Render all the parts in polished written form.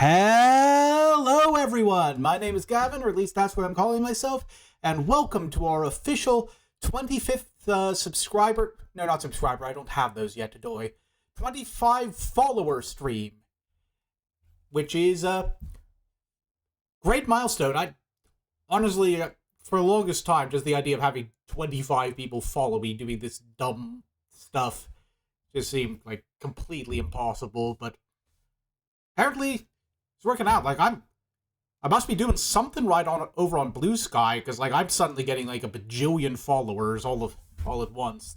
Hello everyone, my name is Gavin, or at least that's what I'm calling myself, and welcome to our official 25th subscriber, no not subscriber, I don't have those yet, do 25 follower stream, which is a great milestone. I honestly, for the longest time, just the idea of having 25 people follow me doing this dumb stuff just seemed like completely impossible, but apparently it's working out. Like I must be doing something right over on Blue Sky, because like I'm suddenly getting like a bajillion followers all at once.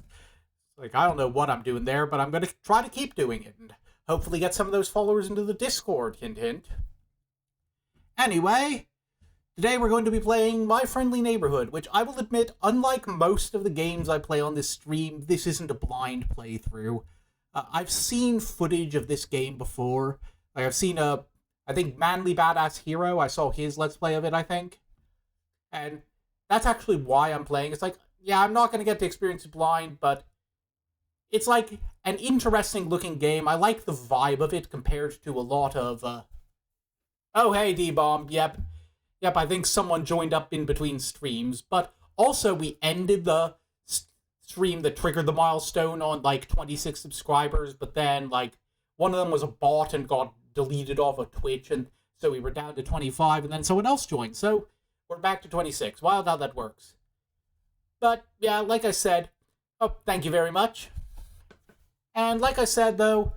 Like I don't know what I'm doing there, but I'm gonna try to keep doing it and hopefully get some of those followers into the Discord. Hint hint. Anyway, today we're going to be playing My Friendly Neighborhood, which I will admit, unlike most of the games I play on this stream, this isn't a blind playthrough. I've seen footage of this game before. Like, I've seen I think Manly Badass Hero, I saw his Let's Play of it, I think. And that's actually why I'm playing. It's like, yeah, I'm not going to get to experience it blind, but it's like an interesting looking game. I like the vibe of it compared to a lot of, oh, hey, D-Bomb, yep, I think someone joined up in between streams, but also we ended the stream that triggered the milestone on, like, 26 subscribers, but then, like, one of them was a bot and got deleted off of Twitch, and so we were down to 25, and then someone else joined, so we're back to 26. Wild how that works. But, yeah, like I said, oh, thank you very much. And like I said, though,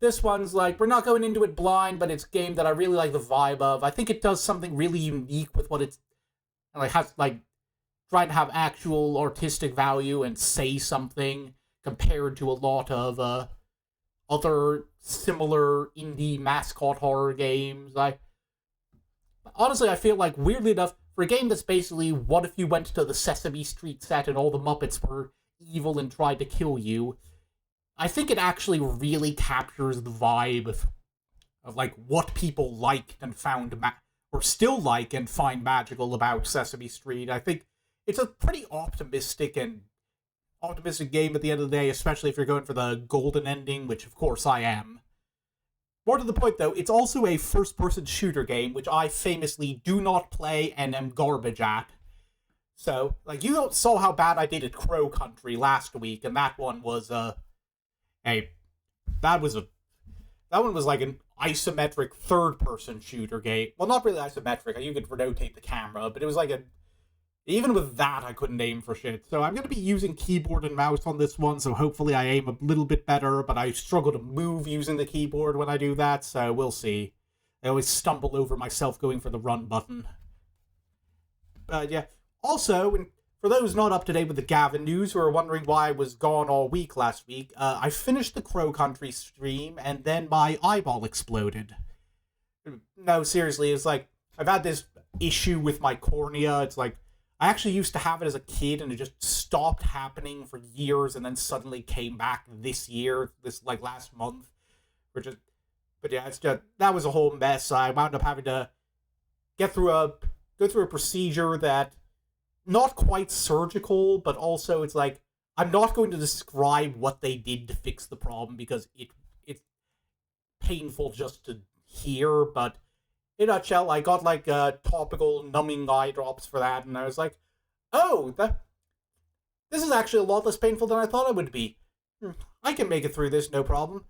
this one's like, we're not going into it blind, but it's a game that I really like the vibe of. I think it does something really unique with what it's, like, has, like, trying to have actual artistic value and say something compared to a lot of, other similar indie mascot horror games. Honestly, I feel like, weirdly enough, for a game that's basically, what if you went to the Sesame Street set and all the Muppets were evil and tried to kill you, I think it actually really captures the vibe of like, what people liked and found, or still like and find magical about Sesame Street. I think it's a pretty optimistic game at the end of the day, especially if you're going for the golden ending, which of course I am. More to the point, though, it's also a first-person shooter game, which I famously do not play and am garbage at. So, like, you saw how bad I did at Crow Country last week, and that one was, that one was like an isometric third-person shooter game. Well, not really isometric, you could rotate the camera, but it was like even with that, I couldn't aim for shit. So I'm going to be using keyboard and mouse on this one, so hopefully I aim a little bit better, but I struggle to move using the keyboard when I do that, so we'll see. I always stumble over myself going for the run button. Yeah. Also, and for those not up to date with the Gavin news who are wondering why I was gone all week last week, I finished the Crow Country stream, and then my eyeball exploded. No, seriously, it's like, I've had this issue with my cornea. It's like, I actually used to have it as a kid, and it just stopped happening for years, and then suddenly came back this year, like, last month. But yeah, it's just, that was a whole mess. I wound up having to go through a procedure that, not quite surgical, but also it's like, I'm not going to describe what they did to fix the problem, because it's painful just to hear, but in a nutshell, I got, like, topical numbing eye drops for that, and I was like, oh, this is actually a lot less painful than I thought it would be. I can make it through this, no problem.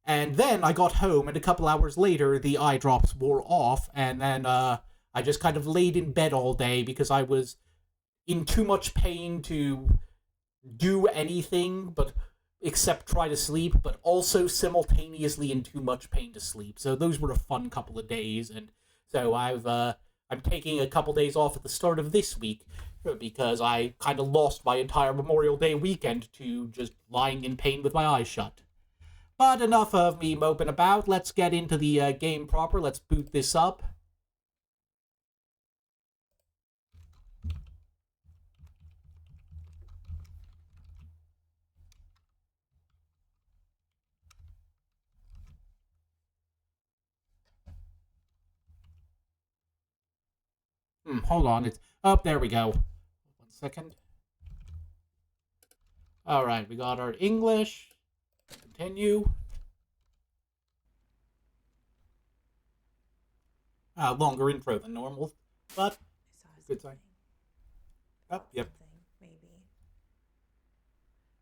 And then I got home, and a couple hours later, the eye drops wore off, and then, I just kind of laid in bed all day, because I was in too much pain to do anything, except try to sleep, but also simultaneously in too much pain to sleep. So those were a fun couple of days, and so I'm taking a couple days off at the start of this week, because I kind of lost my entire Memorial Day weekend to just lying in pain with my eyes shut. But enough of me moping about, let's get into the game proper, let's boot this up. Hold on, it's... Oh, there we go. 1 second. Alright, we got our English. Continue. Longer intro than normal, but good sign. Oh, yep. Maybe.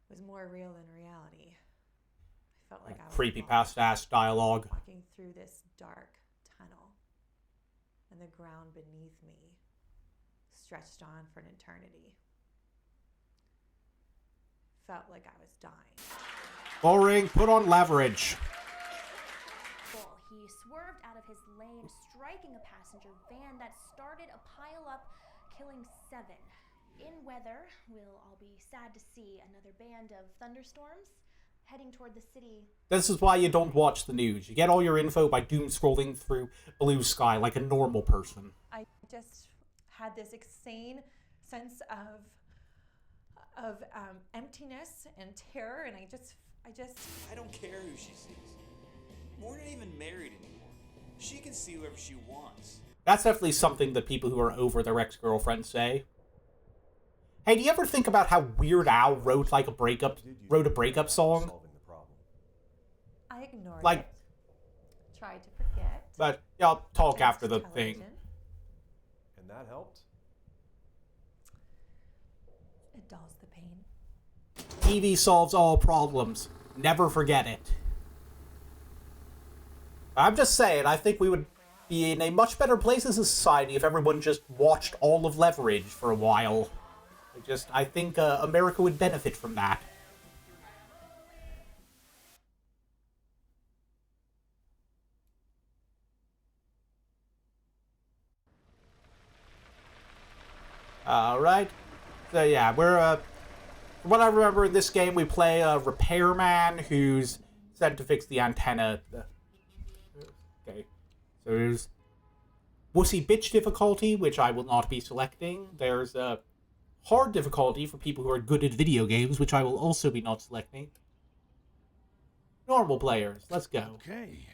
It was more real than reality. I felt like I was creepy past-ass dialogue. Walking through this dark tunnel, and the ground beneath me stretched on for an eternity. Felt like I was dying. Boring. Put on leverage. He swerved out of his lane, striking a passenger van that started a pile-up, killing 7. In weather, we'll all be sad to see another band of thunderstorms heading toward the city. This is why you don't watch the news. You get all your info by doom scrolling through blue sky like a normal person. I just had this insane sense of emptiness and terror, and I don't care who she sees. We're not even married anymore. She can see whoever she wants. That's definitely something that people who are over their ex-girlfriends say. Hey, do you ever think about how Weird Al wrote a breakup song? I ignored like, it. Tried to forget. But yeah, I'll talk after the thing. And that helped? It dulls the pain. TV solves all problems. Never forget it. I'm just saying, I think we would be in a much better place as a society if everyone just watched all of Leverage for a while. I think America would benefit from that. Alright. So yeah, we're, from what I remember in this game, we play a repairman who's sent to fix the antenna. Okay, so there's Wussy Bitch difficulty, which I will not be selecting. There's hard difficulty for people who are good at video games, which I will also be not selecting. Normal players, let's go. Okay,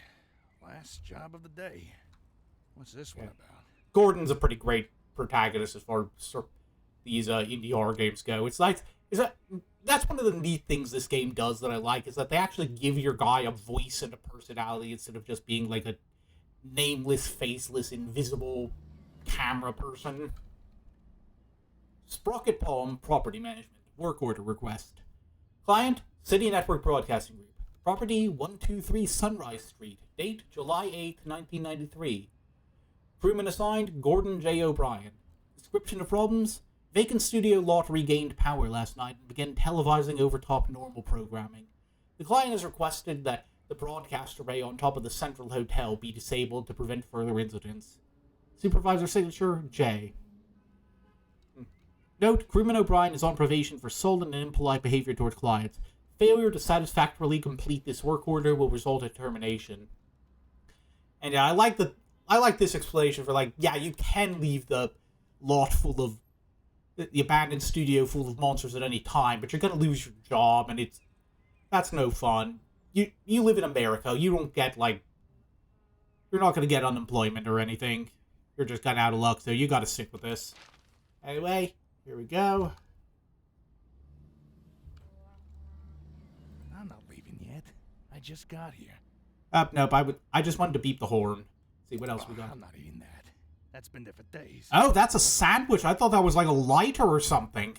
last job of the day. What's this one about? Gordon's a pretty great protagonist as far as these indie horror games go. That's one of the neat things this game does that I like, is that they actually give your guy a voice and a personality instead of just being like a nameless, faceless, invisible camera person. Sprocket Palm Property Management. Work order request. Client, City Network Broadcasting Group. Property 123 Sunrise Street. Date July 8th, 1993. Crewman assigned Gordon J. O'Brien. Description of problems: vacant studio lot regained power last night and began televising over-top normal programming. The client has requested that the broadcast array on top of the Central Hotel be disabled to prevent further incidents. Supervisor signature, J. Note, Crewman O'Brien is on probation for sullen and impolite behavior toward clients. Failure to satisfactorily complete this work order will result in termination. And yeah, I like this explanation for, you can leave the lot full of the abandoned studio full of monsters at any time, but you're gonna lose your job, and that's no fun. You live in America, you don't get, you're not gonna get unemployment or anything. You're just kinda out of luck, so you gotta stick with this. Anyway, here we go. I'm not leaving yet. I just got here. Nope, I just wanted to beep the horn. See what else we got. I'm not eating that. That's been there for days. Oh, that's a sandwich. I thought that was like a lighter or something.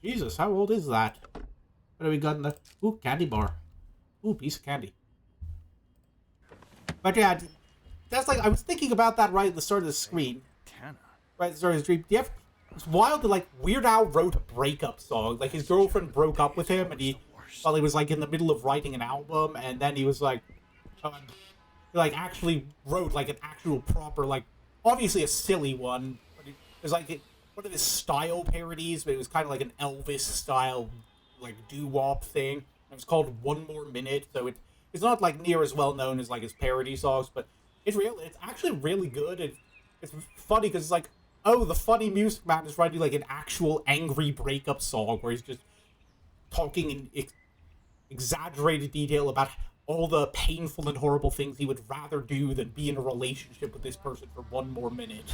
Jesus, how old is that? What do we got in the... Ooh, candy bar. Ooh, piece of candy. But yeah, that's I was thinking about that right at the start of the screen. Right at the start of the stream. It's wild that, Weird Al wrote a breakup song. His girlfriend broke up with him, and while he was, in the middle of writing an album, and then he was, actually wrote, an actual proper, obviously a silly one, but it was one of his style parodies, but it was kind of like an Elvis style doo-wop thing. It was called One More Minute, so it's not near as well known as his parody songs, but it's actually really good. It's funny because it's oh, the funny music man is writing an actual angry breakup song where he's just talking in exaggerated detail about all the painful and horrible things he would rather do than be in a relationship with this person for one more minute.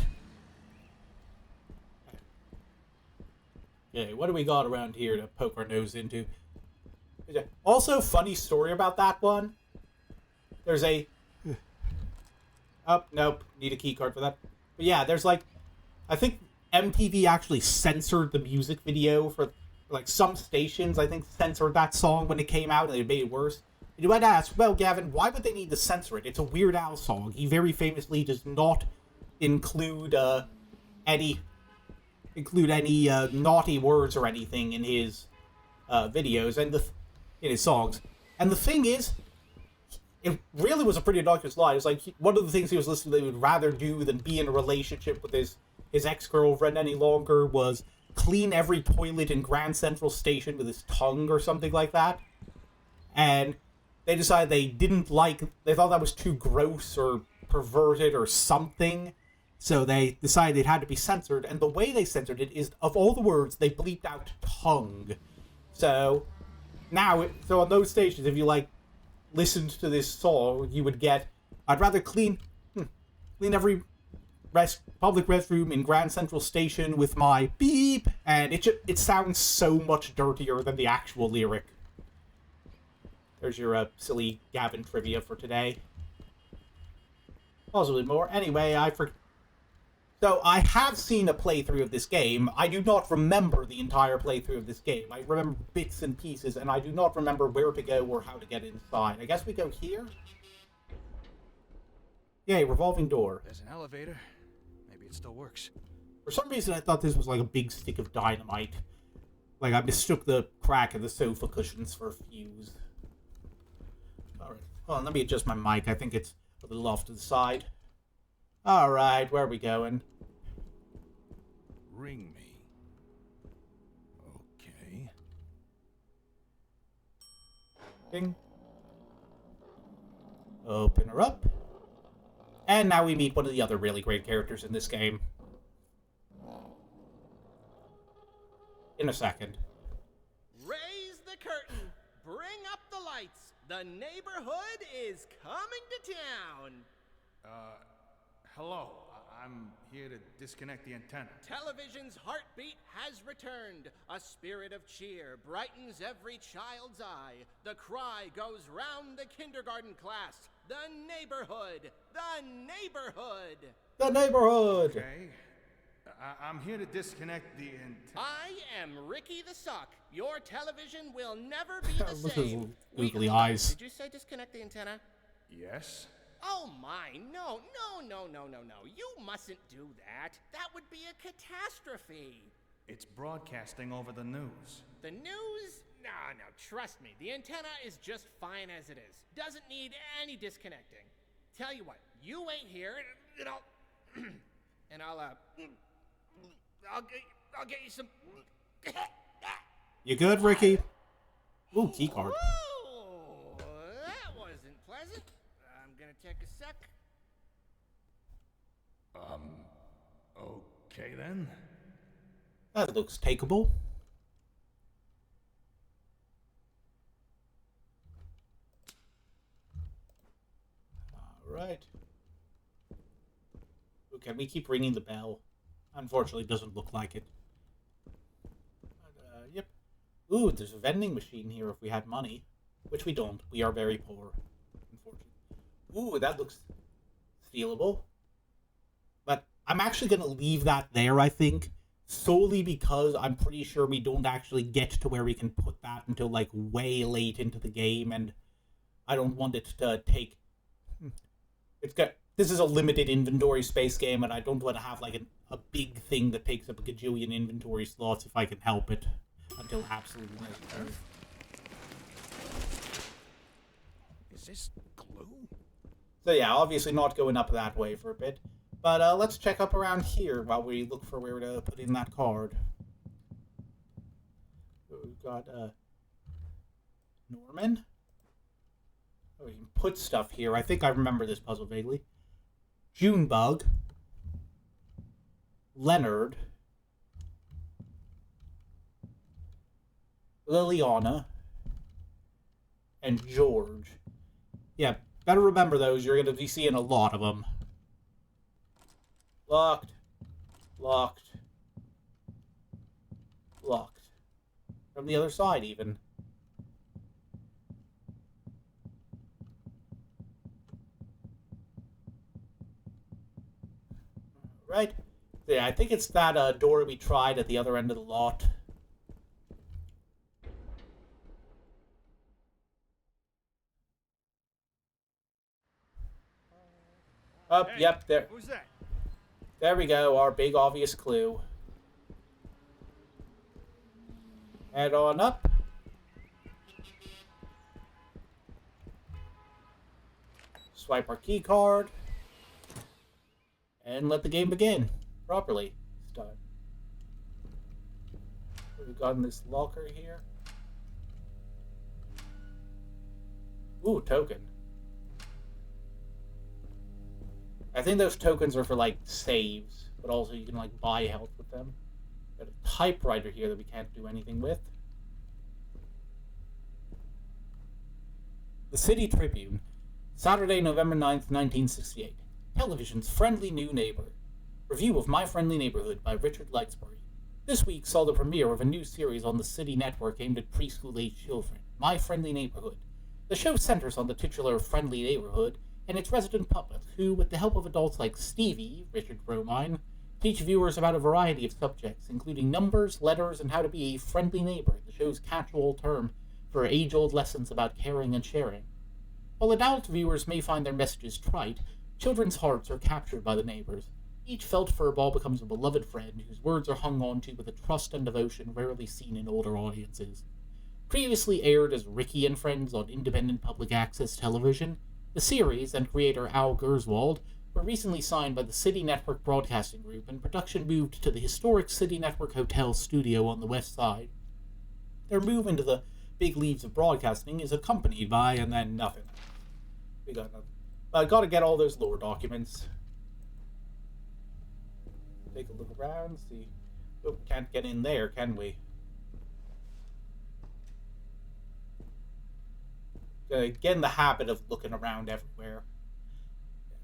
Okay, what do we got around here to poke our nose into? Also, funny story about that one. There's a... Oh, nope. Need a key card for that. But yeah, there's like... I think MTV actually censored the music video for... Like, some stations, I think, censored that song when it came out, and they made it worse. And you might ask, well, Gavin, why would they need to censor it? It's a Weird Al song. He very famously does not include any naughty words or anything in his videos and in his songs. And the thing is, it really was a pretty innocuous lie. It's like one of the things he was listening to he would rather do than be in a relationship with his ex-girlfriend any longer was clean every toilet in Grand Central Station with his tongue or something like that. And they decided they thought that was too gross or perverted or something. So they decided it had to be censored. And the way they censored it is, of all the words, they bleeped out tongue. So now, on those stations, if you listened to this song, you would get, I'd rather clean every public restroom in Grand Central Station with my beep, and it sounds so much dirtier than the actual lyric. There's your silly Gavin trivia for today. Possibly more. Anyway, So I have seen a playthrough of this game. I do not remember the entire playthrough of this game. I remember bits and pieces, and I do not remember where to go or how to get inside. I guess we go here? Yay, revolving door. There's an elevator. Maybe it still works. For some reason, I thought this was like a big stick of dynamite. Like, I mistook the crack of the sofa cushions for a fuse. Alright. Hold on, let me adjust my mic. I think it's a little off to the side. Alright, where are we going? Ring me. Okay. Ding. Open her up. And now we meet one of the other really great characters in this game. In a second. Raise the curtain. Bring up the lights. The neighborhood is coming to town. Hello. I'm here to disconnect the antenna. Television's heartbeat has returned. A spirit of cheer brightens every child's eye. The cry goes round the kindergarten class. The neighborhood. The neighborhood. The neighborhood! Okay. I'm here to disconnect the antenna. I am Ricky the Sock. Your television will never be the Look at his same. googly eyes. Did you say disconnect the antenna? Yes? Oh my, no. You mustn't do that. That would be a catastrophe. It's broadcasting over the news. The news? No, trust me. The antenna is just fine as it is. Doesn't need any disconnecting. Tell you what, you wait here and I'll get you some. You good, Ricky? Ooh, keycard. Ooh, that wasn't pleasant. I'm gonna take a sec. Okay then. That looks takeable. Alright. Ooh, can we keep ringing the bell? Unfortunately, it doesn't look like it. But, yep. Ooh, there's a vending machine here if we had money. Which we don't. We are very poor. Unfortunately. Ooh, that looks stealable. But I'm actually going to leave that there, I think. Solely because I'm pretty sure we don't actually get to where we can put that until, like, way late into the game. And I don't want it to take... This is a limited inventory space game, and I don't want to have, like, a big thing that takes up a gajillion inventory slots if I can help it. Until absolutely necessary. Is this glue? So yeah, obviously not going up that way for a bit. But let's check up around here while we look for where to put in that card. We've got, Norman? Oh, we can put stuff here. I think I remember this puzzle vaguely. Junebug. Leonard. Liliana. And George. Yeah, better remember those. You're going to be seeing a lot of them. Locked. Locked. Locked. From the other side, even. Right? Yeah, I think it's that door we tried at the other end of the lot. Oh, Hey, yep, there. Who's that? There we go, our big obvious clue. Head on up. Swipe our key card. And let the game begin. Properly. It's done. What have we got in this locker here? Ooh, token. I think those tokens are for, like, saves, but also you can, like, buy health with them. Got a typewriter here that we can't do anything with. The City Tribune, Saturday, November 9th, 1968. Television's friendly new neighbor. Review of My Friendly Neighborhood by Richard Lightsbury. This week saw the premiere of a new series on the City Network aimed at preschool-age children, My Friendly Neighborhood. The show centers on the titular Friendly Neighborhood and its resident puppet, who, with the help of adults like Stevie, Richard Romine, teach viewers about a variety of subjects, including numbers, letters, and how to be a friendly neighbor, the show's catch-all term for age-old lessons about caring and sharing. While adult viewers may find their messages trite, children's hearts are captured by the neighbors. Each felt furball becomes a beloved friend whose words are hung on to with a trust and devotion rarely seen in older audiences. Previously aired as Ricky and Friends on independent public access television, the series and creator Al Gerswald were recently signed by the City Network Broadcasting Group, and production moved to the historic City Network Hotel studio on the west side. Their move into the big leagues of broadcasting is accompanied by, and then nothing. We got nothing. I gotta get all those lore documents. Take a look around, see. Oh, can't get in there, can we? Get in the habit of looking around everywhere.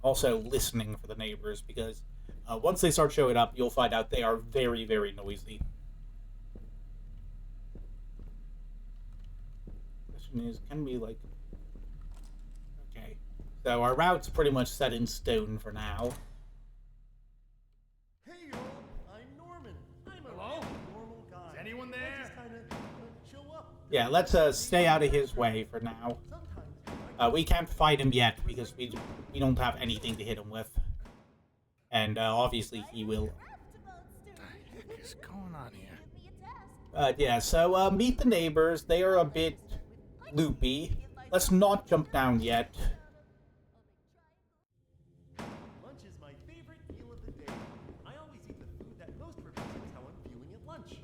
Also listening for the neighbors, because once they start showing up, you'll find out they are very, very noisy. Question is, can we, like... Okay. So our route's pretty much set in stone for now. Hey, y'all, I'm Norman. I'm a Hello? really normal guy. Is anyone I there? just kind of show up. Yeah, let's stay out of his way for now. We can't fight him yet because we don't have anything to hit him with. And obviously he will. What the heck is going on here? Yeah, so meet the neighbors. They are a bit loopy. Let's not jump down yet. Lunch is my favorite meal of the day. I always eat the food that most represents how I'm feeling at lunch.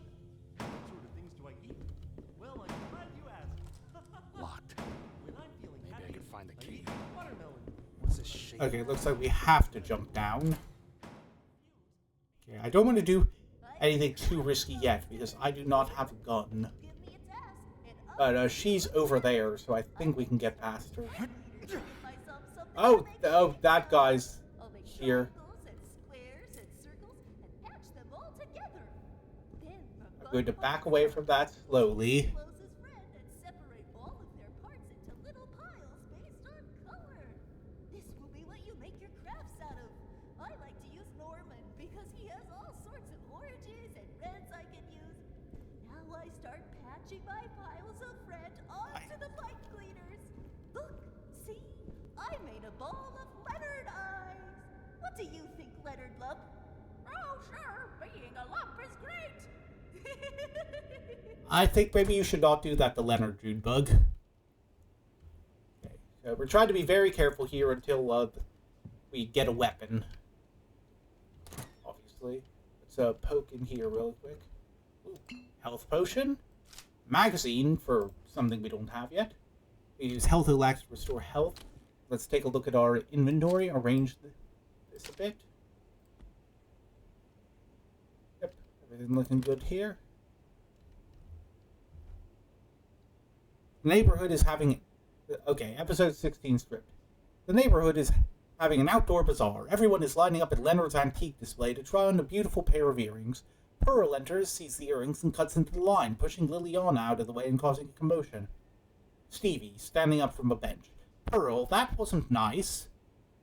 What sort of things do I eat? Well, I'm glad you asked. Locked. When I'm feeling Maybe happy, I can find the I key. eat watermelon. What's this shape? Okay, looks like we have to jump down. Okay, I don't want to do anything too risky yet because I do not have a gun. But she's over there, so I think we can get past her. Oh, that guy's here. I'm going to back away from that slowly. This will be what you make your crafts out of. I like to use Norman because he has all sorts of oranges and reds I can use. Now I start patching my piles of red onto the pipe cleaners. Look, see? I made a ball of Leonard eyes. What do you think, Leonard Lump? Oh, sure. Being a lump is great. I think maybe you should not do that to Leonard Junebug. Okay, so we're trying to be very careful here until we get a weapon. Obviously. Let's poke in here real quick. Ooh, health potion. Magazine for something we don't have yet. We use Health Elix to restore health. Let's take a look at our inventory. Arrange this a bit. Yep, everything looking good here. The neighborhood is having... Okay, episode 16 script. The neighborhood is having an outdoor bazaar. Everyone is lining up at Leonard's antique display to try on a beautiful pair of earrings. Pearl enters, sees the earrings, and cuts into the line, pushing Liliana out of the way and causing a commotion. Stevie, standing up from a bench. Pearl, that wasn't nice.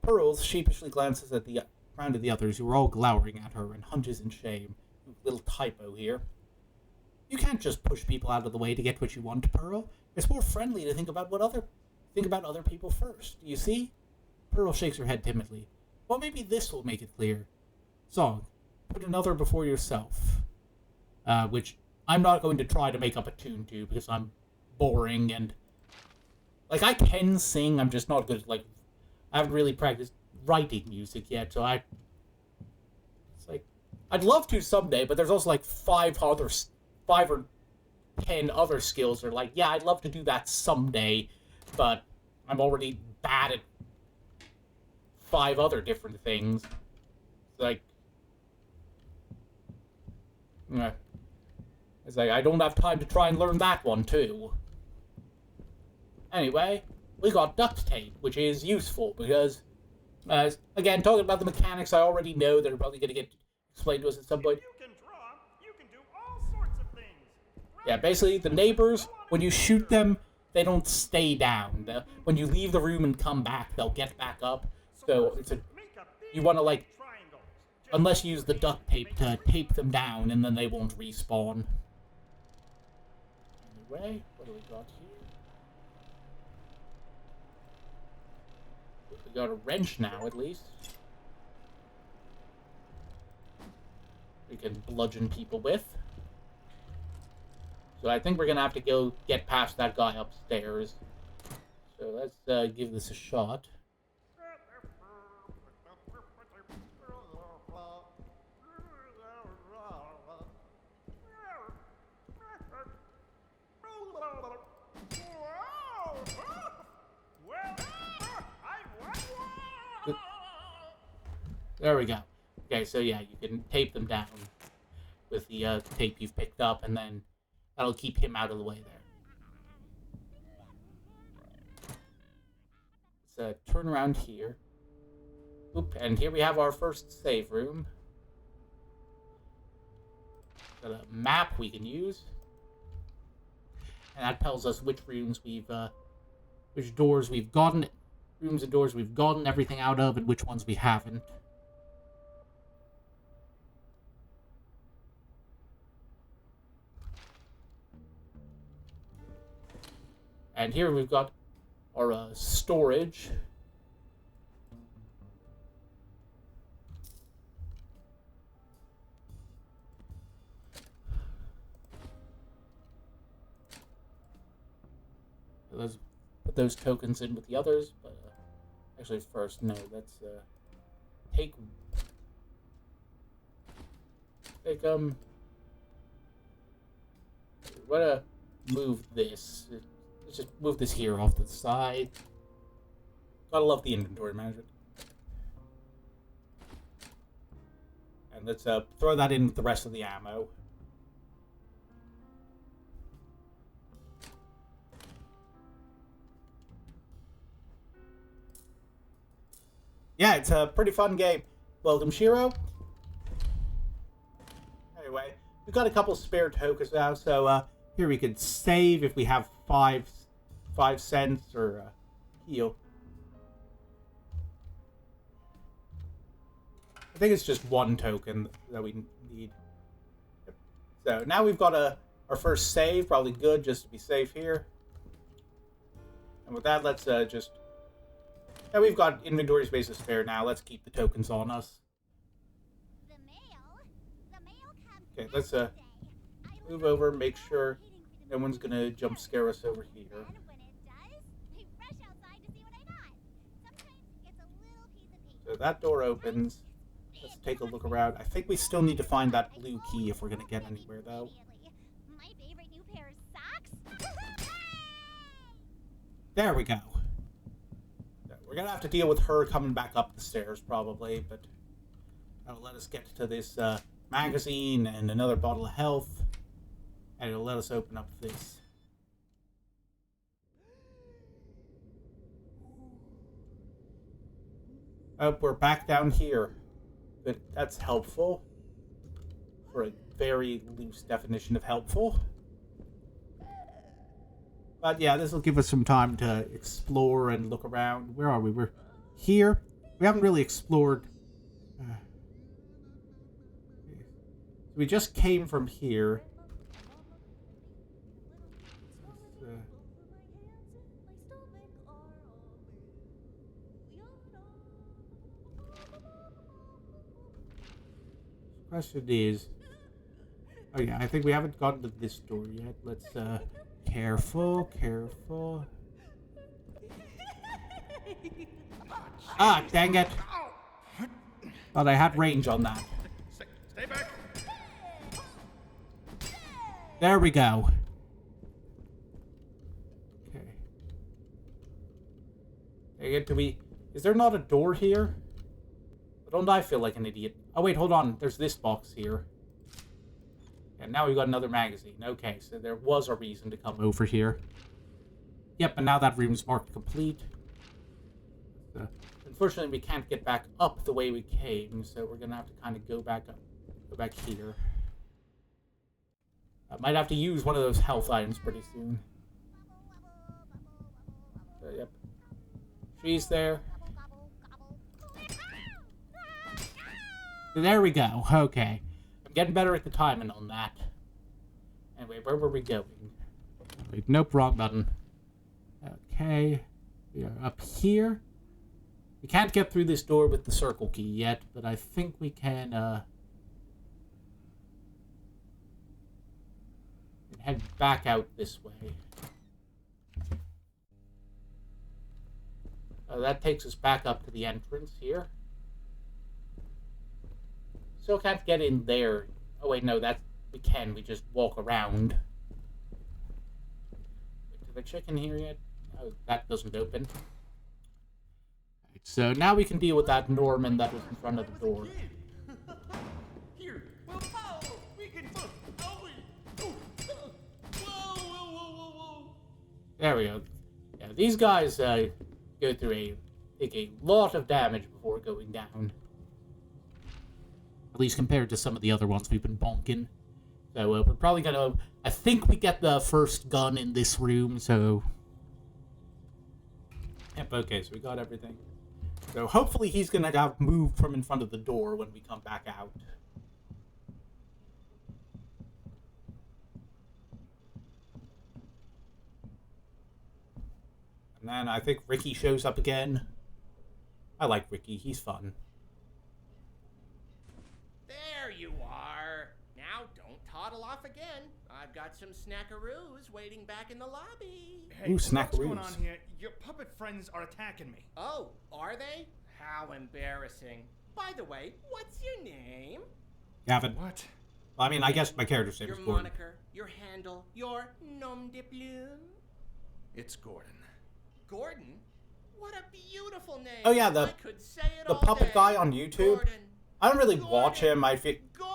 Pearl sheepishly glances at the around to the others who are all glowering at her and hunches in shame. Little typo here. You can't just push people out of the way to get what you want, Pearl. It's more friendly to think about other people first. You see? Pearl shakes her head timidly. Well, maybe this will make it clear. Song, put another before yourself. Which I'm not going to try to make up a tune to because I'm boring and... Like, I can sing, I'm just not good at, like... I haven't really practiced writing music yet, so It's like... I'd love to someday, but there's also, like, 5 or 10 other skills that are like, yeah, I'd love to do that someday, but I'm already bad at 5 other different things. It's like... Yeah. It's like, I don't have time to try and learn that one, too. Anyway, we got duct tape, which is useful, because, again, talking about the mechanics I already know that are probably going to get explained to us at some point. If you can draw, you can do all sorts of things. Yeah, basically, the neighbors, when you shoot them, they don't stay down. When you leave the room and come back, they'll get back up. So, you want to, like, unless you use the duct tape to tape them down, and then they won't respawn. Anyway, what do we got here? We got a wrench now, at least. We can bludgeon people with. So I think we're gonna have to go get past that guy upstairs. So let's give this a shot. There we go. Okay, so yeah, you can tape them down with the tape you've picked up, and then that'll keep him out of the way there. Let's turn around here. Oop, and here we have our first save room. Got a map we can use. And that tells us which rooms which doors we've gotten, rooms and doors we've gotten everything out of, and which ones we haven't. And here we've got our storage. Let's put those tokens in with the others, but actually first, no, let's take wanna move this. Let's just move this here off to the side. Gotta love the inventory management. And let's throw that in with the rest of the ammo. Yeah, it's a pretty fun game. Welcome, Shiro. Anyway, we've got a couple spare tokens now, so here we could save if we have 5 cents or heal. I think it's just 1 token that we need. Yep. So now we've got our first save, probably good just to be safe here. And with that, let's just... Yeah, we've got inventory space to spare now. Let's keep the tokens on us. Okay, let's move over, make sure no one's gonna jump scare us over here. So that door opens. Let's take a look around. I think we still need to find that blue key if we're gonna get anywhere, though. There we go. We're gonna have to deal with her coming back up the stairs, probably, but that'll let us get to this magazine and another bottle of health, and it'll let us open up this. Oh, we're back down here. But that's helpful. For a very loose definition of helpful. But yeah, this will give us some time to explore and look around. Where are we? We're here. We haven't really explored We just came from here. Question is... Oh yeah, I think we haven't gotten to this door yet. Let's, careful. Ah, dang it. Thought I had range on that. Stay back. There we go. Okay. Dang it, is there not a door here? Don't I feel like an idiot? Oh wait, hold on. There's this box here. And now we've got another magazine. Okay, so there was a reason to come over here. Yep, and now that room's marked complete. Unfortunately, we can't get back up the way we came, so we're gonna have to kind of go back up. Go back here. I might have to use one of those health items pretty soon. Yep. She's there. There we go. Okay. I'm getting better at the timing on that. Anyway, where were we going? Wait, nope, wrong button. Okay. We are up here. We can't get through this door with the circle key yet, but I think we can, head back out this way. That takes us back up to the entrance here. Still can't get in there. Oh wait, no, we can. We just walk around. Is the chicken here yet? Oh, that doesn't open. Right, so now we can deal with that Norman that was in front of the door. Here. Whoa, we can. Whoa. There we go. Yeah, these guys go through take a lot of damage before going down. At least compared to some of the other ones we've been bonking. So we're probably gonna... I think we get the first gun in this room, so... Yep, okay, so we got everything. So hopefully he's gonna have moved from in front of the door when we come back out. And then I think Ricky shows up again. I like Ricky, he's fun. There you are. Now don't toddle off again. I've got some snackaroos waiting back in the lobby. Hey, Ooh, what's going snackaroos. on here? Your puppet friends are attacking me. Oh, are they? How embarrassing. By the way, what's your name? Gavin. What? Well, I mean, I guess my character's name Your is Gordon. moniker, your handle, your nom de plume? It's Gordon. Gordon? What a beautiful name. Oh, yeah, I could say it the all puppet day. guy on YouTube. Gordon. I don't really Gordon. watch him. I feel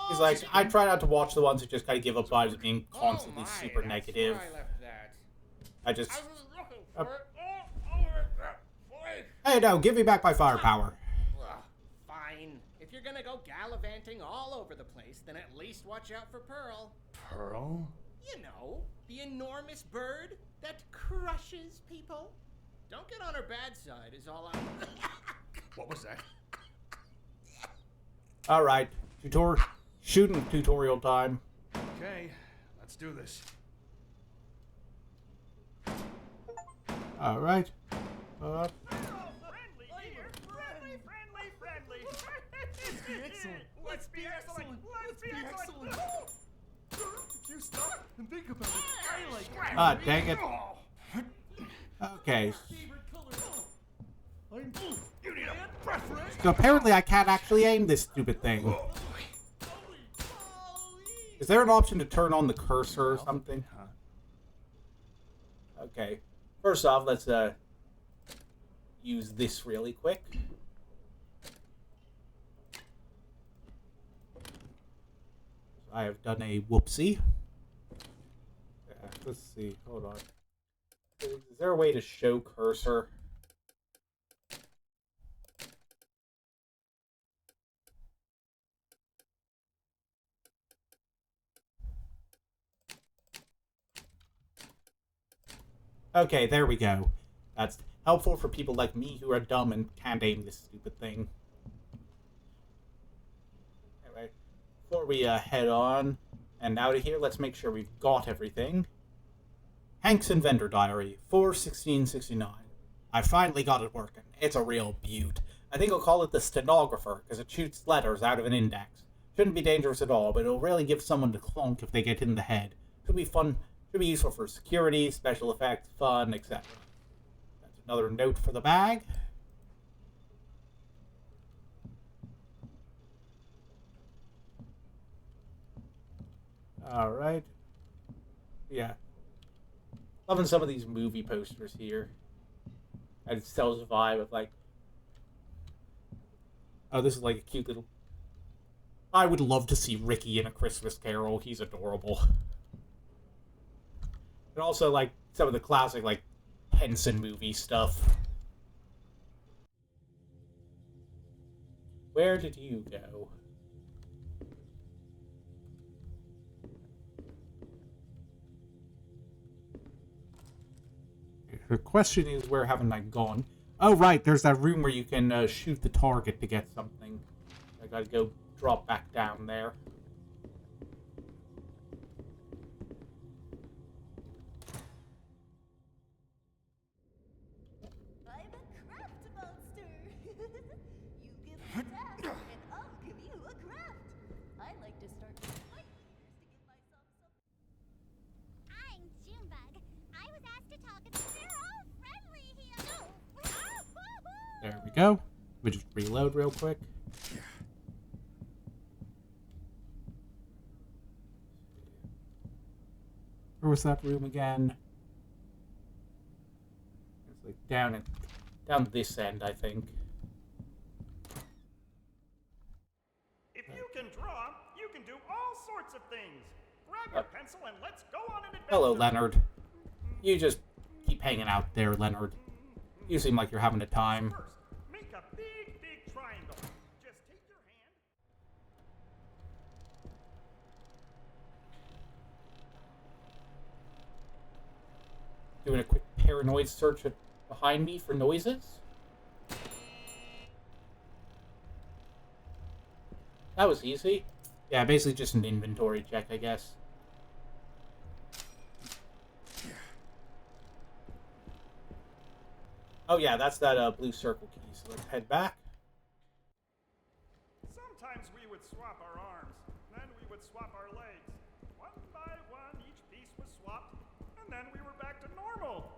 he's like, I try not to watch the ones who just kind of give up vibes of being constantly Oh my, super that's negative. where I left that. I just, I was looking for it all over that place. hey, no, give me back my firepower. Ugh, fine. If you're gonna go gallivanting all over the place, then at least watch out for Pearl. Pearl? You know, the enormous bird that crushes people. Don't get on her bad side is all I'm... What was that? All right, shooting tutorial time. Okay, let's do this. All right. Let's be excellent. If you stop and think about it, I like it. Ah, dang it. Okay. You need a preference. So apparently I can't actually aim this stupid thing. Is there an option to turn on the cursor or something? Okay. First off, let's use this really quick. I have done a whoopsie. Yeah, let's see. Hold on. Is there a way to show cursor? Okay, there we go. That's helpful for people like me who are dumb and can't aim this stupid thing. before we head on and out of here, let's make sure we've got everything. Hank's Inventor Diary, 4/16/69. I finally got it working. It's a real beaut. I think I'll call it the stenographer, because it shoots letters out of an index. Shouldn't be dangerous at all, but it'll really give someone the clunk if they get hit in the head. Should be fun, should be useful for security, special effects, fun, etc. That's another note for the bag. Alright. Yeah. Loving some of these movie posters here. And it sells a vibe of like, oh, this is like a cute little... I would love to see Ricky in A Christmas Carol. He's adorable. And also, like, some of the classic, like, Henson movie stuff. Where did you go? The question is, where haven't I gone? Oh, right, there's that room where you can shoot the target to get something. I gotta go drop back down there. I'm a craft monster. You give me a task, and I'll give you a craft. I like to start with my fingers to give myself some. I'm Junebug. I was asked to talk and they're all friendly here. There we go. We just reload real quick. Where was that room again? It's like down this end, I think. If you can draw, you can do all sorts of things. Grab your pencil and let's go on an adventure. Hello, Leonard. You just keep hanging out there, Leonard. You seem like you're having a time. First, make a big, big triangle. Just take your hand. Doing a quick paranoid search behind me for noises. That was easy. Yeah, basically just an inventory check, I guess. Oh yeah, that's that blue circle key, so let's head back. Sometimes we would swap our arms, then we would swap our legs. One by one, each piece was swapped, and then we were back to normal.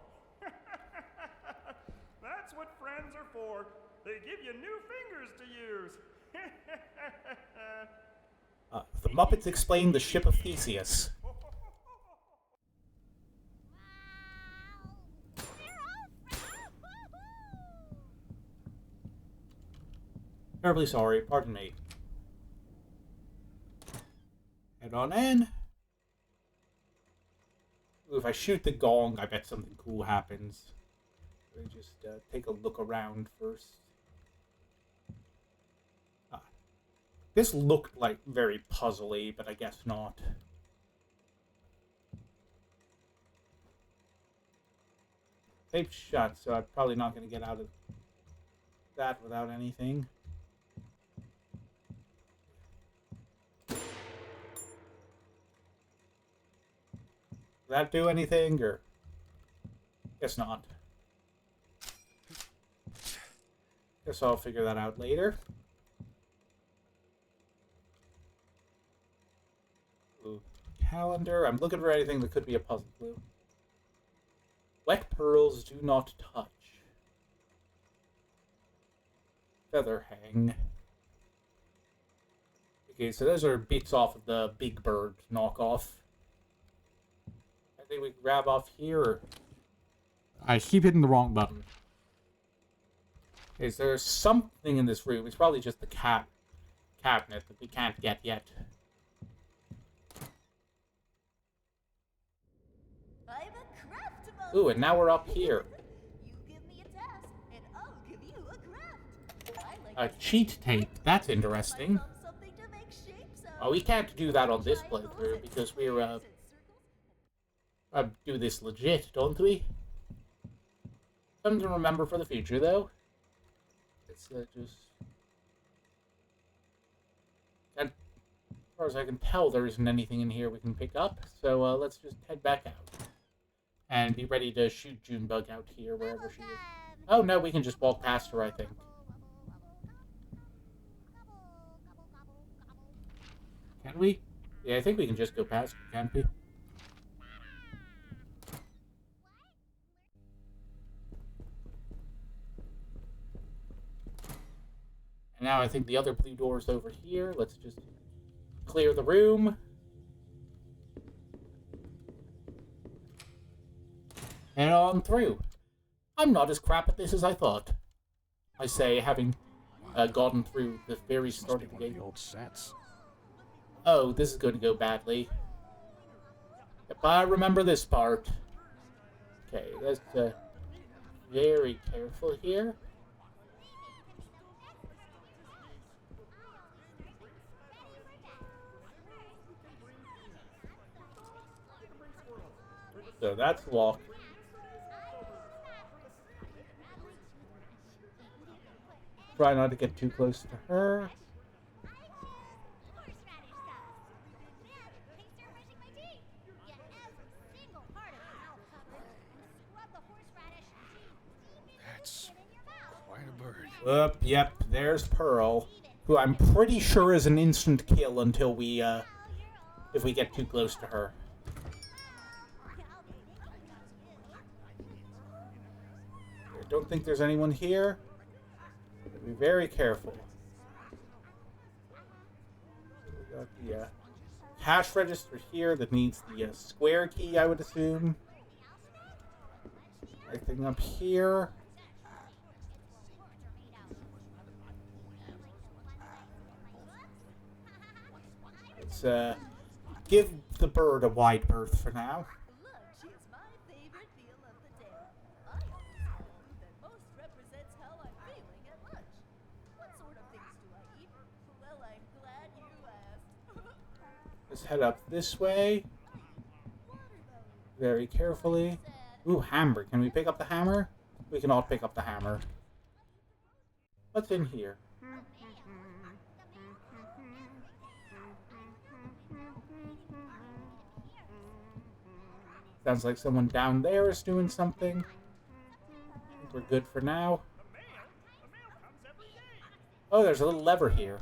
That's what friends are for. They give you new fingers to use. The Muppets explain the ship of Theseus. Terribly sorry, pardon me. Head on in. Ooh, if I shoot the gong, I bet something cool happens. Let me just take a look around first. This looked like very puzzly, but I guess not. Tape's shut, so I'm probably not going to get out of that without anything. Did that do anything, or? Guess not. Guess I'll figure that out later. Ooh, calendar. I'm looking for anything that could be a puzzle clue. Wet pearls do not touch. Feather hang. Okay, so those are bits off of the Big Bird knockoff. I think we can grab off here. Or... I keep hitting the wrong button. Okay, so there's something in this room. It's probably just the cabinet that we can't get yet. I'm a craft monster. Ooh, and now we're up here. You give me a task, and I'll give you a craft. I A like to cheat tape. That's interesting. myself something to make shapes out Oh, we can't do that on this triangles playthrough and because we're squares and circles. do this legit, don't we? Something to remember for the future, though. It's just... far as I can tell, there isn't anything in here we can pick up, so let's just head back out. And be ready to shoot Junebug out here, wherever she is. Oh, no, we can just walk past her, I think. Can we? Yeah, I think we can just go past her, can't we? And now I think the other blue door is over here. Let's just clear the room. And on through. I'm not as crap at this as I thought. I say, having gotten through the very start of the game. The old sets. Oh, this is going to go badly. Yep, I remember this part. Okay, let's very careful here. So that's locked. Try not to get too close to her. That's quite a bird. Yep, there's Pearl, who I'm pretty sure is an instant kill until we, if we get too close to her. I don't think there's anyone here. Be very careful. We got the cash register here that needs the square key, I would assume. Anything up here? Let's give the bird a wide berth for now. Lunch is my favorite meal of the day. I always know that most represents how I'm feeling at lunch. What sort of things do I eat? Well, I'm glad you asked. Let's head up this way. Very carefully. Ooh, hammer. Can we pick up the hammer? We cannot pick up the hammer. What's in here? Sounds like someone down there is doing something. I think we're good for now. Oh, there's a little lever here.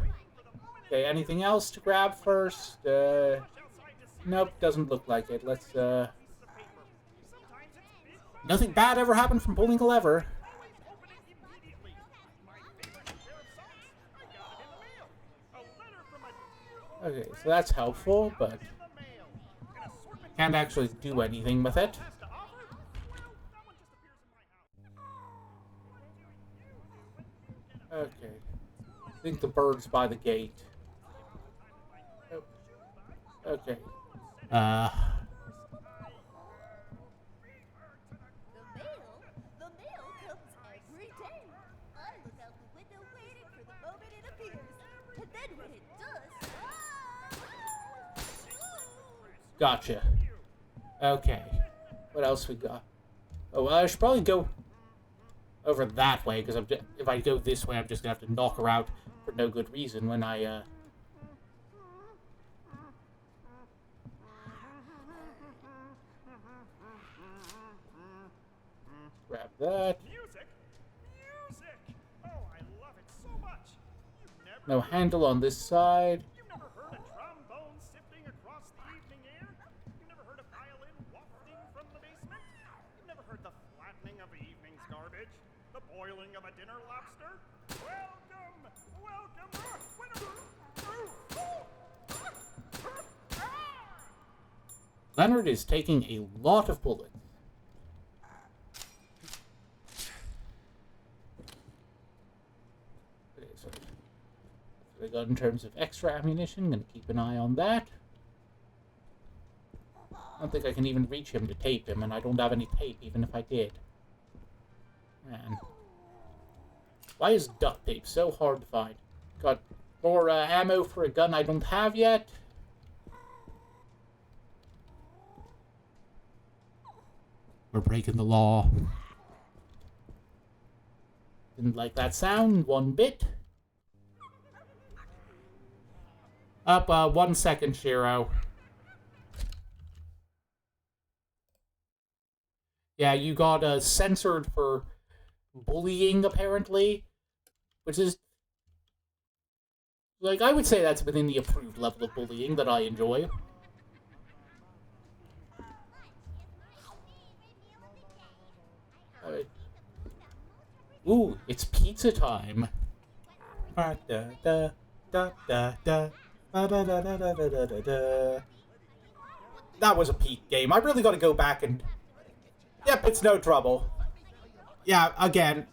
Okay, anything else to grab first? Nope, doesn't look like it. Let's, nothing bad ever happened from pulling a lever. Okay, so that's helpful, but can't actually do anything with it. Okay. I think the bird's by the gate. Oh. Okay. The mail comes every day. I look out the window waiting for the moment it appears. And then when it does, Gotcha. Okay. What else we got? Oh, well, I should probably go over that way, because if I go this way, I'm just going to have to knock her out for no good reason when I, grab that. Music? Music! Oh, I love it so much. You've No handle on this side. never heard a trombone sifting across the evening air? You've never heard a violin wafting from the basement? You've never heard the flattening of the evening's garbage? The boiling of a dinner lobster? Welcome! Welcome! Leonard is taking a lot of bullets. Okay, so what I got in terms of extra ammunition. Gonna keep an eye on that. I don't think I can even reach him to tape him, and I don't have any tape, even if I did. Man. Why is duct tape so hard to find? Got more ammo for a gun I don't have yet. We're breaking the law. Didn't like that sound one bit. Up, 1 second, Shiro. Yeah, you got, censored for bullying, apparently. Which is... Like, I would say that's within the approved level of bullying that I enjoy. Alright. Ooh, it's pizza time. That was a peak game. I really gotta go back and... Yep, it's no trouble. Yeah, again,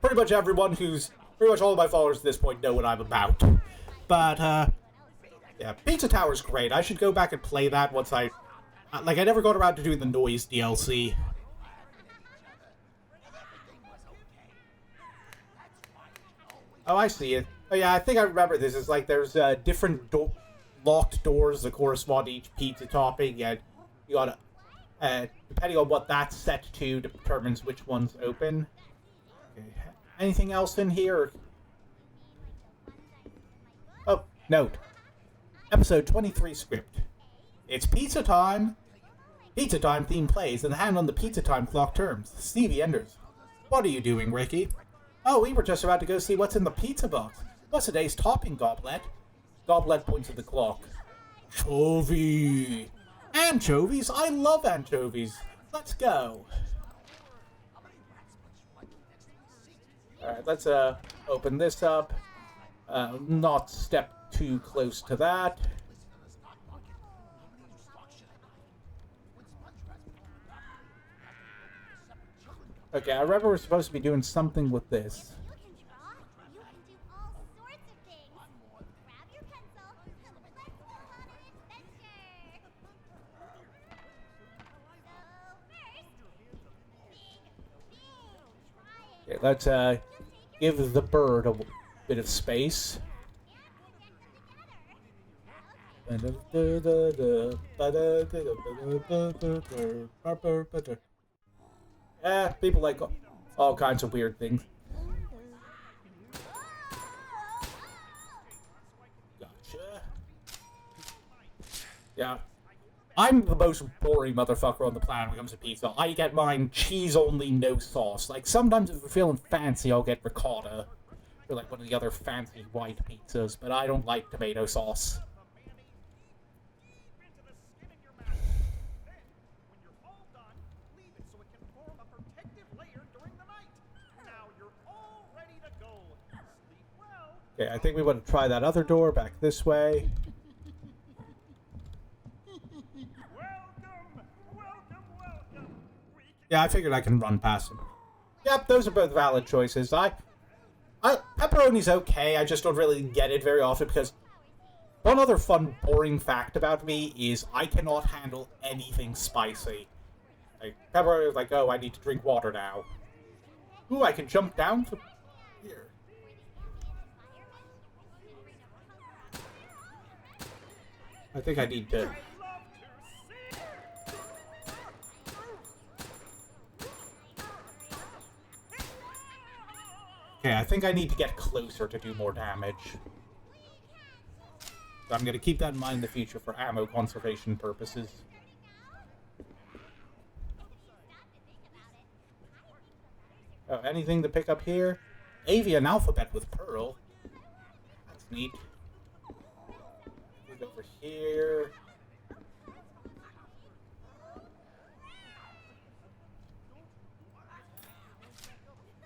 pretty much everyone who's... Pretty much all of my followers at this point know what I'm about. But, yeah, Pizza Tower's great. I should go back and play that once I... Like, I never got around to doing the Noise DLC. Oh, I see it. Oh, yeah, I think I remember this. It's like there's different locked doors that correspond to each pizza topping, and you gotta... depending on what that's set to, determines which one's open. Okay. Anything else in here? Oh, note. Episode 23 script. It's pizza time! Pizza time theme plays, and the hand on the pizza time clock turns. Stevie enters. What are you doing, Ricky? Oh, we were just about to go see what's in the pizza box. What's today's topping, Goblet? Goblet points at the clock. Chovy! Anchovies? I love anchovies. Let's go. Alright, let's open this up. Not step too close to that. Okay, I remember we're supposed to be doing something with this. Okay, let's give the bird a bit of space. People like all kinds of weird things. Gotcha. Yeah. I'm the most boring motherfucker on the planet when it comes to pizza. I get mine cheese only, no sauce. Like, sometimes if we're feeling fancy, I'll get ricotta. Or like one of the other fancy white pizzas, but I don't like tomato sauce. Okay, I think we want to try that other door back this way. Yeah, I figured I can run past them. Yep, those are both valid choices. Pepperoni's okay, I just don't really get it very often because one other fun, boring fact about me is I cannot handle anything spicy. Like, pepperoni is like, oh, I need to drink water now. Ooh, I can jump down from here. I think I need to... Okay, I think I need to get closer to do more damage. So I'm going to keep that in mind in the future for ammo conservation purposes. Oh, anything to pick up here? Avian alphabet with Pearl. That's neat. Over here.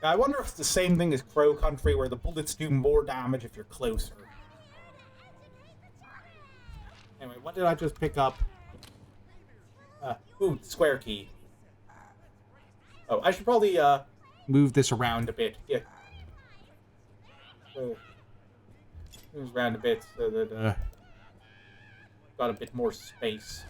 I wonder if it's the same thing as Crow Country, where the bullets do more damage if you're closer. Anyway, what did I just pick up? Ooh, square key. Oh, I should probably, move this around a bit. Yeah. Move around a bit so that, got a bit more space.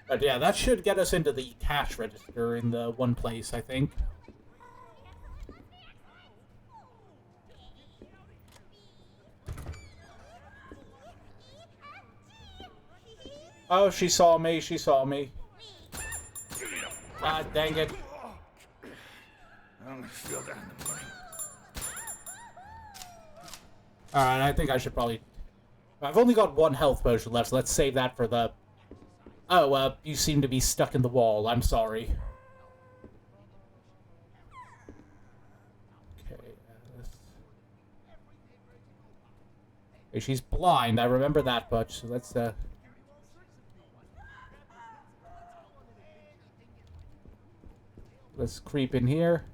But yeah, that should get us into the cash register in the one place, I think. Oh, she saw me, she saw me. Ah, dang it. I'm gonna feel that in the morning. Alright, I think I should probably... I've only got one health potion left, so let's save that for the... Oh, you seem to be stuck in the wall. I'm sorry. Okay, she's blind, I remember that much, so let's, let's creep in here.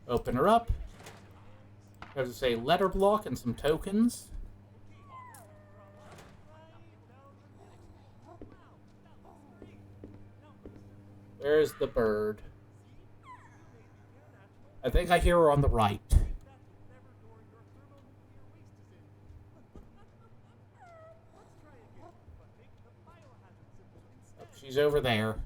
Open her up. There's a letter block and some tokens. Where's the bird? I think I hear her on the right. Oh, she's over there.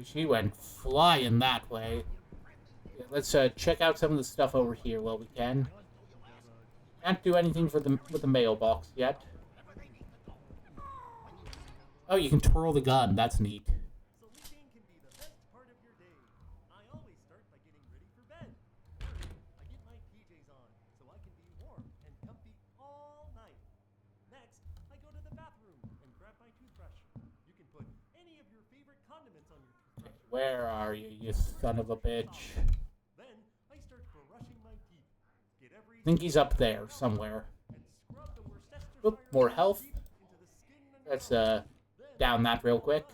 She went flying that way. Yeah, let's check out some of the stuff over here while we can. Can't do anything for with the mailbox yet. Oh, you can twirl the gun. That's neat. So weekend can be the best part of your day. I always start by getting ready for bed. I get my PJs on so I can be warm and comfy all night. Next, I go to the bathroom and grab my toothbrush. You can put any of your favorite condiments on your toothbrush. Where are you, you son of a bitch? Then I start brushing my teeth. Get every I think he's up there somewhere. and scrub the Worcestershire Oop, more health. into the skin and Let's down that real quick.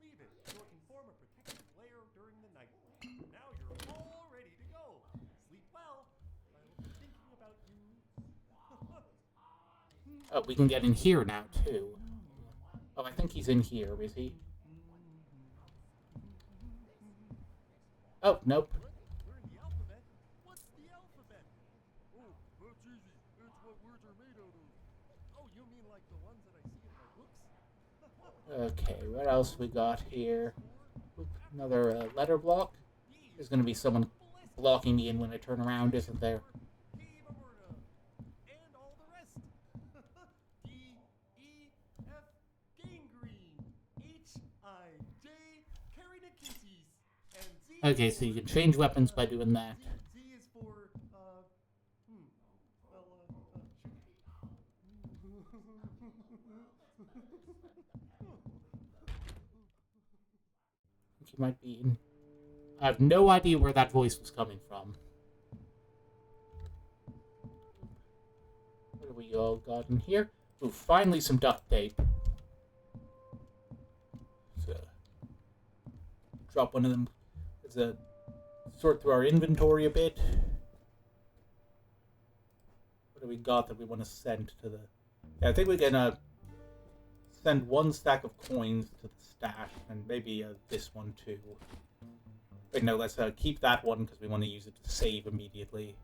leave it so it can form a protective layer during the night. Now you're all ready to go. Sleep well. I will be thinking about you. Oh, we can get in here now too. Oh, I think he's in here, is he? Oh, nope. Learn the alphabet. What's the alphabet? Oh, that's easy. It's what words are made out of. Oh, you mean like the ones that I see in my books? Okay, what else we got here? Oop, another letter block. There's gonna be someone blocking me in when I turn around, isn't there? Cave aorta. And all the rest. D, E, F, gangrene. H, I, J, keratoconus. And Z. Okay, so you can change weapons by doing that. Z is for, I think he might be in... I have no idea where that voice was coming from. What have we all got in here? Ooh, finally some duct tape. So, drop one of them. Let's sort through our inventory a bit. What do we got that we want to send to the... Yeah, I think we can send one stack of coins to the stash, and maybe this one too. Wait, no, let's keep that one because we want to use it to save immediately.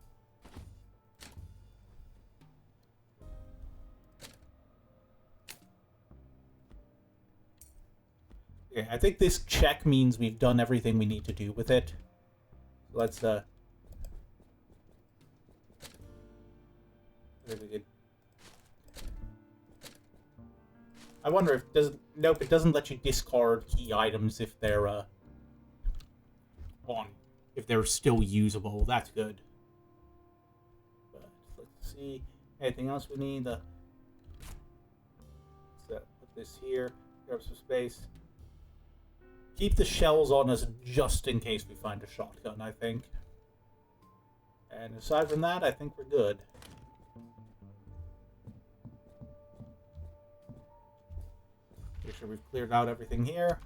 Yeah, I think this check means we've done everything we need to do with it. Let's, I wonder if it doesn't... Nope, it doesn't let you discard key items if they're, on. If they're still usable. That's good. But let's see. Anything else we need? Let's put this here. Grab some space. Keep the shells on us just in case we find a shotgun, I think. And aside from that, I think we're good. Make sure we've cleared out everything here.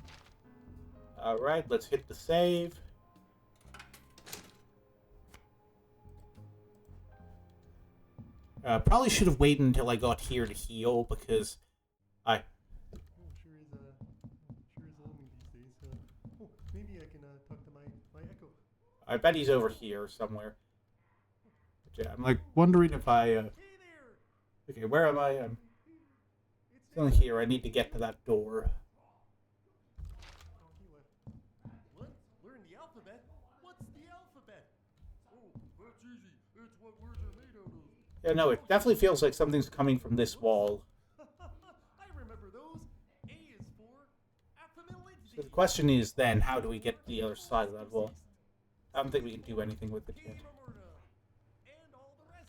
Alright, let's hit the save. Probably should have waited until I got here to heal, because I... sure is lonely these days. Maybe I can talk to my echo. I bet he's over here somewhere. But yeah, I'm like wondering if I... Hey there! Okay, where am I? I'm still here. I need to get to that door. What? Learn the alphabet? What's the alphabet? Oh, that's easy. It's what words are made out of. Yeah, no, it definitely feels like something's coming from this wall. I remember those. A is for affability. So the question is then, how do we get to the other side of that wall? I don't think we can do anything with it yet. And all the rest.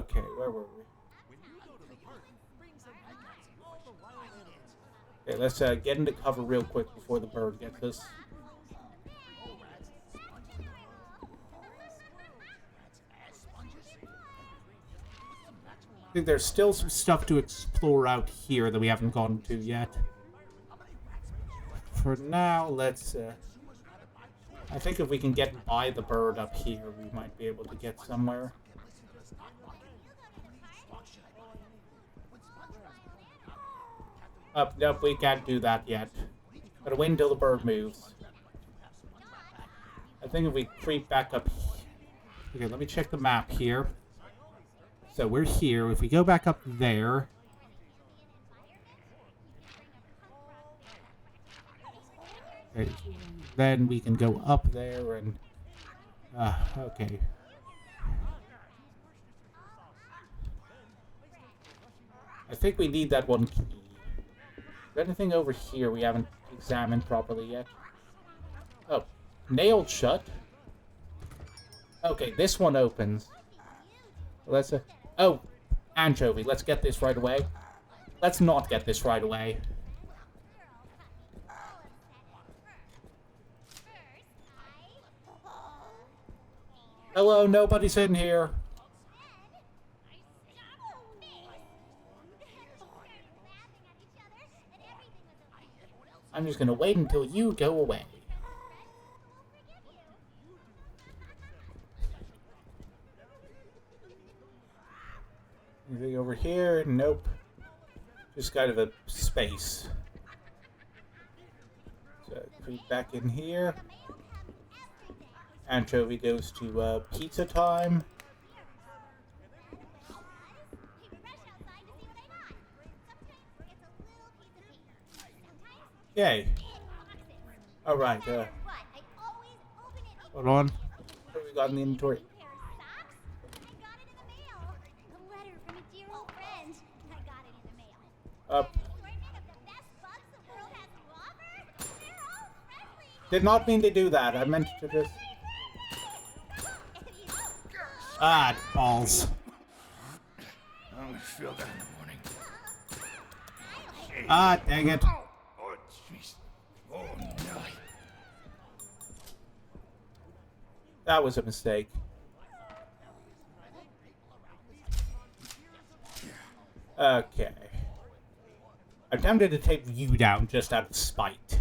Okay, where were we? When you go to the park, bring some peanuts, all the wild animals. Okay, let's get into cover real quick before the bird gets us. I think there's still some stuff to explore out here that we haven't gone to yet. For now, let's... I think if we can get by the bird up here, we might be able to get somewhere. Nope, we can't do that yet. Gotta wait until the bird moves. I think if we creep back up... Okay, let me check the map here. So we're here. If we go back up there... Okay, then we can go up there and... okay. I think we need that one key. Is there anything over here we haven't examined properly yet? Oh, nailed shut. Okay, this one opens. Let's oh, anchovy. Let's get this right away. Let's not get this right away. Hello, nobody's in here. I'm just gonna wait until you go away. Anything over here? Nope. Just kind of a space. So, creep back in here. Anchovy goes to pizza time. Yay. Alright, hold on. What have we got in the inventory? Up. Did not mean to do that. I meant to just... Ah, balls. I'm gonna feel that in the morning. Ah, dang it. Oh, jeez. Oh, no. That was a mistake. Okay. I'm tempted to take you down just out of spite.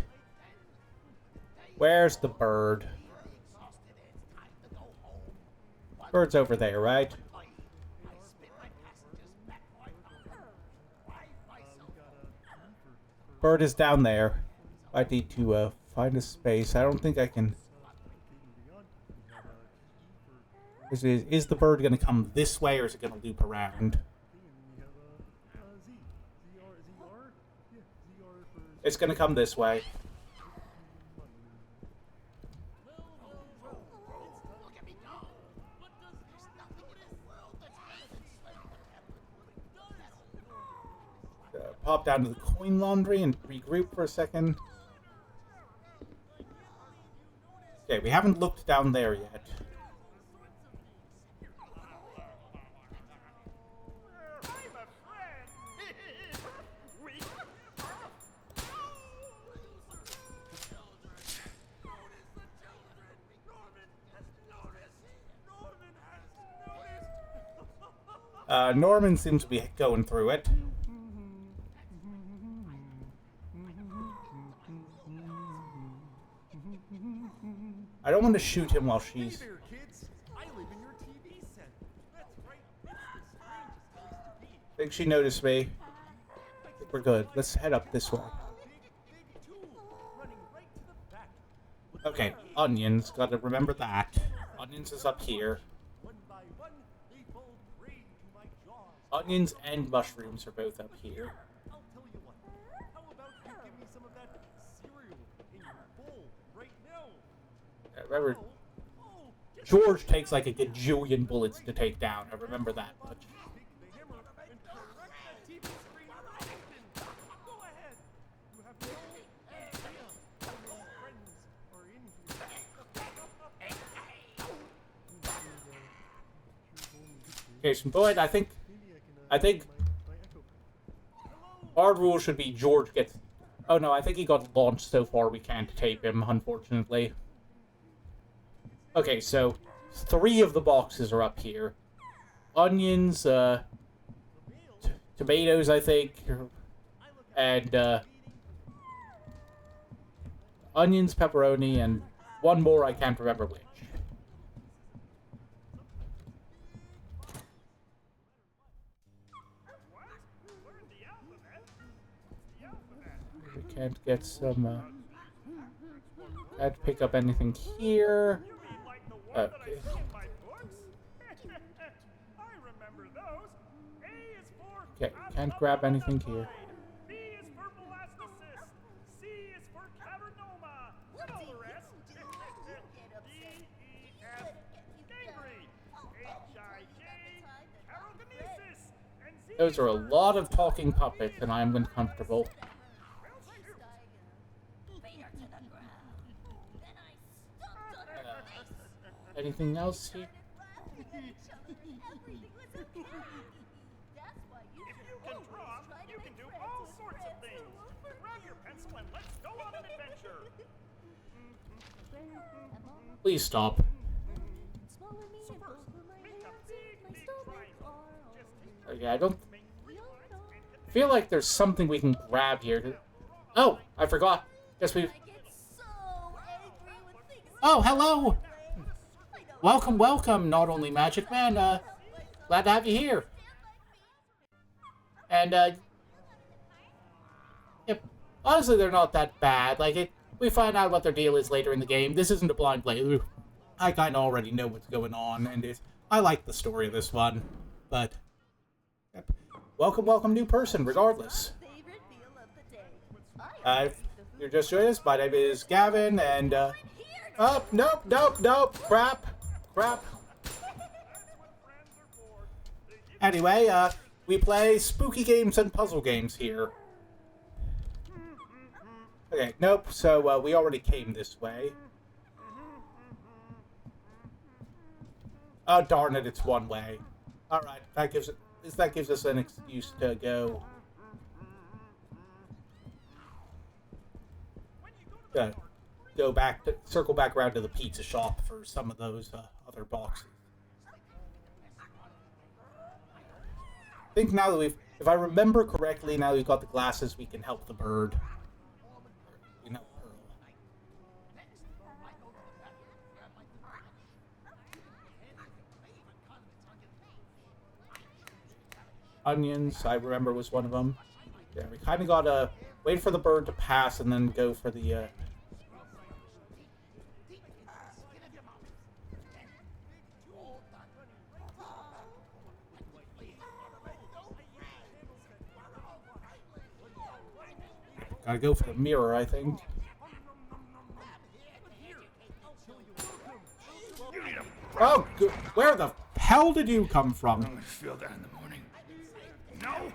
Where's the bird? Bird's over there, right? Bird is down there. I need to find a space. I don't think I can... Is the bird going to come this way, or is it going to loop around? It's going to come this way. Pop down to the coin laundry and regroup for a second. Okay, we haven't looked down there yet. Norman seems to be going through it. I don't want to shoot him while she's... Hey there, kids. I live in your TV set. That's right. It's the strangest place to be. I think she noticed me. I think we're good. Let's head up this way. Big tool running right to the back. Okay, onions. Gotta remember that. Onions is up here. One by one, they fall prey to my jaws. Onions and mushrooms are both up here. I'll tell you what. How about you give me some of that cereal in your bowl right now? Remember, Oh, George takes like a gajillion bullets to take down. I remember that much. Okay, so Boyd, I think our rule should be George gets. Oh no, I think he got launched so far we can't tape him, unfortunately. Okay, so 3 of the boxes are up here. Onions, tomatoes, I think, and onions, pepperoni, and one more I can't remember which. We can't get some, can't pick up anything here. Okay. Okay, can't grab anything here. B is for blastocyst. C is for cavernoma. And all the rest. D, E, F, gangrene. H, I, J, carokinesis. And Z. Those are a lot of talking puppets, and I am uncomfortable. Anything else here? If you can draw, you can do all sorts of things. Grab your pencil and let's go on an adventure. Please stop. Okay, I don't feel like there's something we can grab here. Oh, I forgot. Guess we. Oh, hello. Welcome, welcome. Not only Magic Man. Glad to have you here. And yep. Honestly, they're not that bad. We find out what their deal is later in the game. This isn't a blind playthrough. I kind of already know what's going on, and I like the story of this one. But yep. Welcome, welcome, new person. Regardless, you're just joining us. My name is Gavin, and oh, nope, crap. Anyway, we play spooky games and puzzle games here. Okay, nope, so we already came this way. Oh, darn it, it's one way. Alright, that gives us an excuse to go. Circle back around to the pizza shop for some of those other boxes. I think now that if I remember correctly, now we've got the glasses, we can help the bird. Onions, I remember, was one of them. Yeah, we kind of gotta wait for the bird to pass and then go for the, Gotta go for the mirror, I think. Oh, where the hell did you come from? I'm gonna feel that in the morning. No!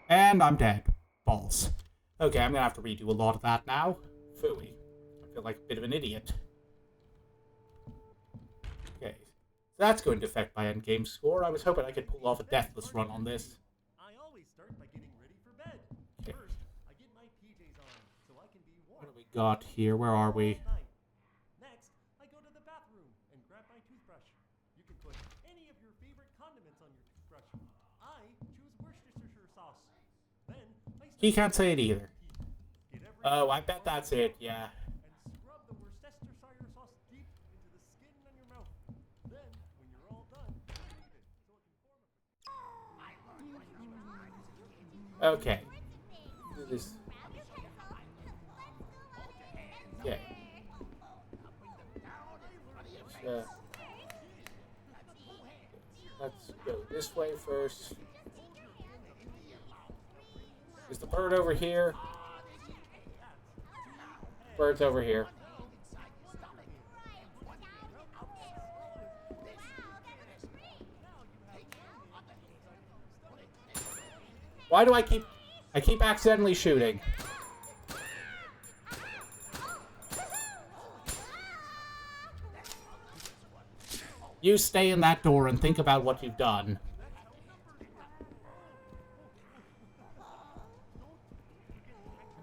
And I'm dead. Balls. Okay, I'm gonna have to redo a lot of that now. Phooey. I feel like a bit of an idiot. Okay. So that's going to affect my endgame score. I was hoping I could pull off a deathless run on this. I always start by getting ready for bed. Okay. First, I get my PJs on so I can be warm. What do we got here? Where are we? Next, I go to the bathroom and grab my toothbrush. You can put any of your favorite condiments on your toothbrush. I choose Worcestershire sauce. Then He can't say it either. Oh, I bet that's it, yeah. And scrub the Worcestershire sauce deep into the skin on your mouth. Then, when you're all done, leave it so it can form a... Okay. Do this. Okay. Let's go this way first. Is the bird over here? Bird's over here. Why do I keep accidentally shooting? You stay in that door and think about what you've done.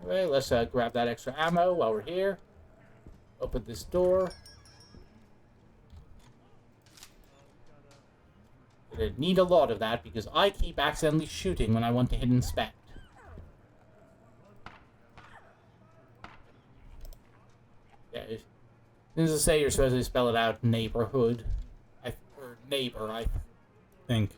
Okay, let's grab that extra ammo while we're here. Open this door. I need a lot of that because I keep accidentally shooting when I want to hit inspect. Yeah, this is to say you're supposed to spell it out neighborhood. Or neighbor, I think.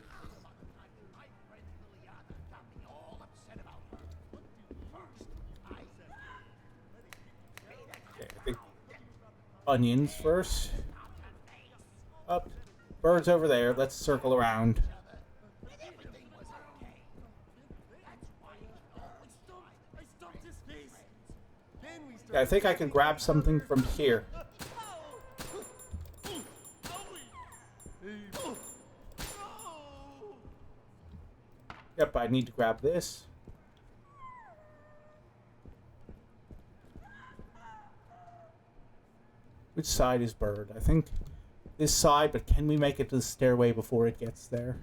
Okay, I think onions first. Up. Birds over there. Let's circle around. Yeah, I think I can grab something from here. Yep, I need to grab this. Which side is bird? I think this side, but can we make it to the stairway before it gets there?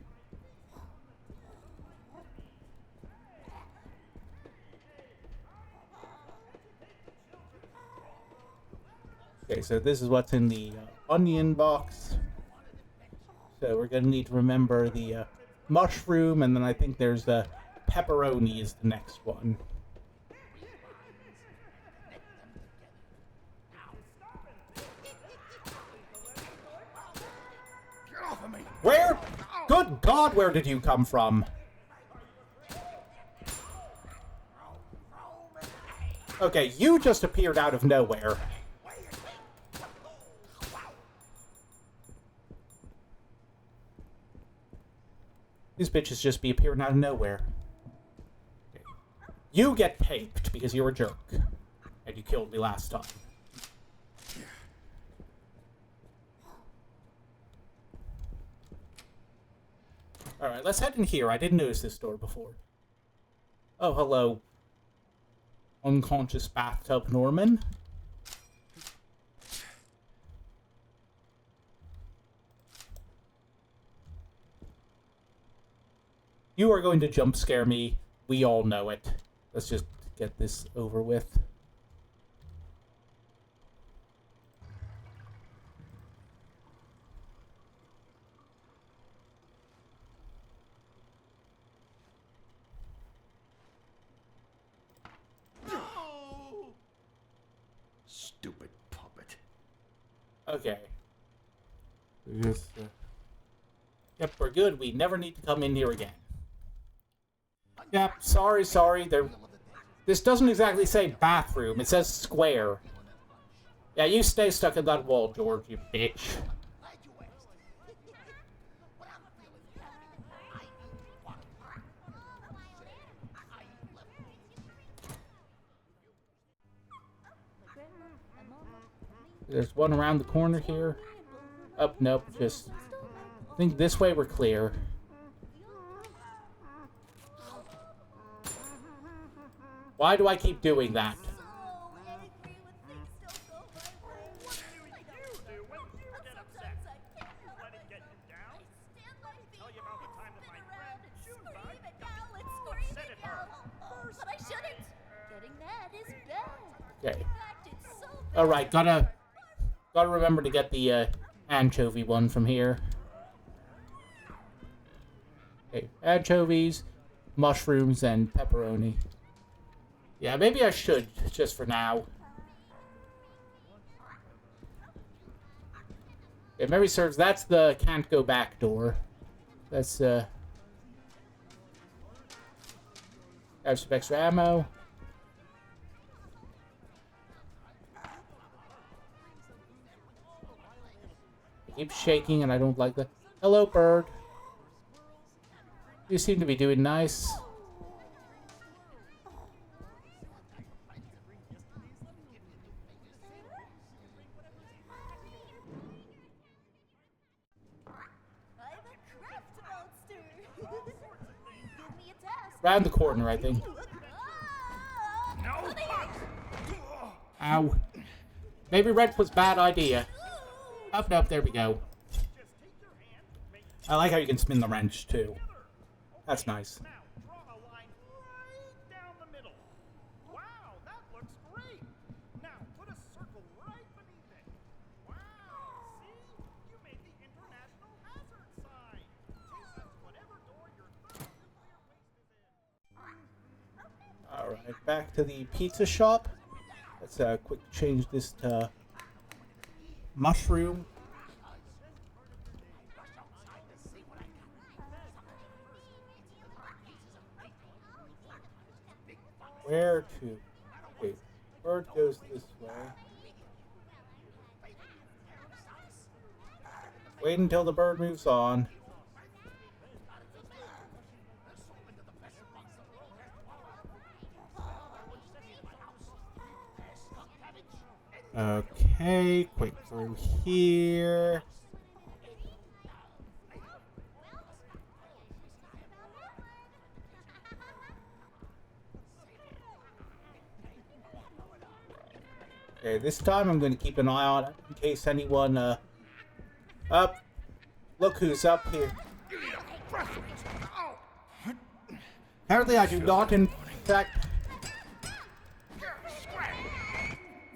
Okay, so this is what's in the onion box. So we're going to need to remember the mushroom, and then I think there's the pepperoni is the next one. Where? Good God, where did you come from? Okay, you just appeared out of nowhere. These bitches just be appearing out of nowhere. Okay. You get taped because you're a jerk. And you killed me last time. Alright, let's head in here. I didn't notice this door before. Oh, hello. Unconscious bathtub Norman. You are going to jump scare me. We all know it. Let's just get this over with. Stupid puppet. Okay. Yep, we're good. We never need to come in here again. Yep, sorry. This doesn't exactly say bathroom. It says square. Yeah, you stay stuck in that wall, George, you bitch. There's one around the corner here. Oh, nope, just... I think this way we're clear. Why do I keep doing that? Okay. Alright, gotta remember to get the anchovy one from here. Okay, anchovies, mushrooms, and pepperoni. Yeah, maybe I should, just for now. If memory serves, that's the can't go back door. That's, have some extra ammo. It keeps shaking and I don't like that. Hello, bird. You seem to be doing nice. I'm a craft monster. Give me a task Round the corner, I think. No! Ow. Maybe red was bad idea. Up, up, there we go. I like how you can spin the wrench, too. That's nice. Now, draw a line right down the middle. Wow, that looks great. Now, put a circle right beneath it. Wow, see? You made the international hazard sign. Take that to whatever door your thermonuclear waste is in. Alright, back to the pizza shop. Let's quick change this to mushroom. Where to? Wait, bird goes this way. Wait until the bird moves on. Okay, quick through here. Okay, this time I'm going to keep an eye on it in case anyone, up. Look who's up here. Apparently I do not, in fact...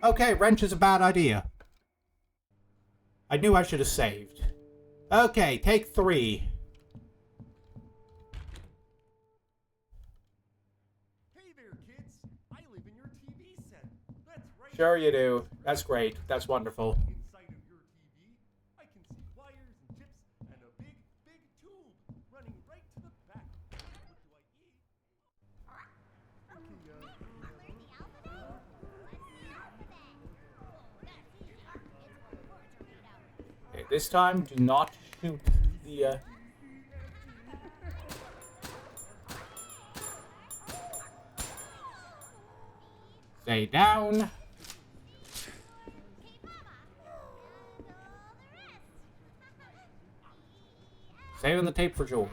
Okay, wrench is a bad idea. I knew I should have saved. Okay, take 3. Hey there, kids. I live in your TV set. That's right. Sure you do. That's great. That's wonderful. Inside of your TV, I can see wires and chips and a big, big tube running right to the back. What do I eat? Okay, this time, do not shoot the, Stay down. Saving the tape for George.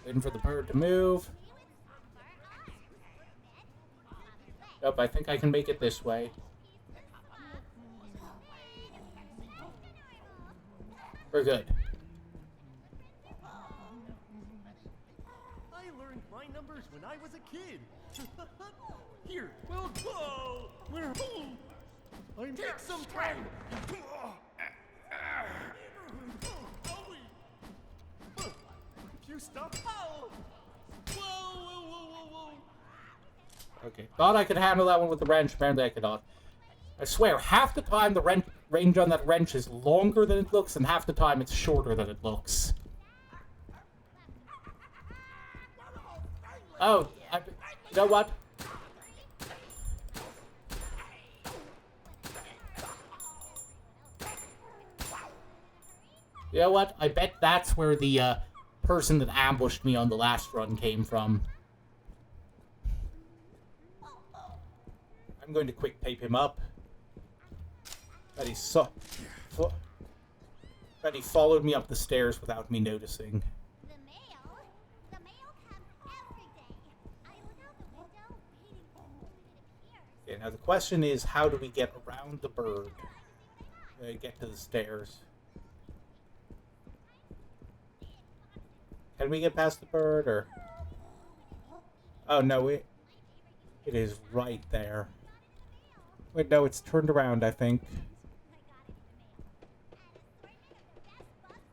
Waiting for the bird to move. Yep, I think I can make it this way. We're good. I learned my numbers when I was a kid. Here, we'll go. We're home. I'm take some time. You stop. Oh. Whoa, whoa, whoa, whoa, whoa. Okay, thought I could handle that one with the wrench. Apparently I could not. I swear, half the time the range on that wrench is longer than it looks, and half the time it's shorter than it looks. Oh, you know what? You know what? I bet that's where the person that ambushed me on the last run came from. I'm going to quick tape him up. But he followed me up the stairs without me noticing. The mail comes every day. I look out the window, waiting for the moment it appears. Okay, now the question is, how do we get around the bird? Get to the stairs. Can we get past the bird, or... Oh, no, it is right there. Wait, no, it's turned around, I think.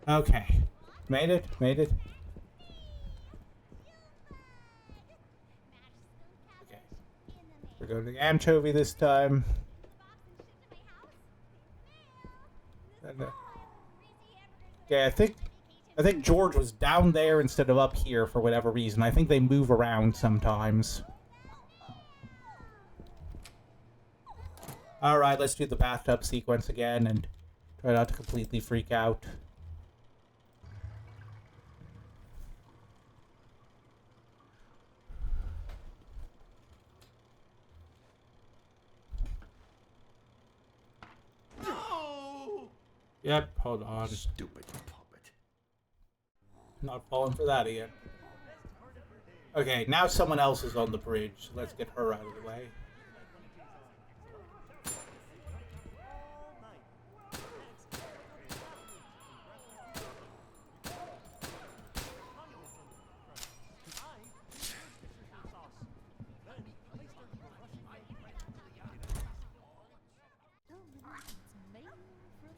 Okay. Made it, made it. Okay. We're going to the anchovy this time. Okay, I think George was down there instead of up here for whatever reason. I think they move around sometimes. Alright, let's do the bathtub sequence again and try not to completely freak out. Yep, hold on. Stupid puppet. Not falling for that again. Okay, now someone else is on the bridge. Let's get her out of the way.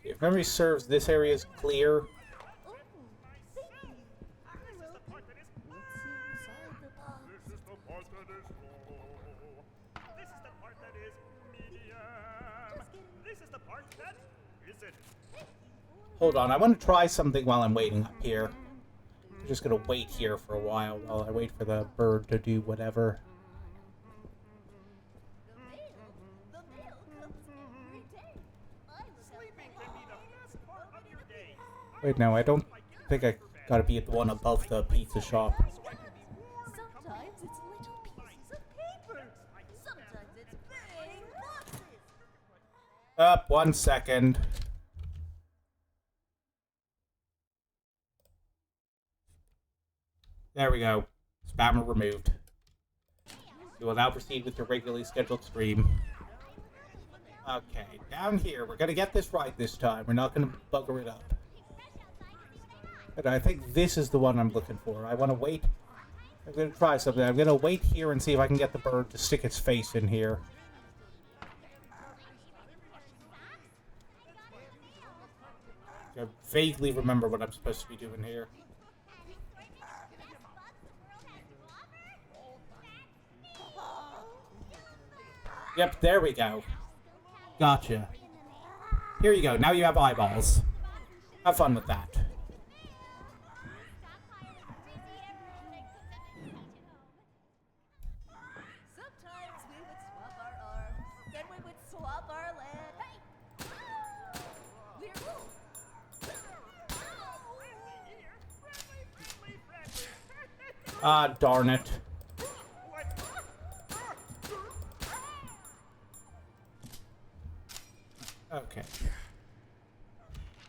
If memory serves, this area is clear. Hold on, I want to try something while I'm waiting up here. I'm just gonna wait here for a while I wait for the bird to do whatever. Wait, no, I don't think I gotta be at the one above the pizza shop. Sometimes it's little pieces of paper. Sometimes it's big boxes. Up, 1 second. There we go. Spammer removed. You will now proceed with your regularly scheduled stream. Okay, down here. We're gonna get this right this time. We're not gonna bugger it up. But I think this is the one I'm looking for. I want to wait. I'm gonna try something. I'm gonna wait here and see if I can get the bird to stick its face in here. I vaguely remember what I'm supposed to be doing here. Yep, there we go. Gotcha. Here you go. Now you have eyeballs. Have fun with that. Sometimes we would swap our arms, then we would swap our legs. Hey! We're Ah, darn it. Okay.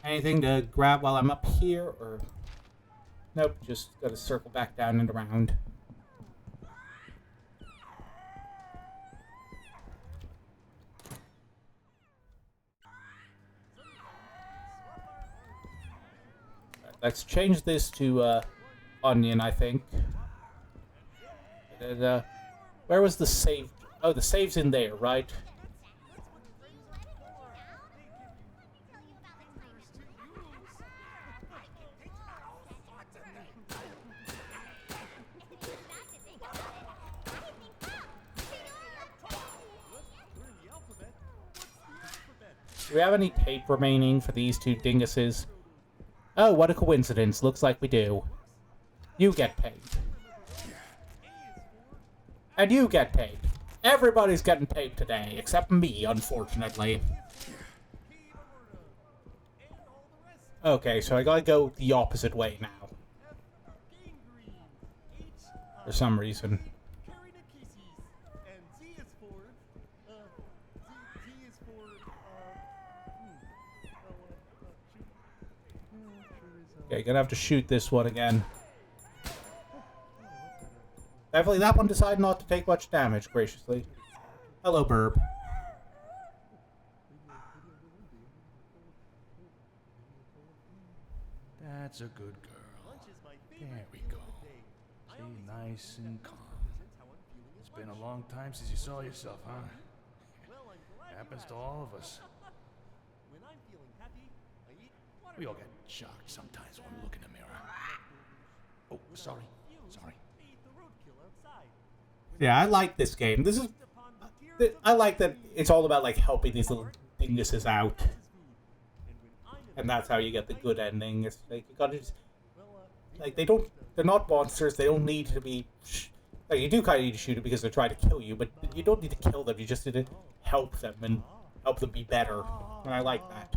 Anything to grab while I'm up here, or... Nope, just gotta circle back down and around. Let's change this to, onion, I think. And, where was the save? Oh, the save's in there, right? Do we have any tape remaining for these two dinguses? Oh, what a coincidence. Looks like we do. You get paid. And you get paid. Everybody's getting paid today, except me, unfortunately. Okay, so I gotta go the opposite way now. For some reason. Okay, gonna have to shoot this one again. Definitely that one decided not to take much damage, graciously. Hello, Burb. That's a good girl. There we go. See, nice and calm. It's been a long time since you saw yourself, huh? Happens to all of us. We all get shocked sometimes when we look in the mirror. Oh, sorry. Sorry. Yeah, I like this game. This is... I like that it's all about, like, helping these little dinguses out. And that's how you get the good ending. It's like, you gotta just... Like, they don't... They're not monsters. They don't need to be... Like, you do kind of need to shoot it because they're trying to kill you, but you don't need to kill them. You just need to help them and help them be better. And I like that.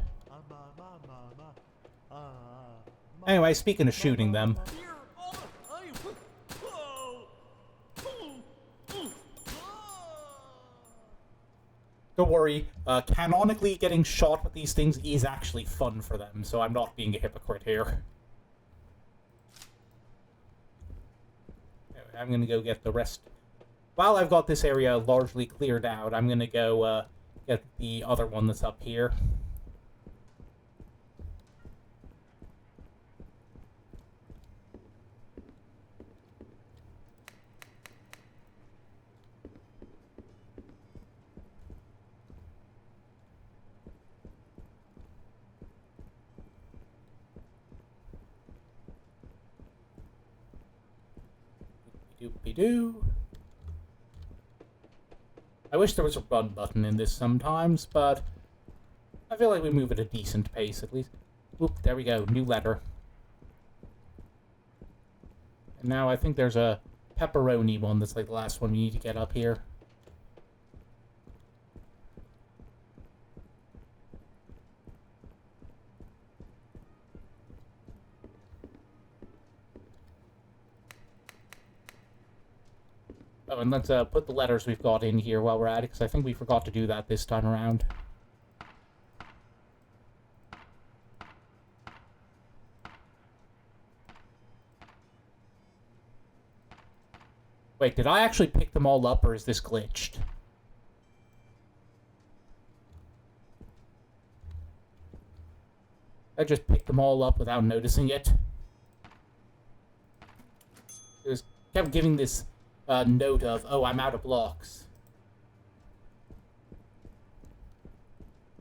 Anyway, speaking of shooting them... Don't worry, canonically getting shot with these things is actually fun for them, so I'm not being a hypocrite here. Anyway, I'm gonna go get the rest. While I've got this area largely cleared out, I'm gonna go get the other one that's up here. Doopy-doo. I wish there was a run button in this sometimes, but I feel like we move at a decent pace at least. Oop, there we go, new letter. And now I think there's a pepperoni one that's like the last one we need to get up here. Oh, and let's put the letters we've got in here while we're at it, because I think we forgot to do that this time around. Wait, did I actually pick them all up, or is this glitched? I just picked them all up without noticing it. It was kept giving this note of, oh, I'm out of blocks.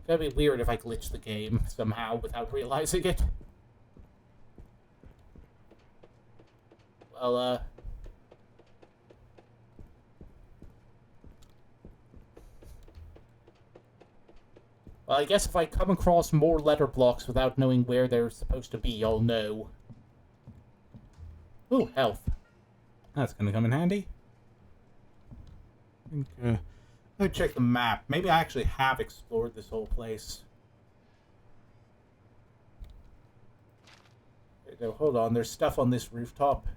That'd be weird if I glitched the game somehow without realizing it. Well, well, I guess if I come across more letter blocks without knowing where they're supposed to be, I'll know. Ooh, health. That's gonna come in handy. I think, let me check the map. Maybe I actually have explored this whole place. Okay, hold on, there's stuff on this rooftop.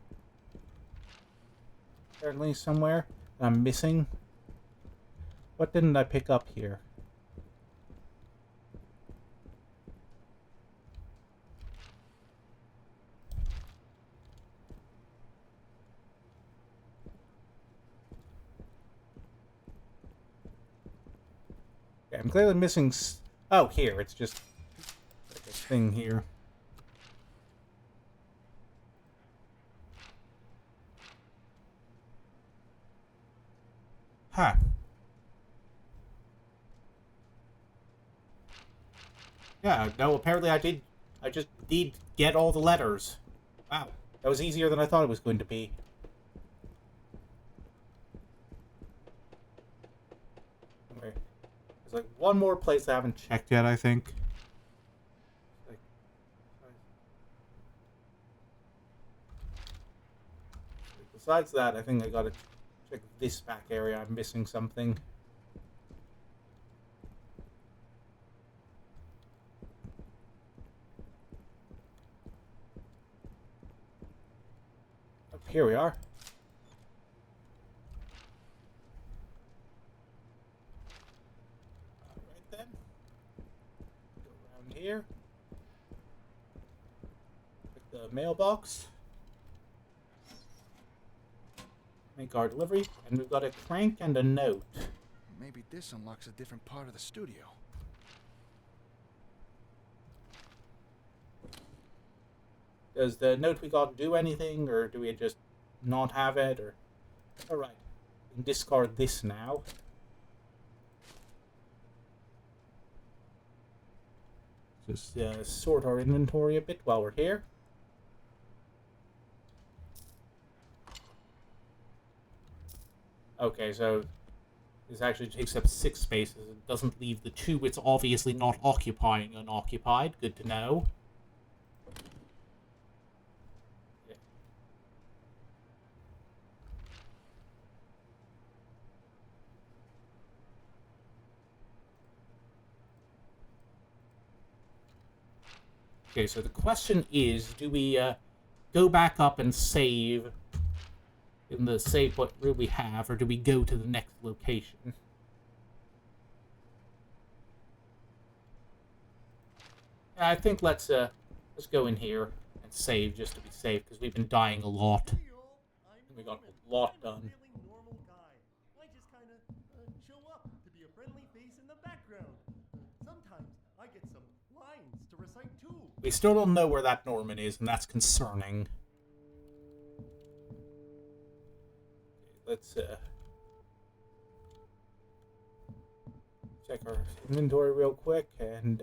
Apparently somewhere I'm missing. What didn't I pick up here? I'm clearly missing. Oh, here. It's just like a thing here. Huh. Yeah, no, apparently I did. I just did get all the letters. Wow. That was easier than I thought it was going to be. Like one more place I haven't checked yet, I think. Besides that, I think I gotta check this back area. I'm missing something. Oh, here we are. Here. Pick the mailbox. Make our delivery. And we've got a crank and a note. Maybe this unlocks a different part of the studio. Does the note we got do anything, or do we just not have it? Or alright. We can discard this now. Just sort our inventory a bit while we're here. Okay, so this actually takes up 6 spaces. It doesn't leave the 2 it's obviously not occupying unoccupied. Good to know. Yeah. Okay, so the question is, do we go back up and save in the save what room we have, or do we go to the next location? I think let's go in here and save just to be safe, because we've been dying a lot. And we got a lot done. Normal guy. I just kind of show up to be a friendly face in the background. Sometimes I get some lines to recite too. We still don't know where that Norman is, and that's concerning. Let's check our inventory real quick, and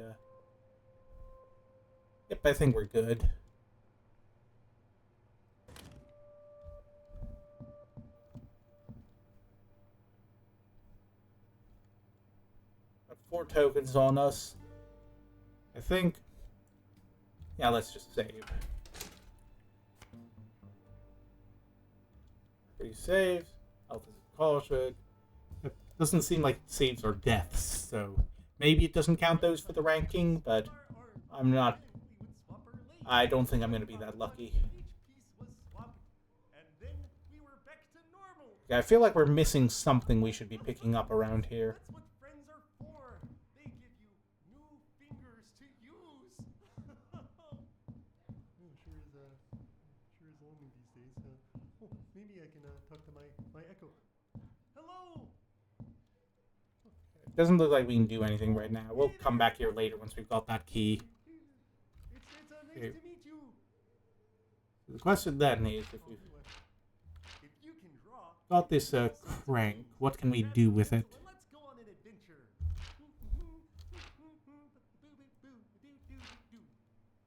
yep, I think we're good. Got 4 tokens on us. I think. Yeah, let's just save. 3 saves. Health is cautious. It doesn't seem like it saves our deaths, so maybe it doesn't count those for the ranking, but I'm not. I don't think I'm going to be that lucky. Yeah, I feel like we're missing something we should be picking up around here. That's what friends are for. They give you new fingers to use. Sure is lonely these days. Oh, maybe I can talk to my echo. Hello. It doesn't look like we can do anything right now. We'll come back here later once we've got that key. It's nice to meet you. The question then is, if we've got this crank, what can we do with it? Let's go on an adventure.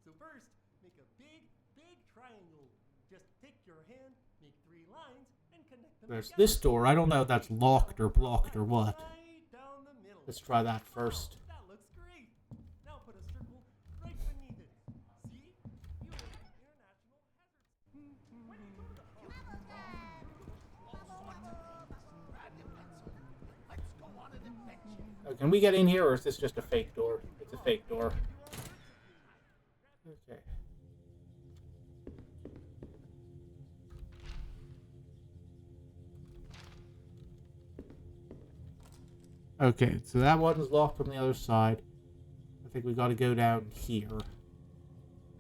So first, make a big triangle. Just take your hand, make 3 lines, and connect them. There's this door. I don't know if that's locked or blocked or what. Let's try that first. That looks great. Now put a circle right beneath it. See? You are international hazards. Oh, can we get in here, or is this just a fake door? It's a fake door. Okay. Okay, so that one's locked from the other side. I think we got to go down here.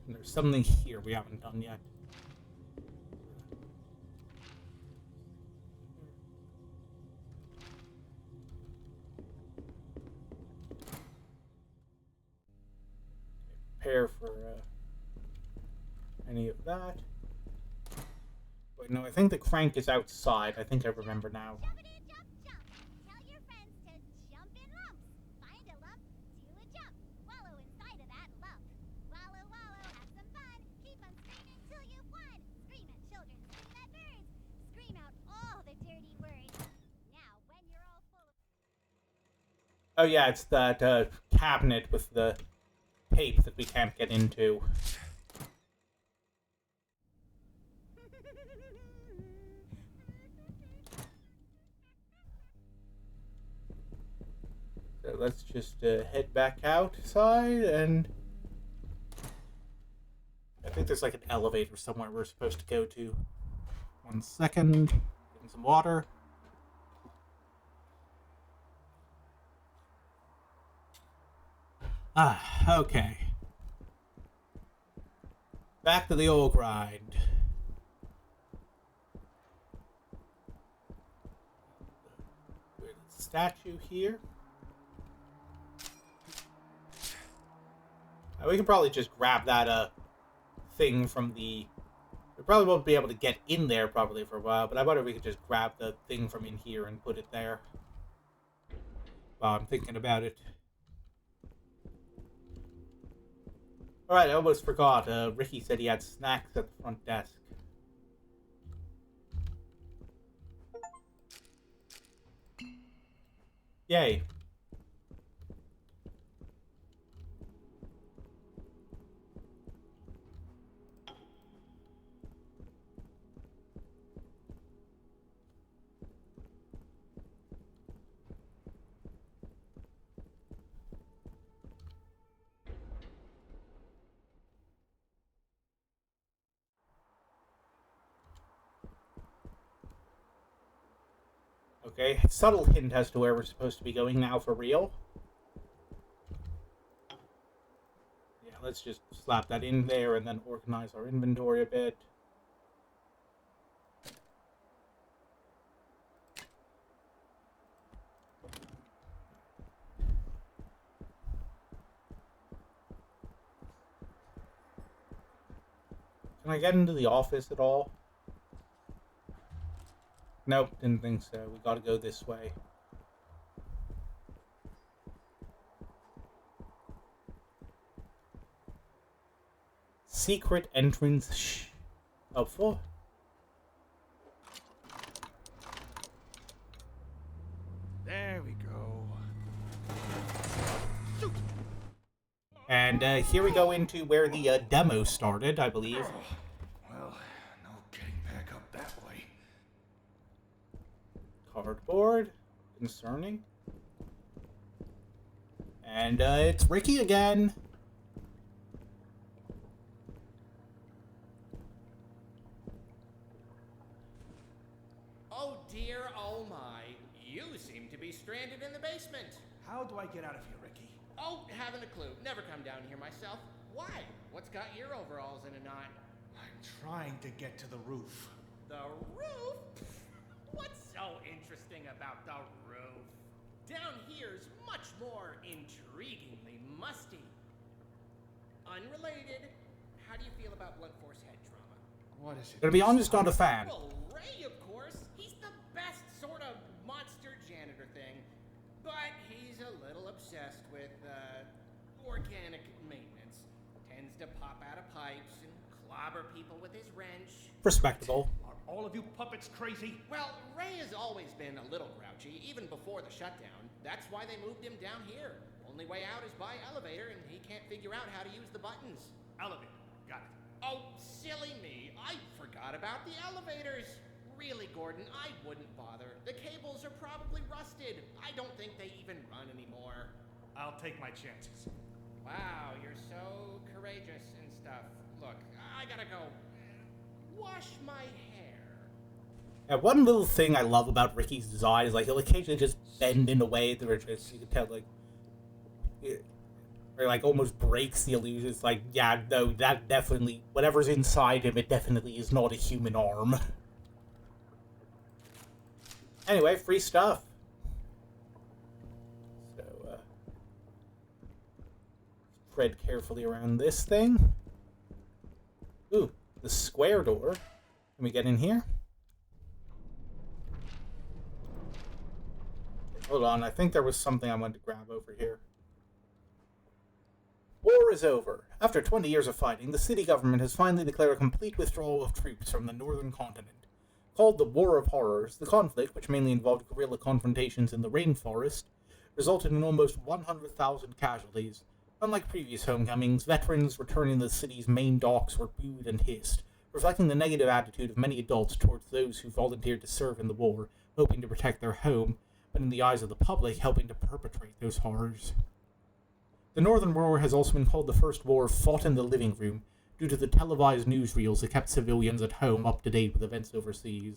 And there's something here we haven't done yet. Prepare for any of that. Wait, no, I think the crank is outside. I think I remember now. Oh yeah, it's that cabinet with the tape that we can't get into. So let's just head back outside, and I think there's like an elevator somewhere we're supposed to go to. 1 second. Getting some water. Ah, okay. Back to the old grind. Statue here. We can probably just grab that thing from the... We probably won't be able to get in there probably for a while, but I wonder if we could just grab the thing from in here and put it there. While I'm thinking about it. Alright, I almost forgot. Ricky said he had snacks at the front desk. Yay. Okay, subtle hint as to where we're supposed to be going now for real. Yeah, let's just slap that in there and then organize our inventory a bit. Can I get into the office at all? Nope, didn't think so. We gotta go this way. Secret entrance. Shh. Helpful. There we go. And here we go into where the demo started, I believe. Well, no getting back up that way. Cardboard. Concerning. And it's Ricky again. Oh dear, oh my. You seem to be stranded in the basement. How do I get out of here, Ricky? Oh, haven't a clue. Never come down here myself. Why? What's got your overalls in a knot? I'm trying to get to the roof. The roof? What's so interesting about the roof? Down here's much more intriguingly musty. Unrelated, how do you feel about blunt force head trauma? What is it? Gonna be honest, not a fan. Well, Ray, of course. He's the best sort of monster janitor thing. But he's a little obsessed with, organic maintenance. Tends to pop out of pipes and clobber people with his wrench. Respectable. Are all of you puppets crazy? Well, Ray has always been a little grouchy, even before the shutdown. That's why they moved him down here. Only way out is by elevator, and he can't figure out how to use the buttons. Elevator. Got it. Oh, silly me. I forgot about the elevators. Really, Gordon, I wouldn't bother. The cables are probably rusted. I don't think they even run anymore. I'll take my chances. Wow, you're so courageous and stuff. Look, I gotta go wash my hair. And one little thing I love about Ricky's design is like he'll occasionally just bend in a way that just, you can tell like, or like almost breaks the illusion. It's like, yeah, no, that definitely, whatever's inside him, it definitely is not a human arm. Anyway, free stuff. So, tread carefully around this thing. Ooh, the square door. Can we get in here? Hold on, I think there was something I wanted to grab over here. War is over. After 20 years of fighting, the city government has finally declared a complete withdrawal of troops from the northern continent. Called the War of Horrors, the conflict, which mainly involved guerrilla confrontations in the rainforest, resulted in almost 100,000 casualties. Unlike previous homecomings, veterans returning to the city's main docks were booed and hissed, reflecting the negative attitude of many adults towards those who volunteered to serve in the war, hoping to protect their home, but in the eyes of the public, helping to perpetrate those horrors. The Northern War has also been called the first war fought in the living room, due to the televised newsreels that kept civilians at home up to date with events overseas.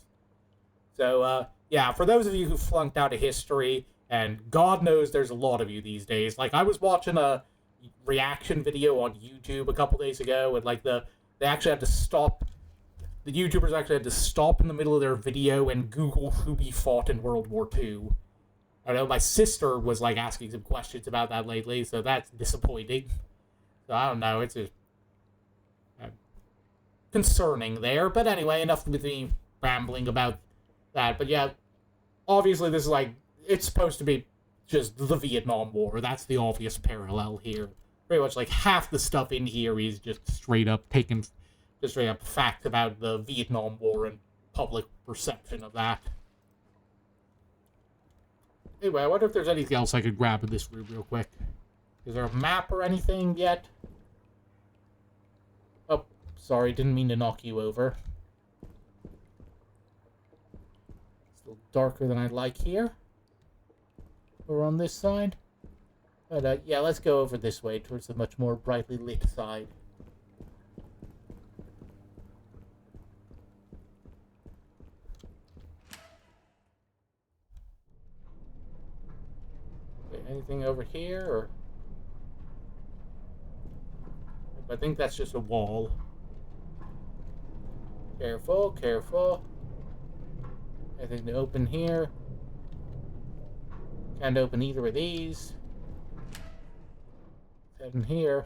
So, yeah, for those of you who flunked out of history, and God knows there's a lot of you these days, like, I was watching a reaction video on YouTube a couple days ago, and, like, they actually had to stop, the YouTubers actually had to stop in the middle of their video and Google who we fought in World War II. I know my sister was, like, asking some questions about that lately, so that's disappointing. So, I don't know, it's just concerning there. But anyway, enough with me rambling about that. But yeah, obviously this is like, it's supposed to be just the Vietnam War. That's the obvious parallel here. Pretty much like half the stuff in here is just straight up taken, just straight up facts about the Vietnam War and public perception of that. Anyway, I wonder if there's anything else I could grab in this room real quick. Is there a map or anything yet? Oh, sorry, didn't mean to knock you over. It's a little darker than I'd like here. We're on this side. But, yeah, let's go over this way, towards the much more brightly lit side. Okay, anything over here, or... I think that's just a wall. Careful, careful. Anything to open here? Can't open either of these. Head in here.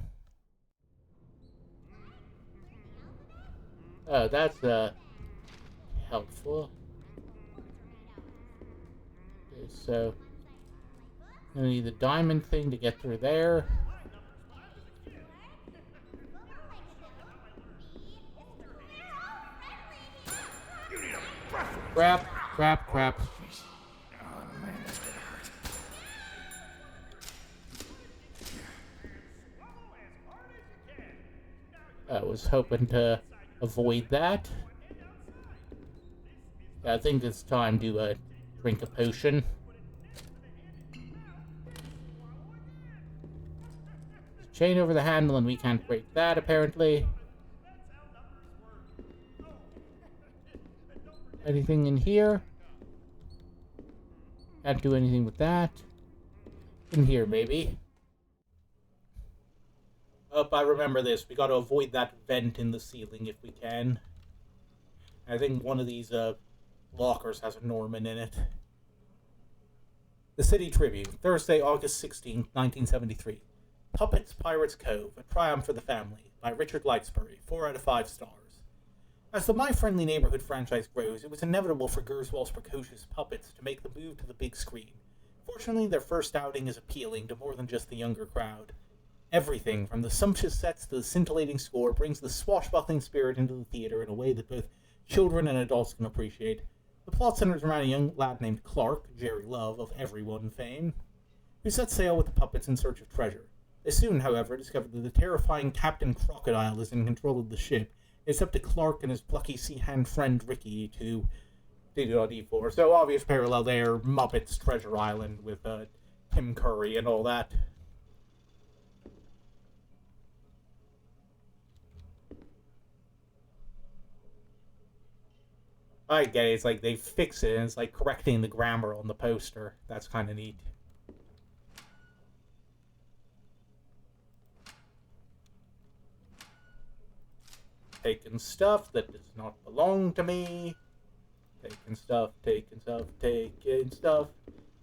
Oh, that's helpful. Okay, so I need the diamond thing to get through there. Crap, crap, crap. Oh man, that's gonna hurt. I was hoping to avoid that. I think it's time to drink a potion. Chain over the handle and we can't break that apparently. Anything in here? Can't do anything with that. In here, maybe. Oh, I remember this. We gotta avoid that vent in the ceiling if we can. I think one of these lockers has a Norman in it. The City Tribune, Thursday, August 16th, 1973. Puppets, Pirates Cove, A Triumph for the Family, by Richard Lightsbury, 4 out of 5 stars. As the My Friendly Neighborhood franchise grows, it was inevitable for Gerswall's precocious puppets to make the move to the big screen. Fortunately, their first outing is appealing to more than just the younger crowd. Everything, from the sumptuous sets to the scintillating score, brings the swashbuckling spirit into the theater in a way that both children and adults can appreciate. The plot centers around a young lad named Clark, Jerry Love of Everyone fame, who sets sail with the puppets in search of treasure. They soon, however, discover that the terrifying Captain Crocodile is in control of the ship. It's up to Clark and his plucky sea-hand friend Ricky to D4. So obvious parallel there, Muppets Treasure Island with Tim Curry and all that. I get it, it's like they fix it and it's like correcting the grammar on the poster. That's kind of neat. Taking stuff that does not belong to me. Taking stuff, taking stuff, taking stuff.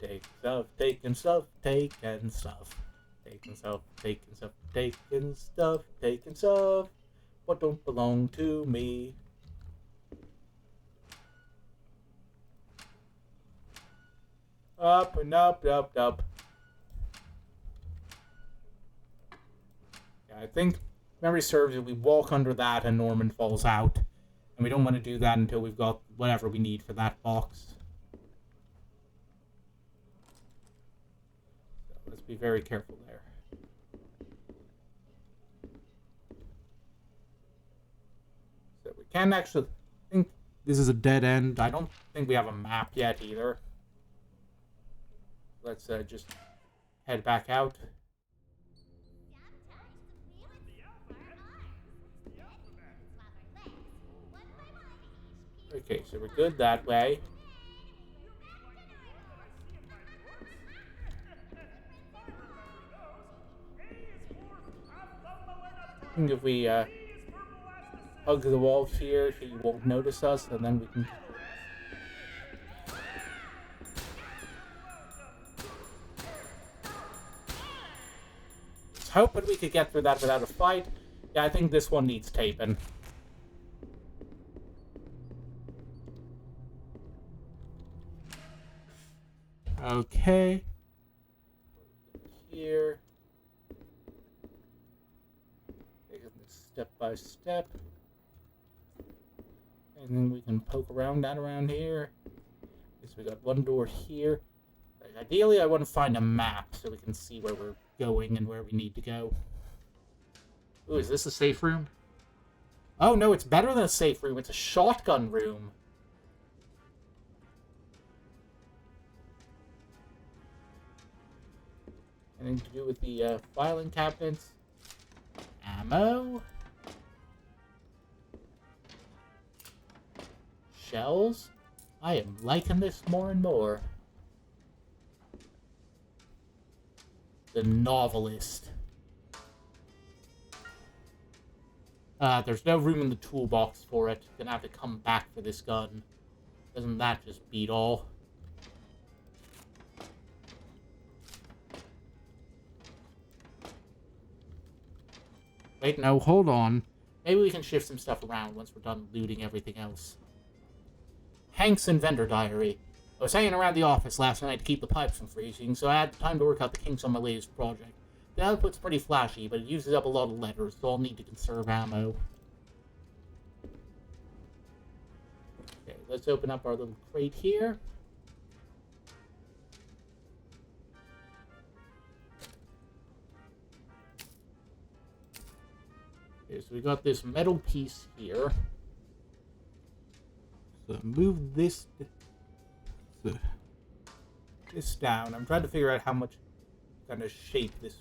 Taking stuff, taking stuff, taking stuff. Taking stuff, taking stuff, taking stuff, taking stuff. What don't belong to me. Up and up, up, up. Yeah, I think memory serves if we walk under that and Norman falls out. And we don't want to do that until we've got whatever we need for that box. So let's be very careful there. So we can actually think this is a dead end. I don't think we have a map yet either. Let's just head back out. Okay, so we're good that way. I think if we hug the wall here, he won't notice us, and then we can... Hoping we could get through that without a fight. Yeah, I think this one needs taping. Okay. Here. Taking this step by step. And then we can poke around that around here. So we got one door here. Ideally, I want to find a map so we can see where we're going and where we need to go. Ooh, is this a safe room? Oh, no, it's better than a safe room. It's a shotgun room. Anything to do with the filing cabinets? Ammo? Shells? I am liking this more and more. The Novelist. There's no room in the toolbox for it. Gonna have to come back for this gun. Doesn't that just beat all? Wait, no, hold on. Maybe we can shift some stuff around once we're done looting everything else. Hank's Inventor Diary. I was hanging around the office last night to keep the pipes from freezing, so I had time to work out the kinks on my latest project. The output's pretty flashy, but it uses up a lot of letters, so I'll need to conserve ammo. Okay, let's open up our little crate here. Okay, so we got this metal piece here. So move this down. I'm trying to figure out how much kind of shape this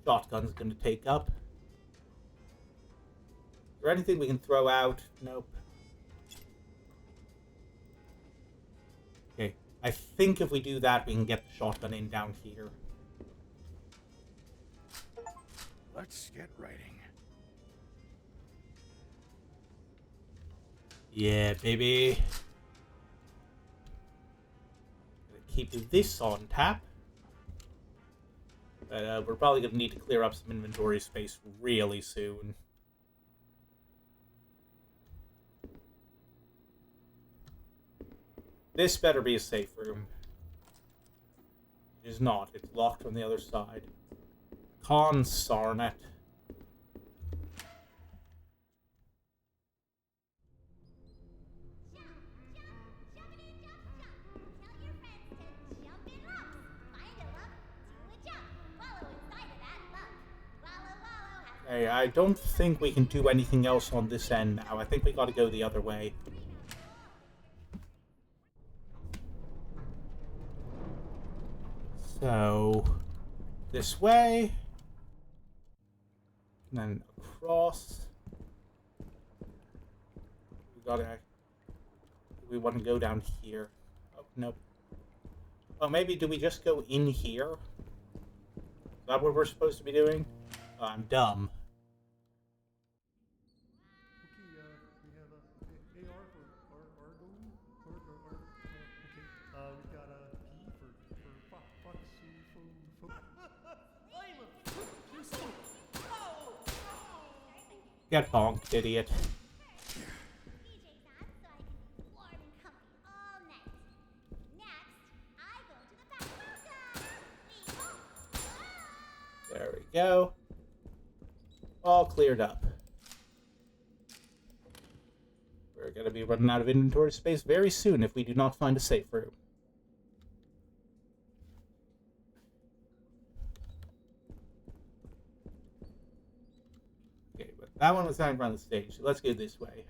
shotgun's going to take up. Is there anything we can throw out? Nope. Okay, I think if we do that, we can get the shotgun in down here. Let's get writing. Yeah, baby. Keep this on tap. But we're probably going to need to clear up some inventory space really soon. This better be a safe room. It is not. It's locked from the other side. Consarn it. Hey, I don't think we can do anything else on this end now. I think we gotta go the other way. So, this way. And then across. We want to go down here. Oh, nope. Oh, maybe do we just go in here? Is that what we're supposed to be doing? Oh, I'm dumb. Okay, we have a AR for Argon. Okay, we've got a P for Fox. Get bonked, idiot. There we go. All cleared up. We're going to be running out of inventory space very soon if we do not find a safe room. Okay, but that one was time around the stage, so let's go this way.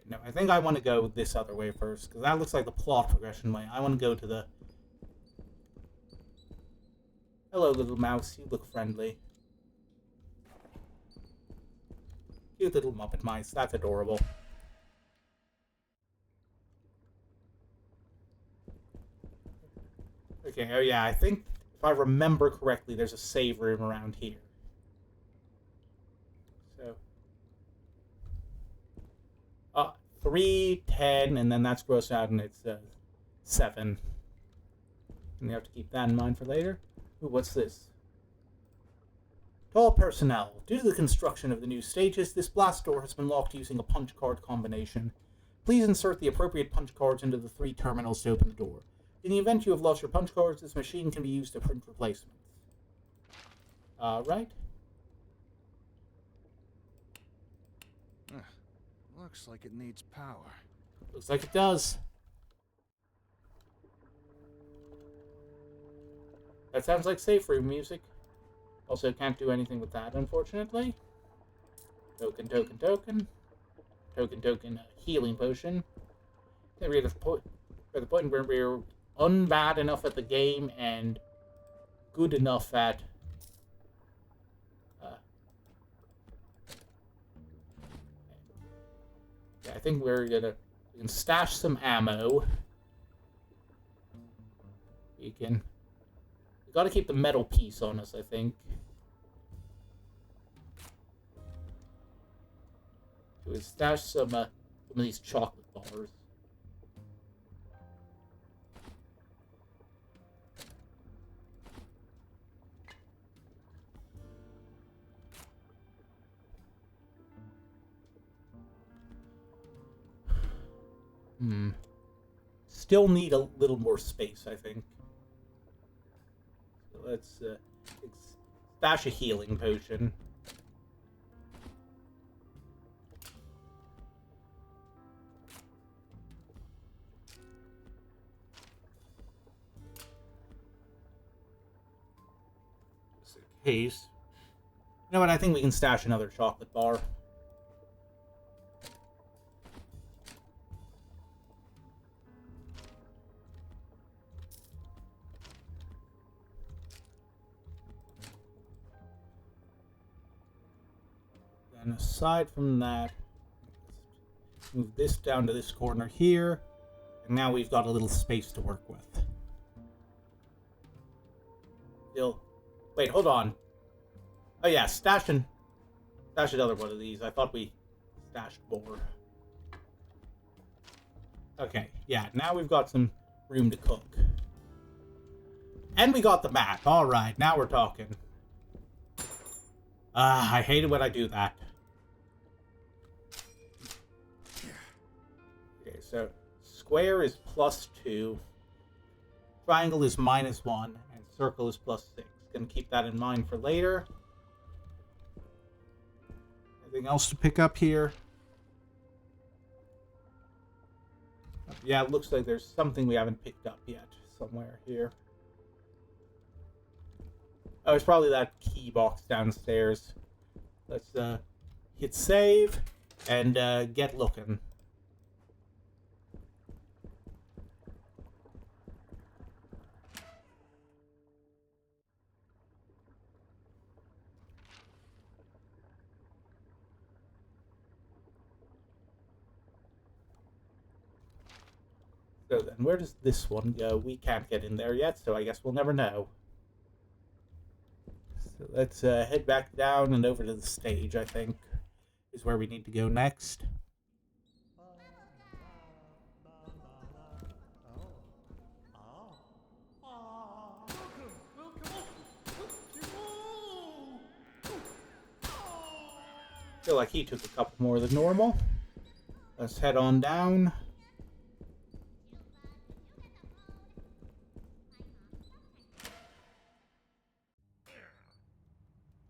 No, I think I want to go this other way first, because that looks like the plot progression way. I want to go to the... Hello, little mouse. You look friendly. Cute little Muppet mice. That's adorable. Okay, oh yeah, I think, if I remember correctly, there's a save room around here. So... 3, 10, and then that's grossed out, and it's 7. And you have to keep that in mind for later. Ooh, what's this? To all personnel, due to the construction of the new stages, this blast door has been locked using a punch card combination. Please insert the appropriate punch cards into the 3 terminals to open the door. In the event you have lost your punch cards, this machine can be used to print replacements. Right? Looks like it needs power. Looks like it does. That sounds like safe room music. Also, can't do anything with that, unfortunately. Token, token, token. Token, token, healing potion. I think we're at the point where we're unbad enough at the game and good enough at... yeah, I think we can stash some ammo. We gotta keep the metal piece on us, I think. We stash some of these chocolate bars. Still need a little more space, I think. So let's stash a healing potion. Just in case. You know what? I think we can stash another chocolate bar. And aside from that, let's move this down to this corner here. And now we've got a little space to work with. Still. Wait, hold on. Oh yeah, stash another one of these. I thought we stashed more. Okay, yeah, now we've got some room to cook. And we got the mat. Alright, now we're talking. I hate it when I do that. Okay, so square is +2. Triangle is -1. And circle is +6. Gonna keep that in mind for later. Anything else to pick up here? Yeah, it looks like there's something we haven't picked up yet. Somewhere here. Oh, it's probably that key box downstairs. Let's hit save and get looking. So then, where does this one go? We can't get in there yet, so I guess we'll never know. So let's head back down and over to the stage, I think, is where we need to go next. Feel like he took a couple more than normal. Let's head on down.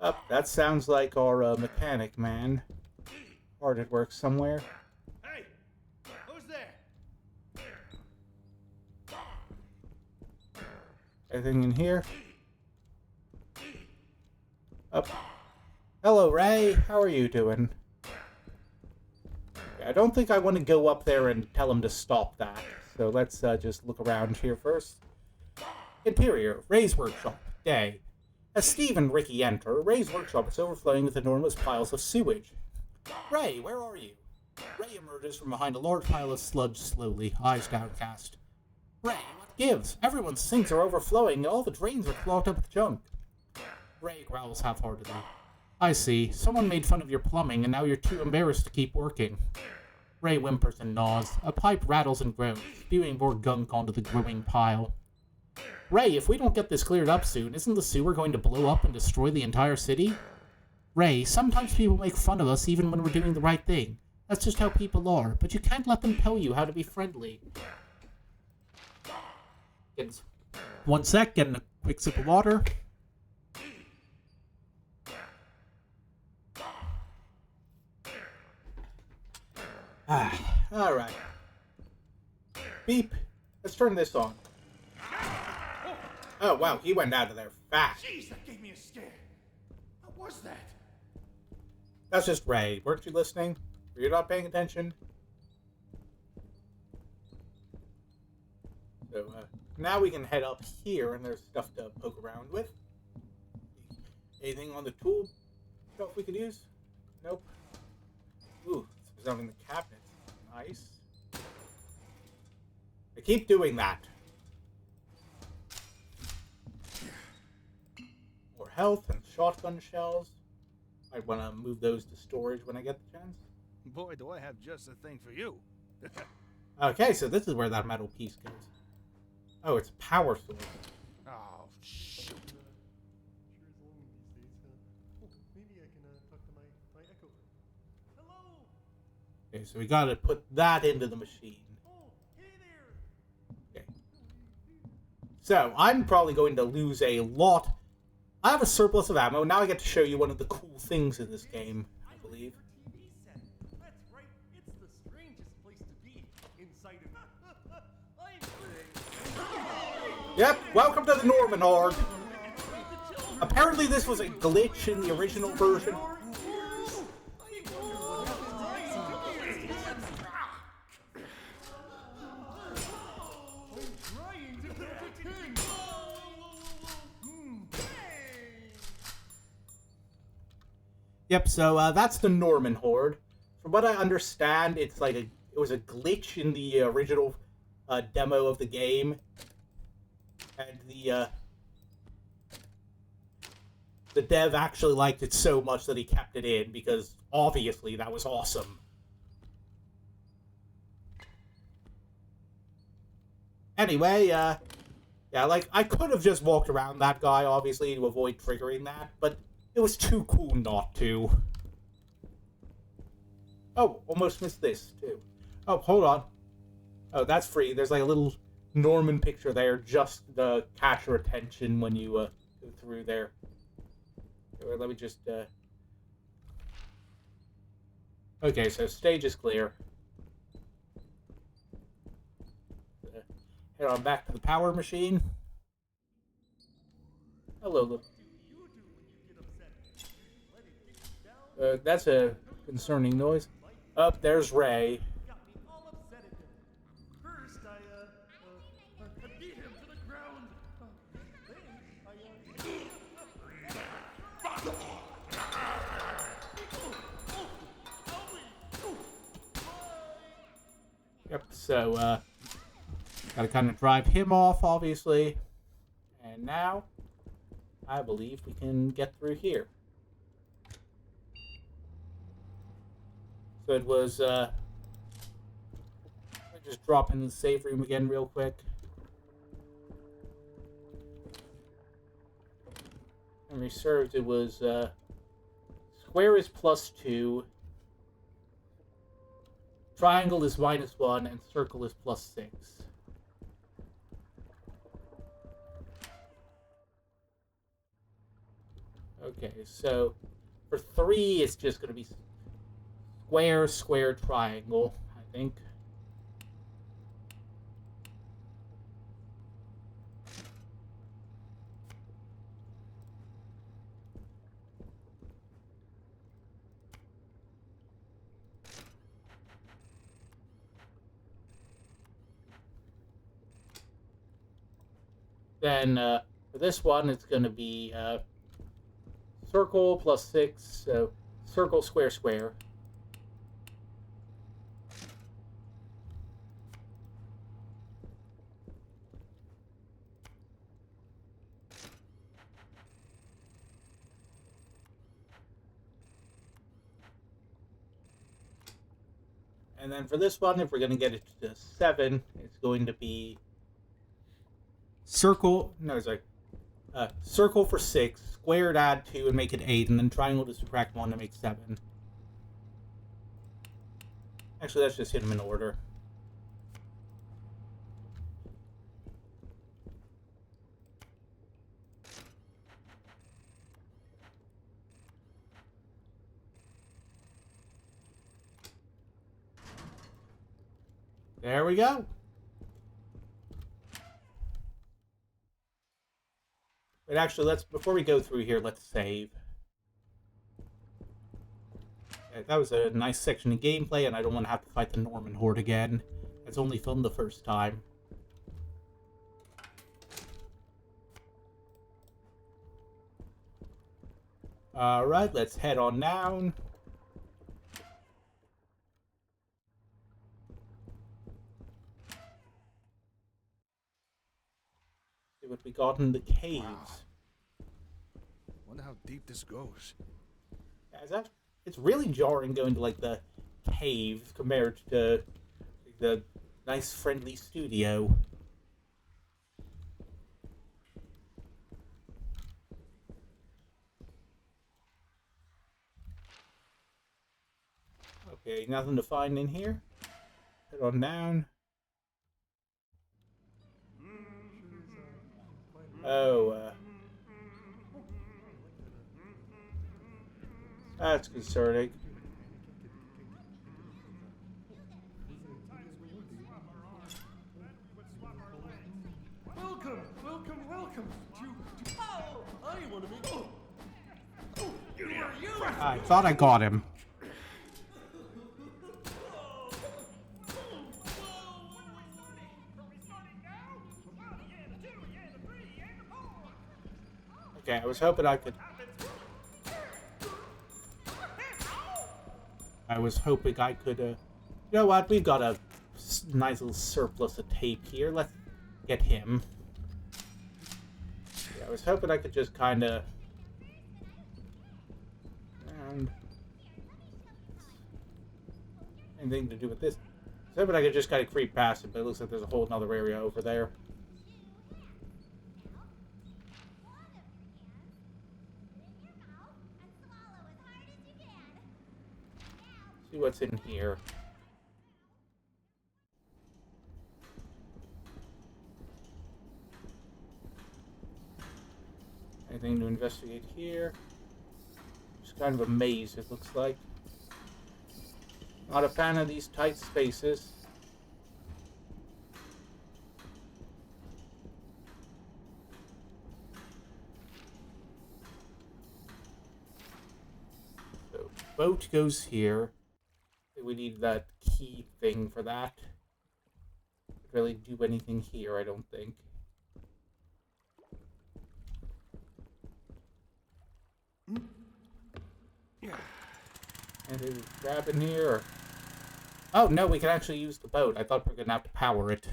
Up, that sounds like our mechanic man. Hard at work somewhere. Hey! Who's there? Anything in here? Up. Hello, Ray. How are you doing? I don't think I want to go up there and tell him to stop that. So let's just look around here first. Interior, Ray's workshop, day. As Steve and Ricky enter, Ray's workshop is overflowing with enormous piles of sewage. Ray, where are you? Ray emerges from behind a large pile of sludge slowly, eyes downcast. Ray, what gives? Everyone's sinks are overflowing and all the drains are clogged up with junk. Ray growls half-heartedly. I see. Someone made fun of your plumbing and now you're too embarrassed to keep working. Ray whimpers and gnaws. A pipe rattles and groans, spewing more gunk onto the growing pile. Ray, if we don't get this cleared up soon, isn't the sewer going to blow up and destroy the entire city? Ray, sometimes people make fun of us even when we're doing the right thing. That's just how people are, but you can't let them tell you how to be friendly. One sec, getting a quick sip of water. Alright. Beep. Let's turn this on. Oh, wow, he went out of there fast. Jeez, that gave me a scare. What was that? That's just Ray. Weren't you listening? Were you not paying attention? So, now we can head up here, and there's stuff to poke around with. Anything on the tool shelf we could use? Nope. Ooh, it's out in the cabinets. Nice. I keep doing that. health and shotgun shells. I want to move those to storage when I get the chance. Boy, do I have just the thing for you. Okay, so this is where that metal piece goes. Oh, it's a power source. Oh, shoot. Sure is lonely these days. Oh, maybe I can talk to my echo. Hello. Okay, so we got to put that into the machine. Oh, hey there. Okay. So I'm probably going to lose a lot. I have a surplus of ammo. Now I get to show you one of the cool things in this game, I believe. TV set. That's right. It's the strangest place to be inside of. Yep, welcome to the Norman Horde. Apparently this was a glitch in the original version. Yep, so that's the Norman Horde. From what I understand, it's like it was a glitch in the original demo of the game, and the dev actually liked it so much that he kept it in because obviously that was awesome. Anyway, yeah, like I could have just walked around that guy obviously to avoid triggering that, but it was too cool not to. Oh, almost missed this, too. Oh, hold on. Oh, that's free. There's like a little Norman picture there, just to catch your attention when you go through there. Okay, let me just... Okay, so stage is clear. Head on back to the power machine. Hello, look. That's a concerning noise. Up there's Ray. Got me all upset at him. First, I beat him to the ground. Yep, so, gotta kind of drive him off, obviously. And now, I believe we can get through here. So it was, I just drop in the save room again real quick. Memory serves, it was, square is +2, triangle is -1, and circle is +6. Okay, so for 3, it's just going to be square, square, triangle, I think. Then for this one, it's going to be circle +6, so circle, square, square. And then for this one, if we're going to get it to 7, it's going to be circle, no, sorry, circle for 6, square to add 2 and make it 8, and then triangle to subtract 1 to make 7. Actually, let's just hit them in order. There we go. But actually, before we go through here, let's save. Okay, that was a nice section of gameplay, and I don't want to have to fight the Norman Horde again. It's only filmed the first time. Alright, let's head on down. See what we got in the caves. Wow. Wonder how deep this goes. Yeah, it's really jarring going to, like, the cave compared to the nice, friendly studio. Okay, nothing to find in here. Head on down. Oh, that's concerning. Welcome to I want to make. Oh, you are you. I thought I got him. Okay, I was hoping I could. You know what? We've got a nice little surplus of tape here. Let's get him. Yeah, I was hoping I could just kind of. And. Anything to do with this? I was hoping I could just kind of creep past it, but it looks like there's a whole other area over there. See what's in here. Anything to investigate here? Just kind of a maze, it looks like. Not a fan of these tight spaces. So, boat goes here. We need that key thing for that. Doesn't really do anything here, I don't think. Anything to grab in here? Or... Oh, no, we can actually use the boat. I thought we were going to have to power it.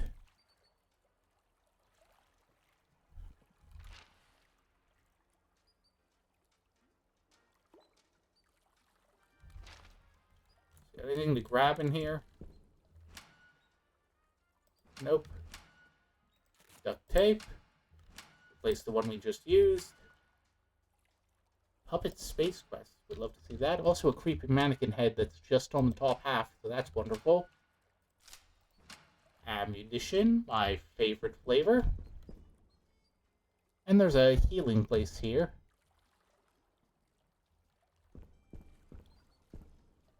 Anything to grab in here? Nope. Duct tape. Replace the one we just used. Puppet Space Quest. Would love to see that. Also a creepy mannequin head that's just on the top half, so that's wonderful. Ammunition, my favorite flavor. And there's a healing place here.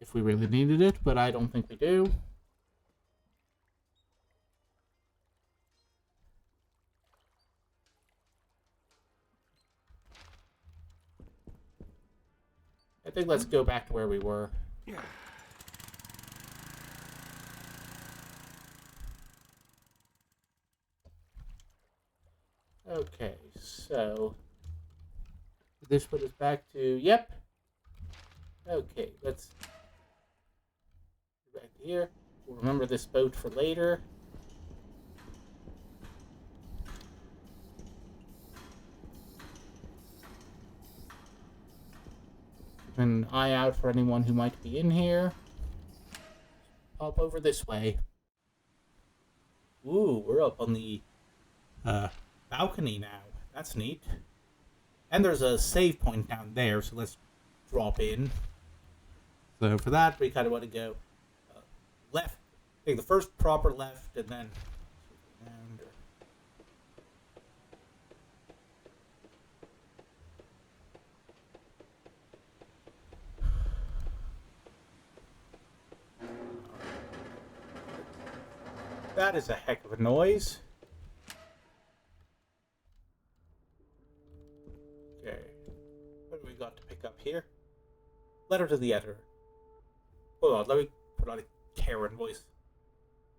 If we really needed it, but I don't think we do. I think let's go back to where we were. Yeah. Okay, so this put us back to, yep. Okay, let's go back here. We'll remember this boat for later. Keep an eye out for anyone who might be in here. Pop over this way. Ooh, we're up on the balcony now. That's neat. And there's a save point down there, so let's drop in. So for that, we kind of want to go left. Take the first proper left, and then around. That is a heck of a noise. Okay. What do we got to pick up here? Letter to the editor. Hold on, let me put on a Karen voice.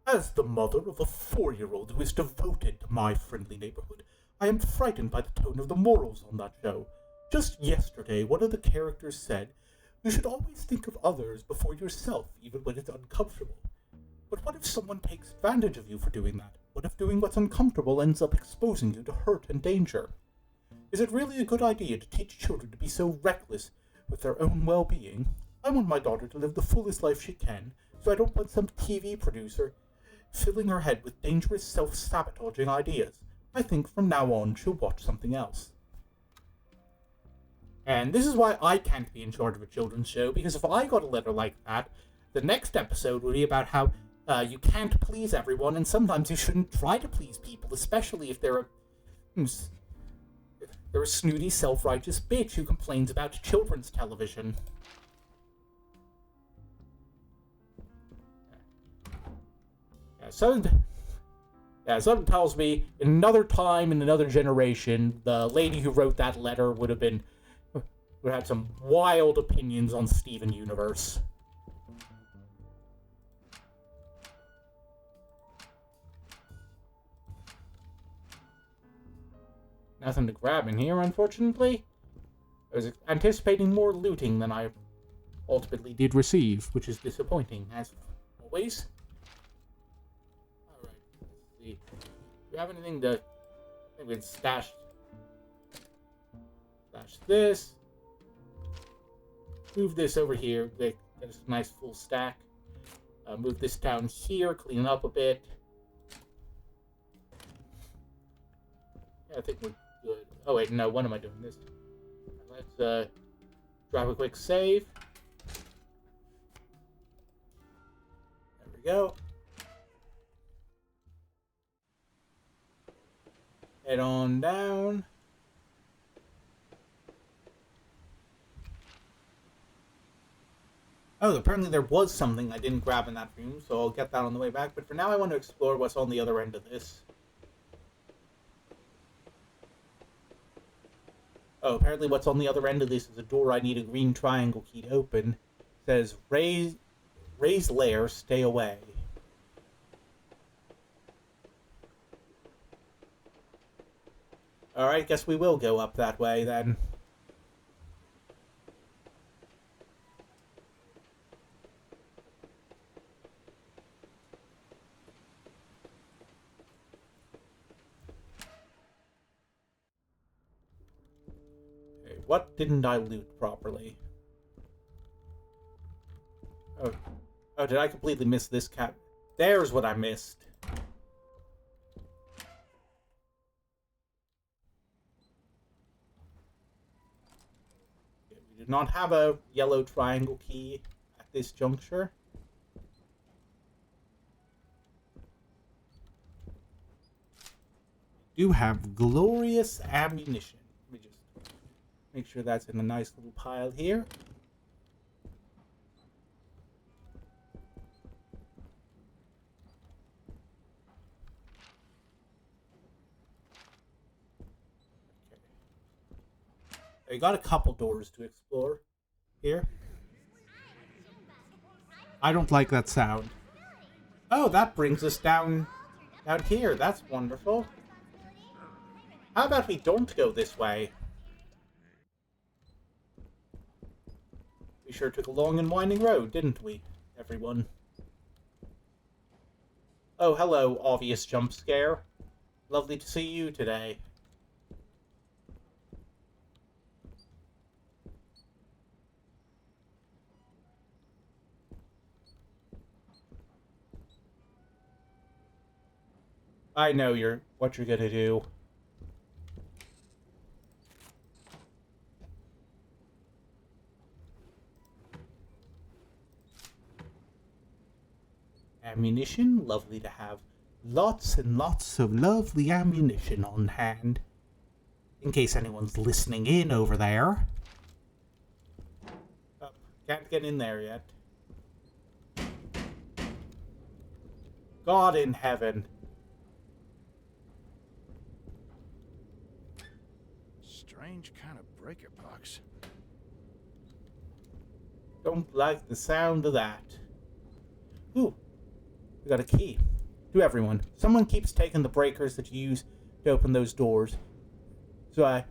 As the mother of a 4-year-old who is devoted to My Friendly Neighborhood, I am frightened by the tone of the morals on that show. Just yesterday, one of the characters said, "You should always think of others before yourself, even when it's uncomfortable." But what if someone takes advantage of you for doing that? What if doing what's uncomfortable ends up exposing you to hurt and danger? Is it really a good idea to teach children to be so reckless with their own well-being? I want my daughter to live the fullest life she can, so I don't want some TV producer filling her head with dangerous, self-sabotaging ideas. I think from now on she'll watch something else. And this is why I can't be in charge of a children's show, because if I got a letter like that, the next episode would be about how you can't please everyone, and sometimes you shouldn't try to please people, especially if they're a snooty, self-righteous bitch who complains about children's television. Something tells me in another time, in another generation, the lady who wrote that letter would have some wild opinions on Steven Universe. Nothing to grab in here, unfortunately. I was anticipating more looting than I ultimately did receive, which is disappointing, as always. Alright, let's see. Do we have anything to... I think we can stash this. Move this over here. Get us a nice full stack. Move this down here, clean it up a bit. Yeah, I think we're good. Oh wait, no, what am I doing this? Let's drop a quick save. There we go. Head on down. Oh, apparently there was something I didn't grab in that room, so I'll get that on the way back. But for now, I want to explore what's on the other end of this. Oh, apparently what's on the other end of this is a door I need a green triangle key to open. It says, raise layer, stay away. Alright, guess we will go up that way then. What didn't I loot properly? Oh, did I completely miss this cat? There's what I missed. Okay, we do not have a yellow triangle key at this juncture. We do have glorious ammunition. Make sure that's in a nice little pile here. Okay. I got a couple doors to explore here. I don't like that sound. Oh, that brings us down here. That's wonderful. How about we don't go this way? We sure took a long and winding road, didn't we, everyone? Oh, hello, obvious jump scare. Lovely to see you today. I know what you're gonna do. Ammunition, lovely to have lots and lots of lovely ammunition on hand. In case anyone's listening in over there. Oh, can't get in there yet. God in heaven. Strange kind of breaker box. Don't like the sound of that. Ooh. We got a key. To everyone. Someone keeps taking the breakers that you use to open those doors. So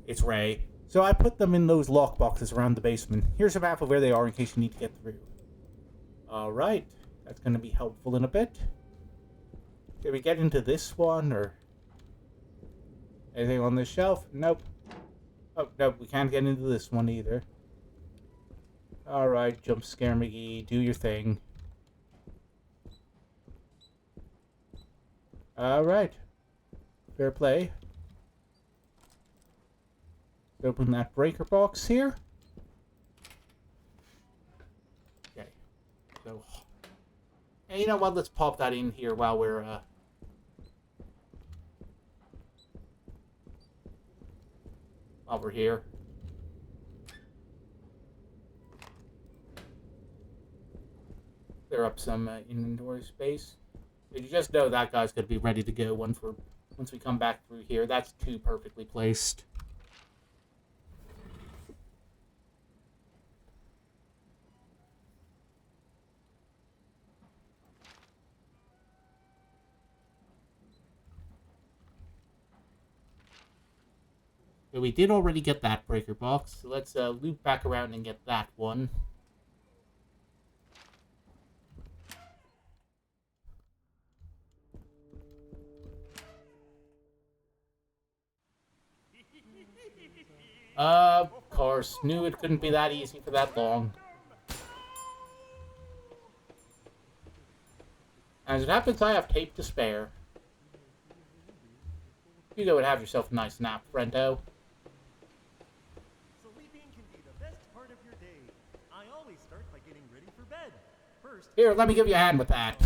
it's Ray. So I put them in those lock boxes around the basement. Here's a map of where they are in case you need to get through. Alright. That's going to be helpful in a bit. Can we get into this one, or... Anything on this shelf? Nope. Oh, nope, we can't get into this one either. Alright, Jump Scare McGee, do your thing. Alright. Fair play. Open that breaker box here. Okay. So, hey, you know what? Let's pop that in here while we're, here. Clear up some inventory space. You just know that guy's going to be ready to go once we come back through here. That's too perfectly placed. So we did already get that breaker box, so let's loop back around and get that one. Of course, knew it couldn't be that easy for that long. As it happens, I have tape to spare. You go and have yourself a nice nap, friendo. Sleeping can be the best part of your day. I always start by getting ready for bed. First, Here, let me give you a hand with that.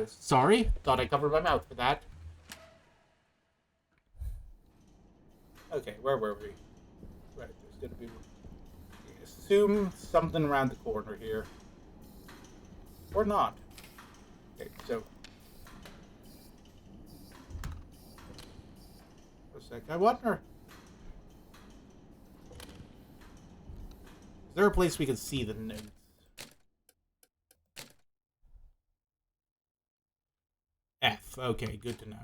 Sorry, thought I covered my mouth for that. Okay, where were we? Right, there's gonna be... Assume something around the corner here. Or not. Okay, so... For a sec, I wonder... Is there a place we can see the notes? F. Okay, good to know.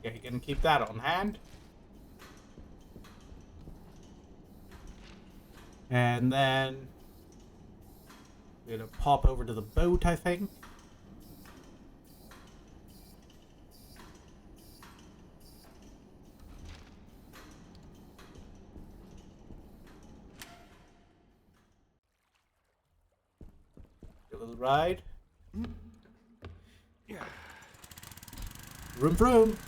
Okay, gonna keep that on hand. And then we're gonna pop over to the boat, I think. A little ride. Yeah. Vroom vroom.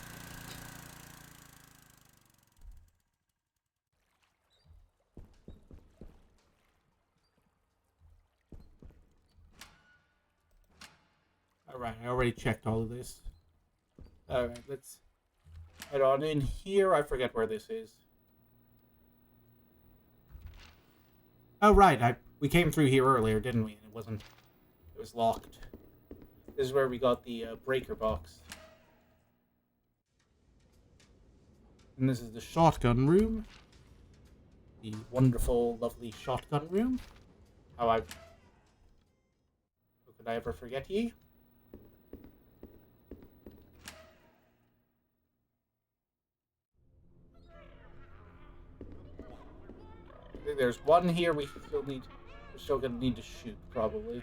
Alright, I already checked all of this. Alright, let's head on in here. I forget where this is. Oh, right. We came through here earlier, didn't we? It was locked. This is where we got the breaker box. And this is the shotgun room. The wonderful, lovely shotgun room. How could I ever forget ye? I think there's one here we're still gonna need to shoot, probably.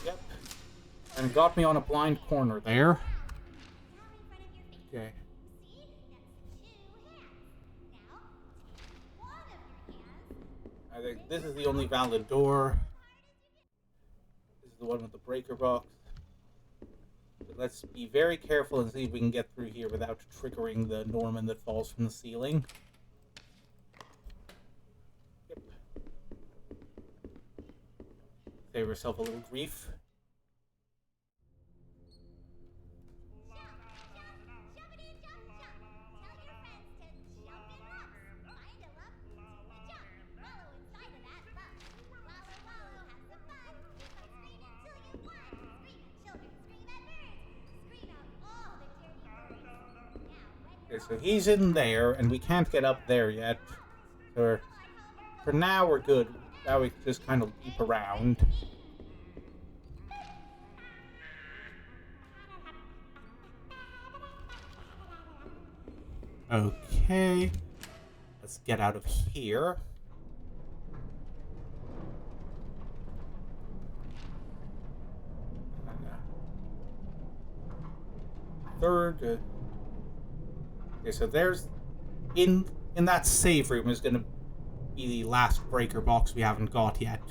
Yep. And got me on a blind corner there. Okay. I think this is the only valid door. This is the one with the breaker box. But let's be very careful and see if we can get through here without triggering the Norman that falls from the ceiling. Yep. Save yourself a little grief. Okay, so he's in there, and we can't get up there yet. So we're for now, we're good. Now we can just kind of leap around. Okay. Let's get out of here. Third. Okay, so there's in that save room is going to be the last breaker box we haven't got yet.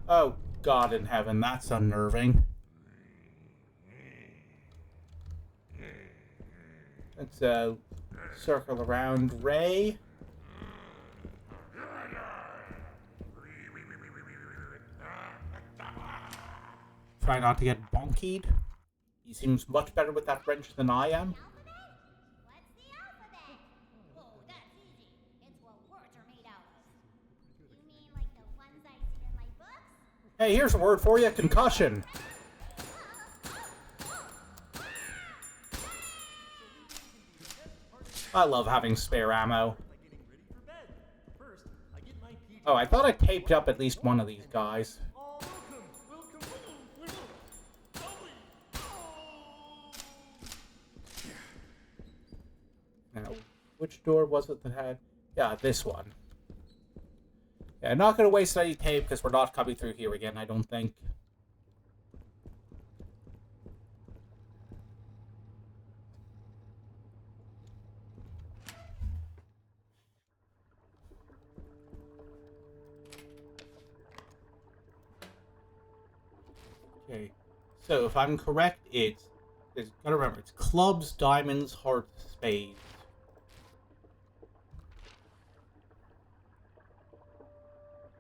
Oh, God in heaven, that's unnerving. Let's circle around Ray. Try not to get bonkied. He seems much better with that wrench than I am. What's the alphabet? Oh, that's easy. It's what words are made out of. You mean like the ones I see in my books? Hey, here's a word for you, concussion. I love having spare ammo. Oh, I thought I taped up at least one of these guys. Now, which door was it that had... Yeah, this one. Yeah, I'm not going to waste any tape because we're not coming through here again, I don't think. Okay, so if I'm correct, gotta remember, it's clubs, diamonds, hearts, spades.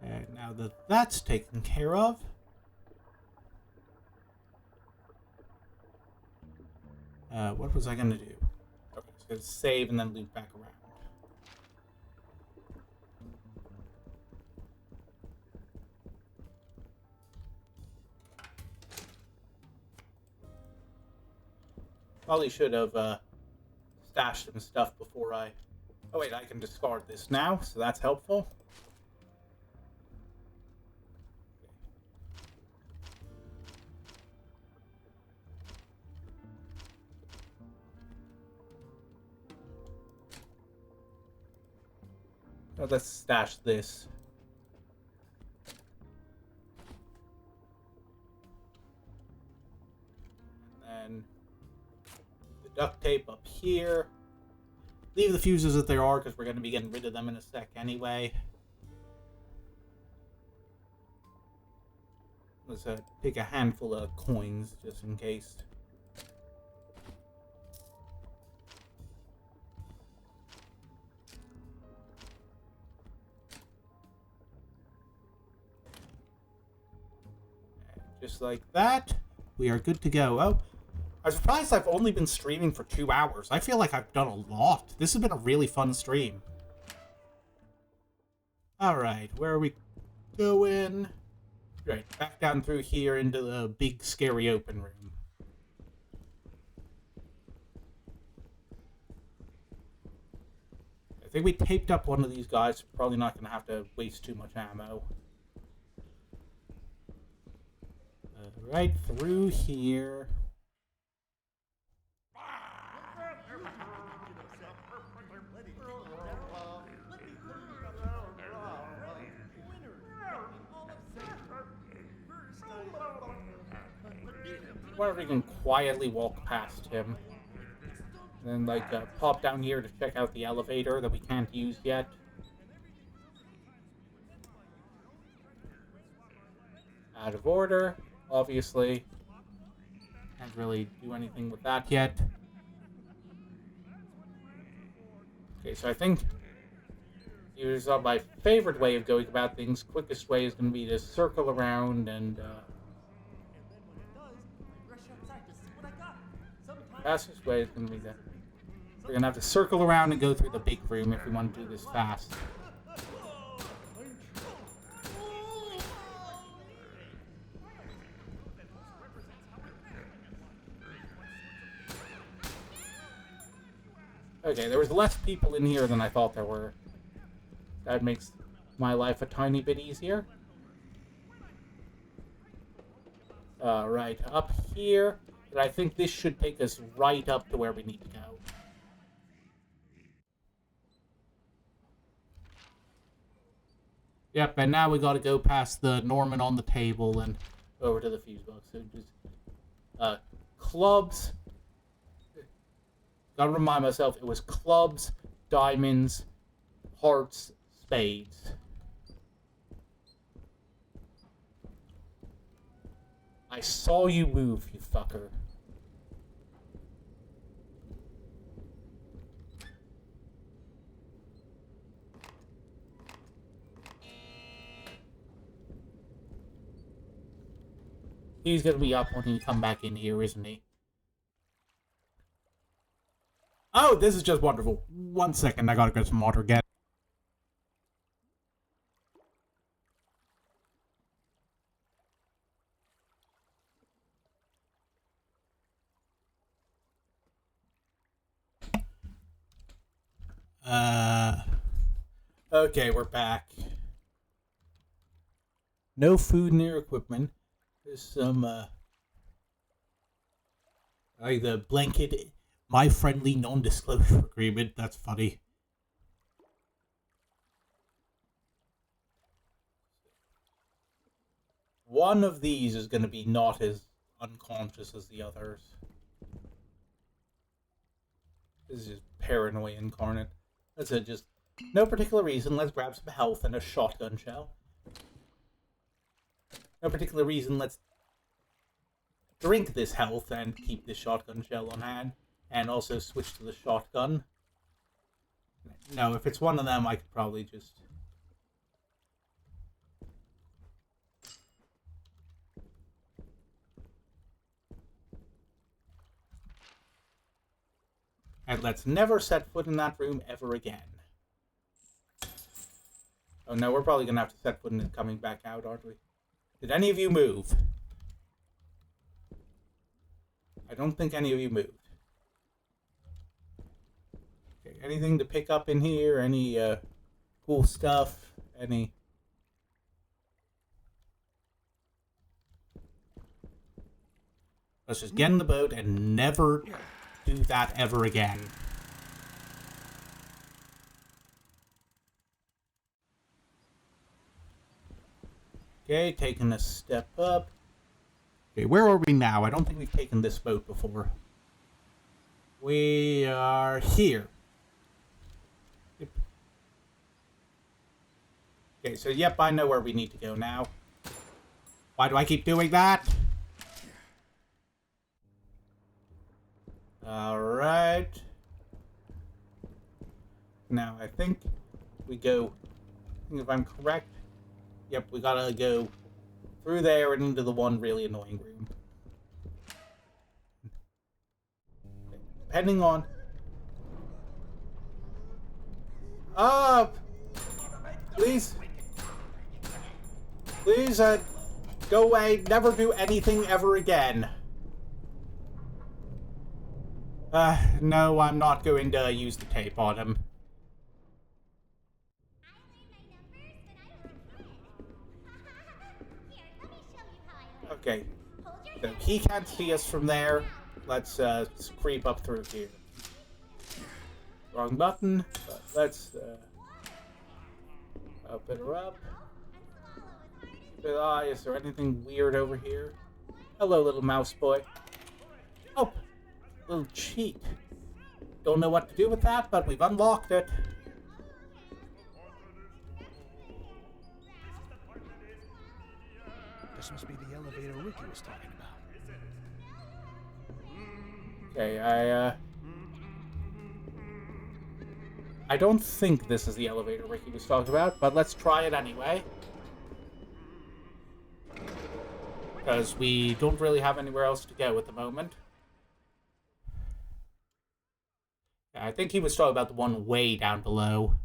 And now that that's taken care of, what was I gonna do? Okay, so gonna save and then loop back around. Probably should have stashed some stuff before I... Oh wait, I can discard this now, so that's helpful. Oh, let's stash this. And then the duct tape up here. Leave the fuses as they are because we're going to be getting rid of them in a sec anyway. Let's take a handful of coins just in case. Just like that, we are good to go. Oh, I'm surprised I've only been streaming for 2 hours. I feel like I've done a lot. This has been a really fun stream. Alright, where are we going? Right, back down through here into the big, scary open room. I think we taped up one of these guys. Probably not going to have to waste too much ammo. Right through here. I wonder if we can quietly walk past him. And then, pop down here to check out the elevator that we can't use yet. Out of order. Obviously, can't really do anything with that yet. Okay, so I think here's my favorite way of going about things. Quickest way is going to be to circle around and fastest way is going to be to... We're going to have to circle around and go through the big room if we want to do this fast. Okay, there was less people in here than I thought there were. That makes my life a tiny bit easier. Right, up here. And I think this should take us right up to where we need to go. Yep, and now we gotta go past the Norman on the table and over to the fuse box. So just, clubs. Gotta remind myself, it was clubs, diamonds, hearts, spades. I saw you move, you fucker. He's gonna be up when he come back in here, isn't he? Oh, this is just wonderful. 1 second, I gotta get some water again. Okay, we're back. No food near equipment. There's some, like the blanket, my friendly non-disclosure agreement. That's funny. One of these is going to be not as unconscious as the others. This is just paranoia incarnate. That's it, just no particular reason. Let's grab some health and a shotgun shell. No particular reason. Let's drink this health and keep this shotgun shell on hand. And also switch to the shotgun. No, if it's one of them, I could probably just... And let's never set foot in that room ever again. Oh no, we're probably going to have to set foot in it coming back out, aren't we? Did any of you move? I don't think any of you moved. Okay, anything to pick up in here? Any cool stuff? Any... Let's just get in the boat and never do that ever again. Okay, taking a step up. Okay, where are we now? I don't think we've taken this boat before. We are here. Yep. Okay, so yep, I know where we need to go now. Why do I keep doing that? Alright. Now, I think we go... if I'm correct... Yep, we gotta go through there and into the one really annoying room. Depending on... Up! Please! Please, go away. Never do anything ever again. No, I'm not going to use the tape on him. Okay, so he can't see us from there. Let's creep up through here. Wrong button, but let's open her up. Keep an eye. Is there anything weird over here? Hello, little mouse boy. Oh, little cheat. Don't know what to do with that, but we've unlocked it. This must be the elevator Ricky was talking about. Okay, I don't think this is the elevator Ricky was talking about, but let's try it anyway. Because we don't really have anywhere else to go at the moment. Yeah, I think he was talking about the one way down below.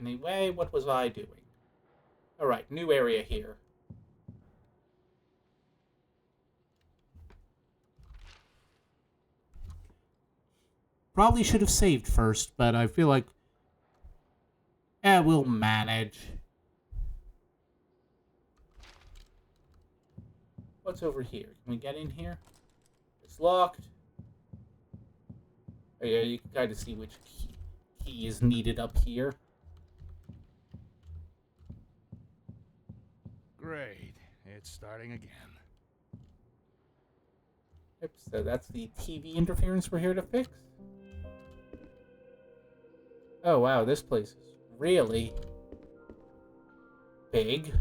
Anyway, what was I doing? Alright, new area here. Probably should have saved first, but I feel like... we'll manage. What's over here? Can we get in here? It's locked. Oh yeah, you can kind of see which key is needed up here. Great. It's starting again. Yep, so that's the TV interference we're here to fix. Oh wow, this place is really big.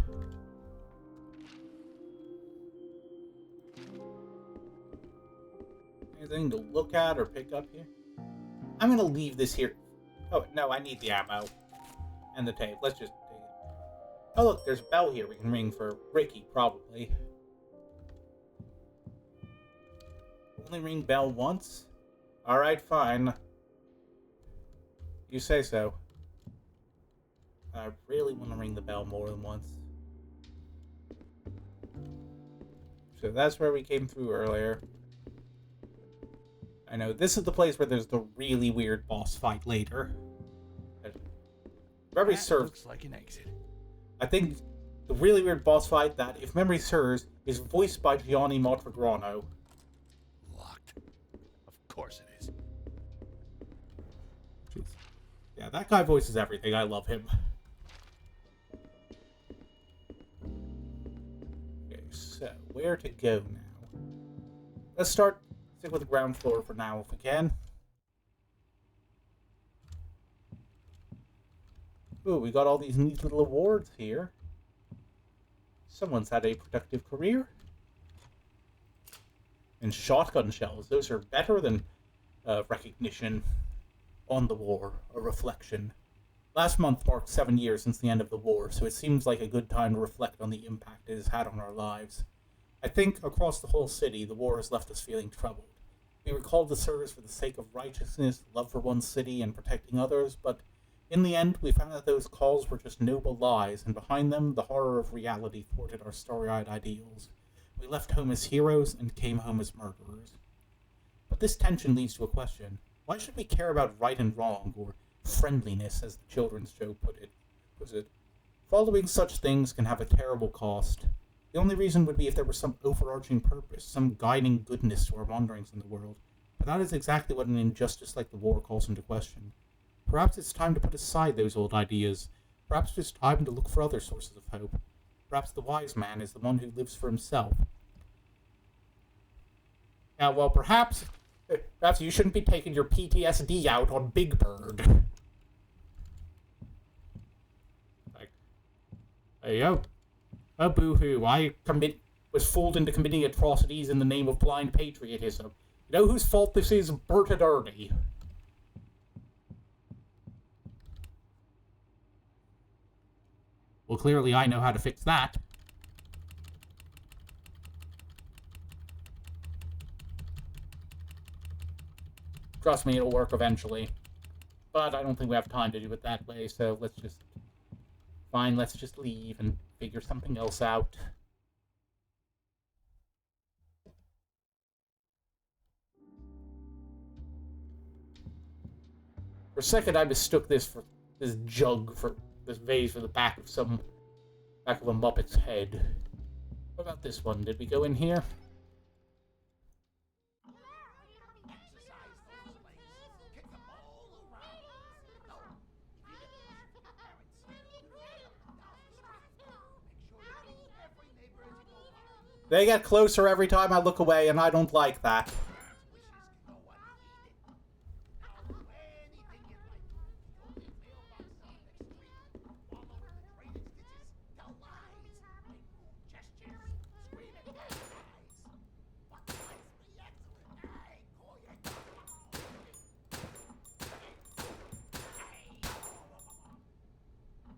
Anything to look at or pick up here? I'm gonna leave this here. Oh, no, I need the ammo. And the tape. Let's just take it. Oh, look, there's a bell here we can ring for Ricky, probably. Only ring bell once? Alright, fine. You say so. I really want to ring the bell more than once. So that's where we came through earlier. I know, this is the place where there's the really weird boss fight later. Memory serves. Looks like an exit. I think the really weird boss fight that, if memory serves, is voiced by Gianni Montegrano. Locked. Of course it is. Jeez. Yeah, that guy voices everything. I love him. Okay, so where to go now? Let's stick with the ground floor for now if we can. Ooh, we got all these neat little awards here. Someone's had a productive career. And shotgun shells, those are better than recognition on the war, a reflection. Last month marked 7 years since the end of the war, so it seems like a good time to reflect on the impact it has had on our lives. I think across the whole city, the war has left us feeling troubled. We were called to service for the sake of righteousness, love for one's city, and protecting others, but in the end, we found that those calls were just noble lies, and behind them, the horror of reality thwarted our starry-eyed ideals. We left home as heroes and came home as murderers. But this tension leads to a question. Why should we care about right and wrong, or friendliness, as the children's show put it? Following such things can have a terrible cost. The only reason would be if there was some overarching purpose, some guiding goodness to our wanderings in the world. But that is exactly what an injustice like the war calls into question. Perhaps it's time to put aside those old ideas. Perhaps it's time to look for other sources of hope. Perhaps the wise man is the one who lives for himself. Now, well, perhaps you shouldn't be taking your PTSD out on Big Bird. Like, hey, oh, boo-hoo, I was fooled into committing atrocities in the name of blind patriotism. You know whose fault this is? Bert and Ernie. Well, clearly I know how to fix that. Trust me, it'll work eventually. But I don't think we have time to do it that way, so let's just... Fine, let's just leave and figure something else out. For a second, I mistook this jug for this vase for the back of a Muppet's head. What about this one? Did we go in here? They get closer every time I look away, and I don't like that.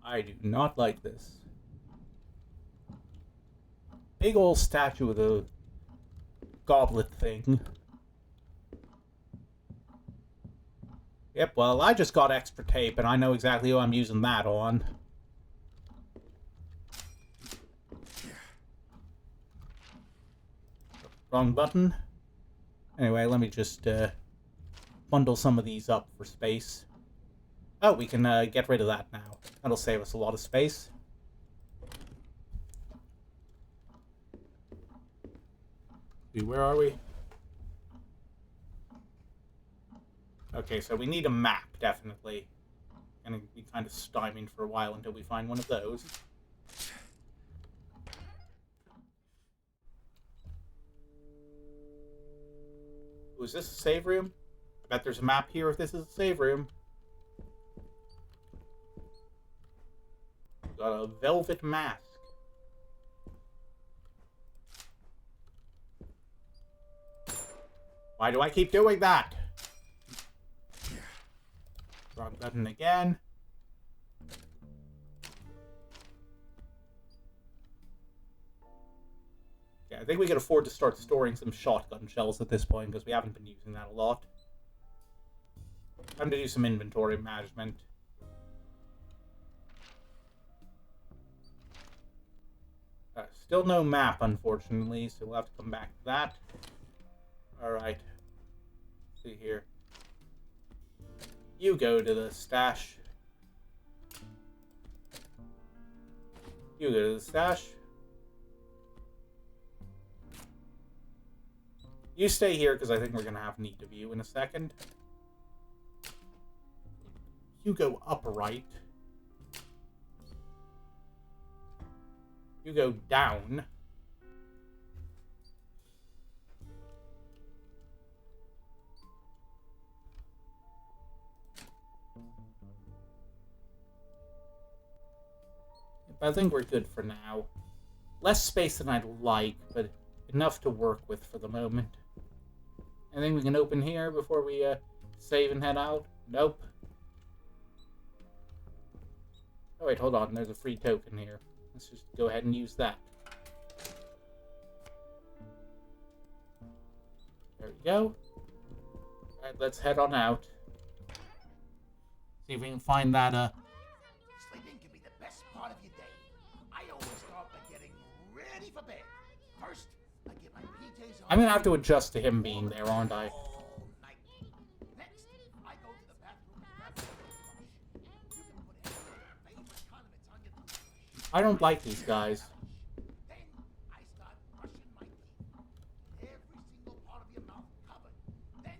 I do not like this. Big old statue of the goblet thing. Yep, well, I just got extra tape, and I know exactly who I'm using that on. Wrong button. Anyway, let me just bundle some of these up for space. Oh, we can get rid of that now. That'll save us a lot of space. See, where are we? Okay, so we need a map, definitely. Gonna be kind of stymied for a while until we find one of those. Ooh, is this a save room? I bet there's a map here if this is a save room. Got a velvet mask. Why do I keep doing that? Wrong button again. Okay, I think we can afford to start storing some shotgun shells at this point because we haven't been using that a lot. Time to do some inventory management. Still no map, unfortunately, so we'll have to come back to that. Alright. See here. You go to the stash. You go to the stash. You stay here, because I think we're going to have need of you in a second. You go upright. You go down. I think we're good for now. Less space than I'd like, but enough to work with for the moment. Anything we can open here before we save and head out? Nope. Oh wait, hold on. There's a free token here. Let's just go ahead and use that. There we go. Alright, let's head on out. See if we can find that, Sleeping can be the best part of your day. I always start by getting ready for bed. First, I get my PJs on. I'm gonna have to adjust to him being there, aren't I? All night. Next, I go to the bathroom to grab my toothbrush. You can put any of your favorite condiments on your toothbrush. I don't like these guys. Then I start brushing my teeth. Every single part of your mouth covered. Then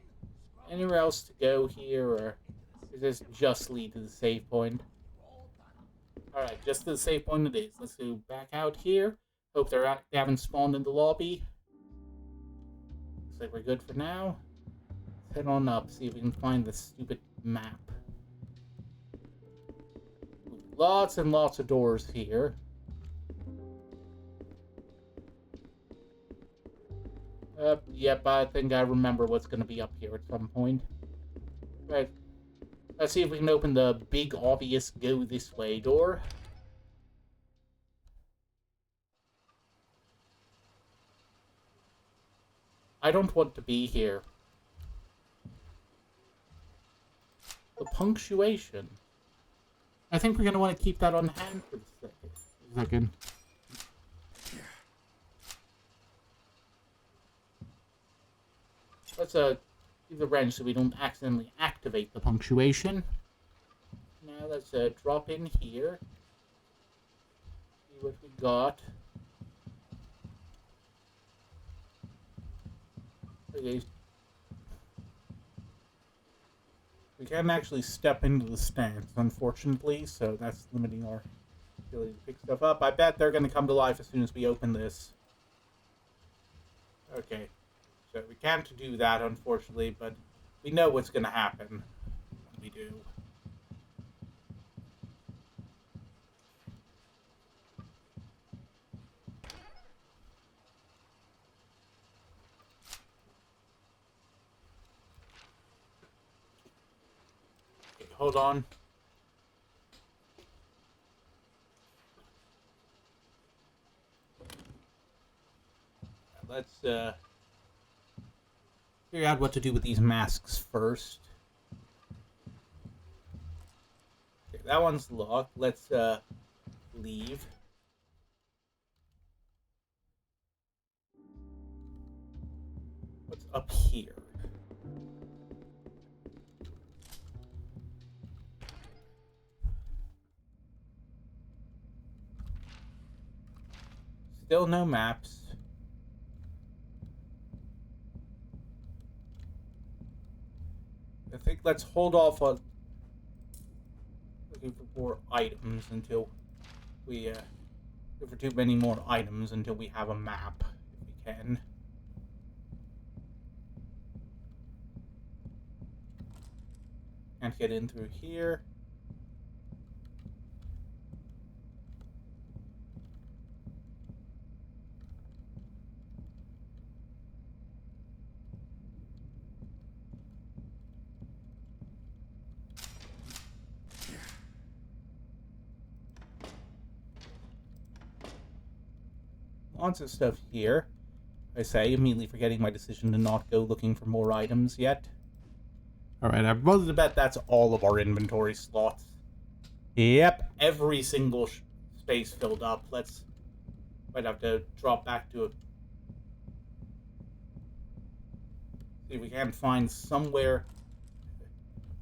scrub Anywhere else to go here, or does this just lead to the save point? Alright, just to the save point it is. Let's go back out here. Hope they haven't spawned in the lobby. Looks like we're good for now. Let's head on up, see if we can find the stupid map. Lots and lots of doors here. Yep, I think I remember what's going to be up here at some point. Right. Let's see if we can open the big, obvious go this way door. I don't want to be here. The punctuation. I think we're going to want to keep that on hand for a second. Let's give the wrench so we don't accidentally activate the punctuation. Now let's drop in here. See what we got. Okay. We can't actually step into the stance, unfortunately, so that's limiting our ability to pick stuff up. I bet they're going to come to life as soon as we open this. Okay. So we can't do that, unfortunately, but we know what's going to happen when we do. Okay, hold on. Let's figure out what to do with these masks first. Okay, that one's locked. Let's leave. What's up here? Still no maps. I think let's hold off on looking for more items until we look for too many more items until we have a map, if we can. Can't get in through here. Lots of stuff here. I say, immediately forgetting my decision to not go looking for more items yet. Alright, I'm willing to bet that's all of our inventory slots. Yep, every single space filled up. Might have to drop back to it. See if we can find somewhere.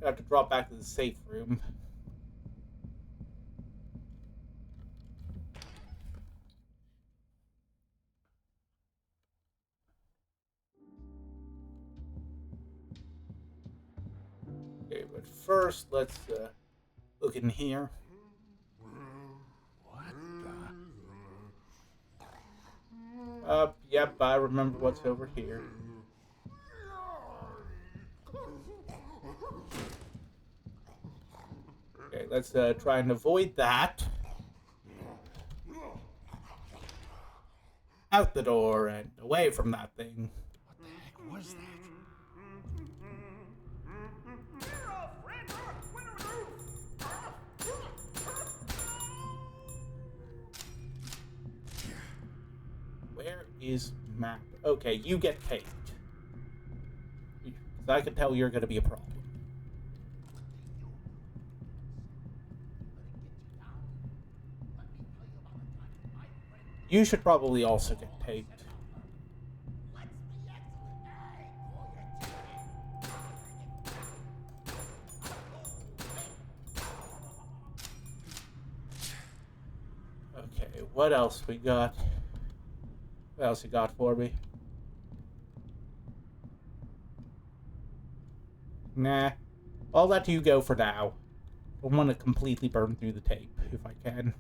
I have to drop back to the safe room. Okay, but first, let's look in here. What the? Yep, I remember what's over here. Okay, let's try and avoid that. Out the door and away from that thing. What the heck was that? Where is map? Okay, you get taped. Because I can tell you're going to be a problem. You should probably also get taped. Okay, what else we got? What else you got for me? Nah, I'll let you go for now. I want to completely burn through the tape, if I can.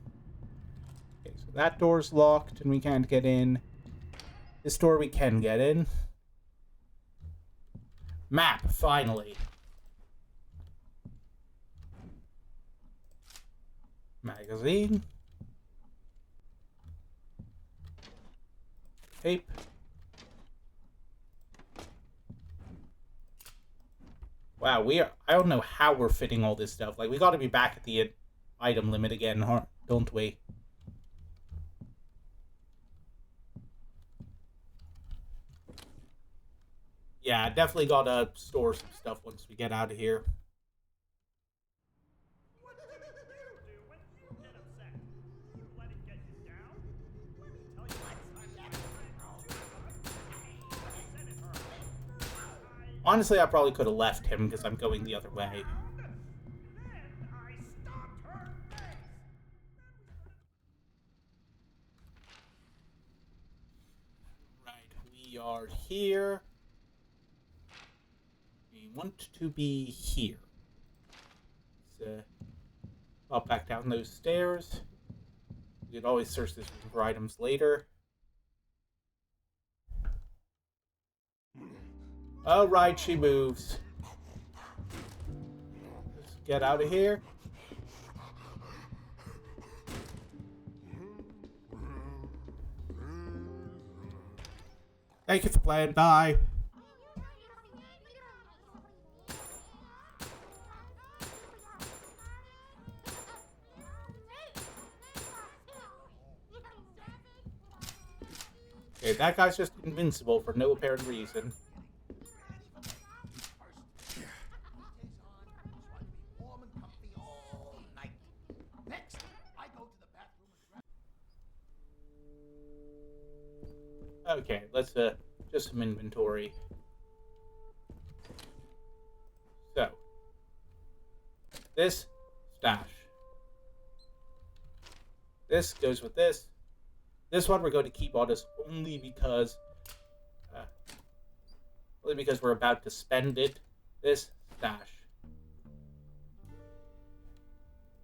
Okay, so that door's locked and we can't get in. This door we can get in. Map, finally. Magazine. Tape. Wow, I don't know how we're fitting all this stuff. Like, we gotta be back at the item limit again, don't we? Yeah, definitely gotta store some stuff once we get out of here. What do you do when you get upset? You let it get you down? Let me tell you Honestly, I probably could have left him because I'm going the other way. Right, we are here. We want to be here. Let's pop back down those stairs. We could always search this room for items later. All right, she moves. Let's get out of here. Thank you for playing. Bye. Okay, that guy's just invincible for no apparent reason. Okay, let's just some inventory. So, this stash. This goes with this. This one we're going to keep on us only because we're about to spend it. This stash.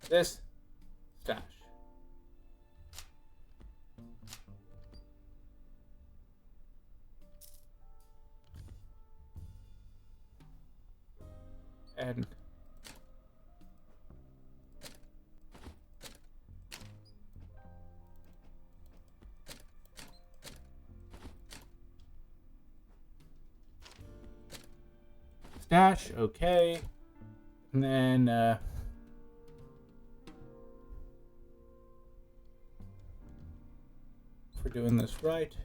This stash. And stash, okay. And then if we're doing this right.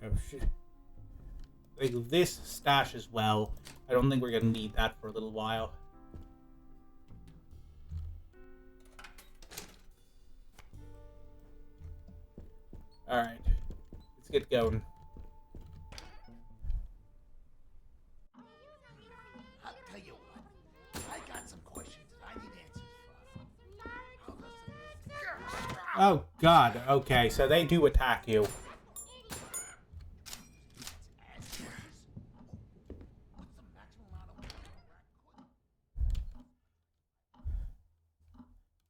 Oh shit. Like this stash as well. I don't think we're gonna need that for a little while. Alright. Let's get going. I'll tell you what. I got some questions that I need answers for. Oh god, okay, so they do attack you.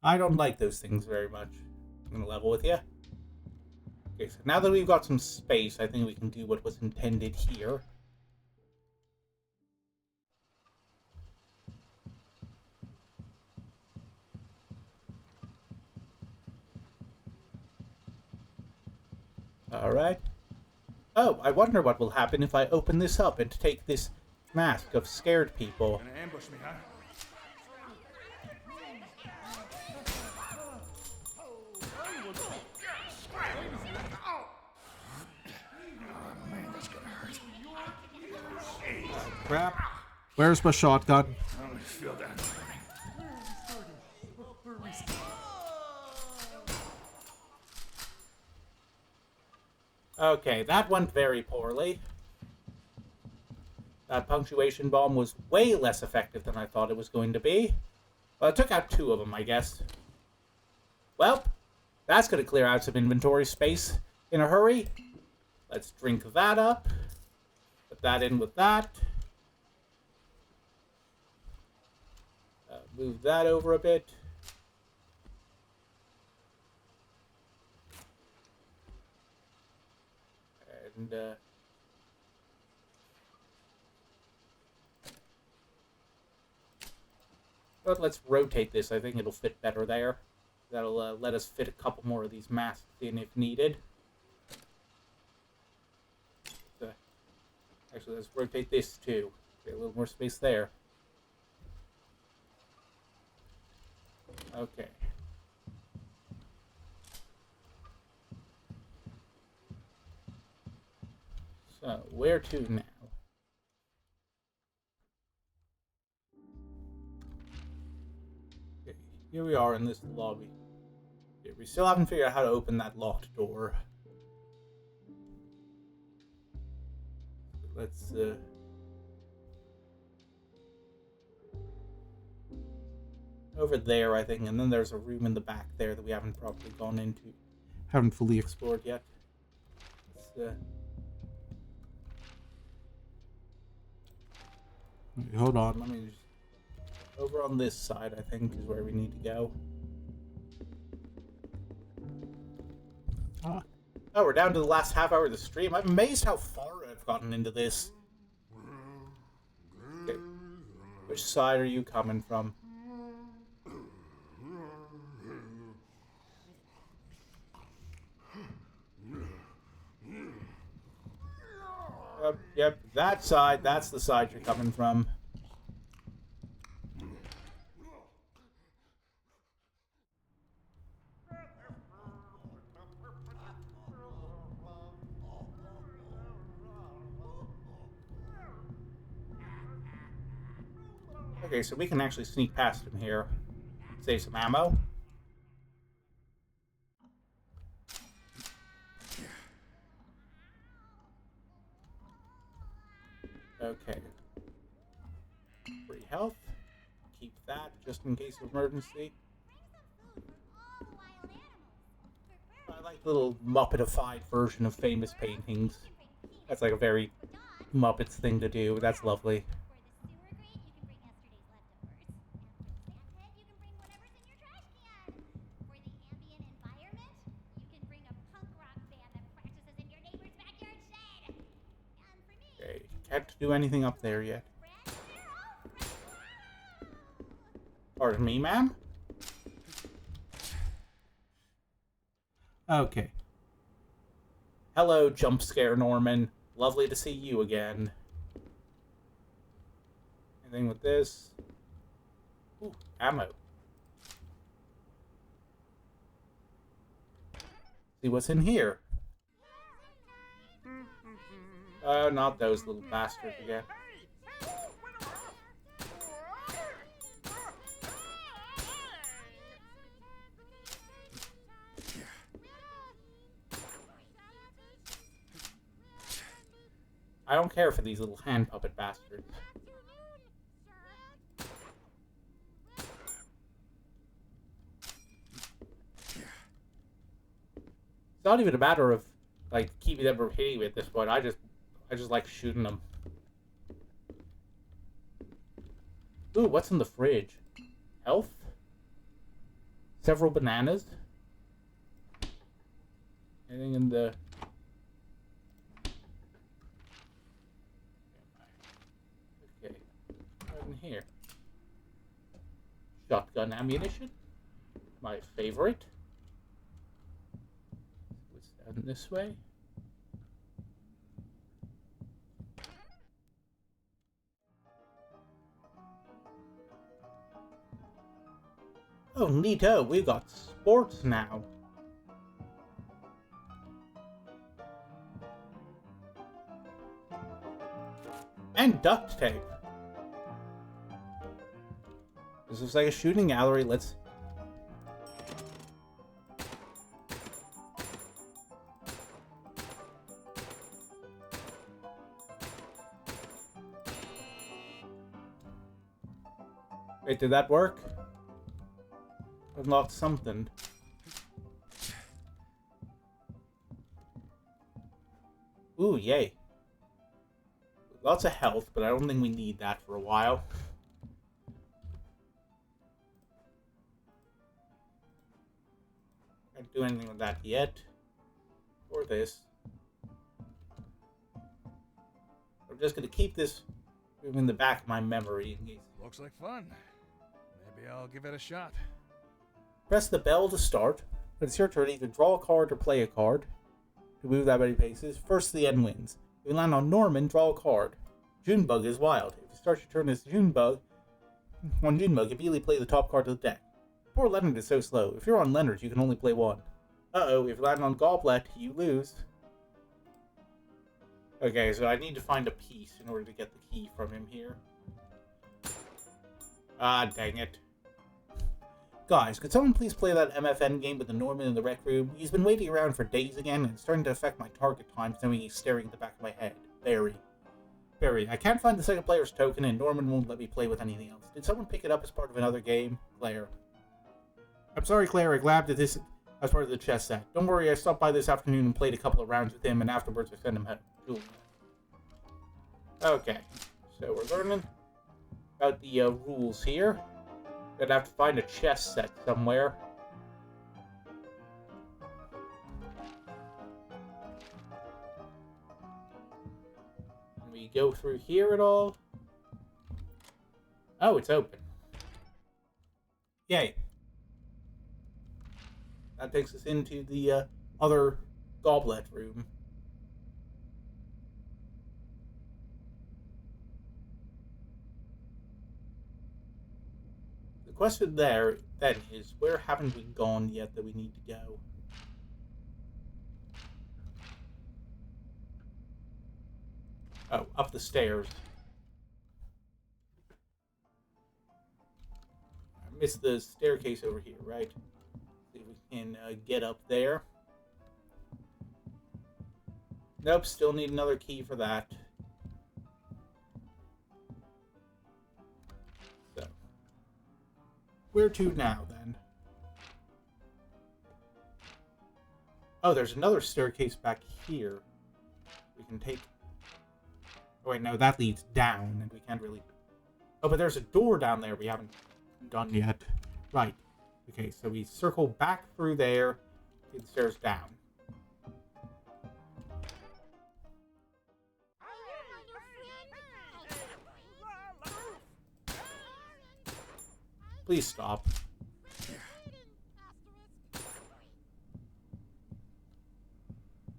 I don't like those things very much. I'm gonna level with you. Okay, so now that we've got some space, I think we can do what was intended here. Alright. Oh, I wonder what will happen if I open this up and take this mask of scared people. Gonna ambush me, huh? Crap. Where's my shotgun? I don't feel that. Okay, that went very poorly. That punctuation bomb was way less effective than I thought it was going to be. Well, it took out 2 of them, I guess. Well, that's going to clear out some inventory space in a hurry. Let's drink that up. Put that in with that. Move that over a bit. And, but let's rotate this. I think it'll fit better there. That'll let us fit a couple more of these masks in if needed. Actually, let's rotate this too. Get a little more space there. Okay. So, where to now? Okay, here we are in this lobby. Okay, we still haven't figured out how to open that locked door. Let's, over there, I think, and then there's a room in the back there that we haven't properly gone into. Haven't fully explored yet. Let's, hold on, let me just... Over on this side, I think, is where we need to go. Oh, we're down to the last half hour of the stream. I'm amazed how far I've gotten into this. Okay. Which side are you coming from? Yep, that side, that's the side you're coming from. Okay, so we can actually sneak past him here. Save some ammo. Okay. Free health. Keep that just in case of emergency. Bring some food for all the wild animals. like the little Muppetified version of famous paintings. That's like a very Muppets thing to do. That's lovely. Okay, can't do anything up there yet. Pardon me, ma'am? Okay. Hello, jump scare Norman. Lovely to see you again. Anything with this? Ooh, ammo. See what's in here. Oh, not those little bastards again. I don't care for these little hand puppet bastards. It's not even a matter of like keeping them from hitting me at this point. I just like shooting them. Ooh, what's in the fridge? Health? Several bananas? Anything in the... Okay. What's in here? Shotgun ammunition? My favorite. What's down this way? Oh, neato, we got sports now. And duct tape. This looks like a shooting gallery. Let's... Wait, did that work? Unlocked something. Ooh, yay. Lots of health, but I don't think we need that for a while. Can't do anything with that yet. Or this. I'm just gonna keep this in the back of my memory in case. Looks like fun. Maybe I'll give it a shot. Press the bell to start. When it's your turn, either draw a card or play a card. To move that many paces, first the end wins. If you land on Norman, draw a card. Junebug is wild. If you start your turn as Junebug, on Junebug, immediately play the top card of the deck. Poor Leonard is so slow. If you're on Leonard, you can only play one. Uh-oh, if you land on Goblet, you lose. Okay, so I need to find a piece in order to get the key from him here. Ah, dang it. Guys, could someone please play that MFN game with the Norman in the rec room? He's been waiting around for days again, and it's starting to affect my target times knowing he's staring at the back of my head. Barry, I can't find the second player's token, and Norman won't let me play with anything else. Did someone pick it up as part of another game? Claire. I'm sorry, Claire, I grabbed this as part of the chess set. Don't worry, I stopped by this afternoon and played a couple of rounds with him, and afterwards I sent him home. Julia. Okay, so we're learning about the rules here. Gonna have to find a chess set somewhere. Can we go through here at all? Oh, it's open. Yay. That takes us into the other goblet room. The question there, then, is where haven't we gone yet that we need to go? Oh, up the stairs. I missed the staircase over here, right? See if we can get up there. Nope, still need another key for that. So, where to now, then? Oh, there's another staircase back here. We can take... Oh, wait, no, that leads down, and we can't really... Oh, but there's a door down there we haven't done yet. Right. Okay, so we circle back through there, take the stairs down. Please stop.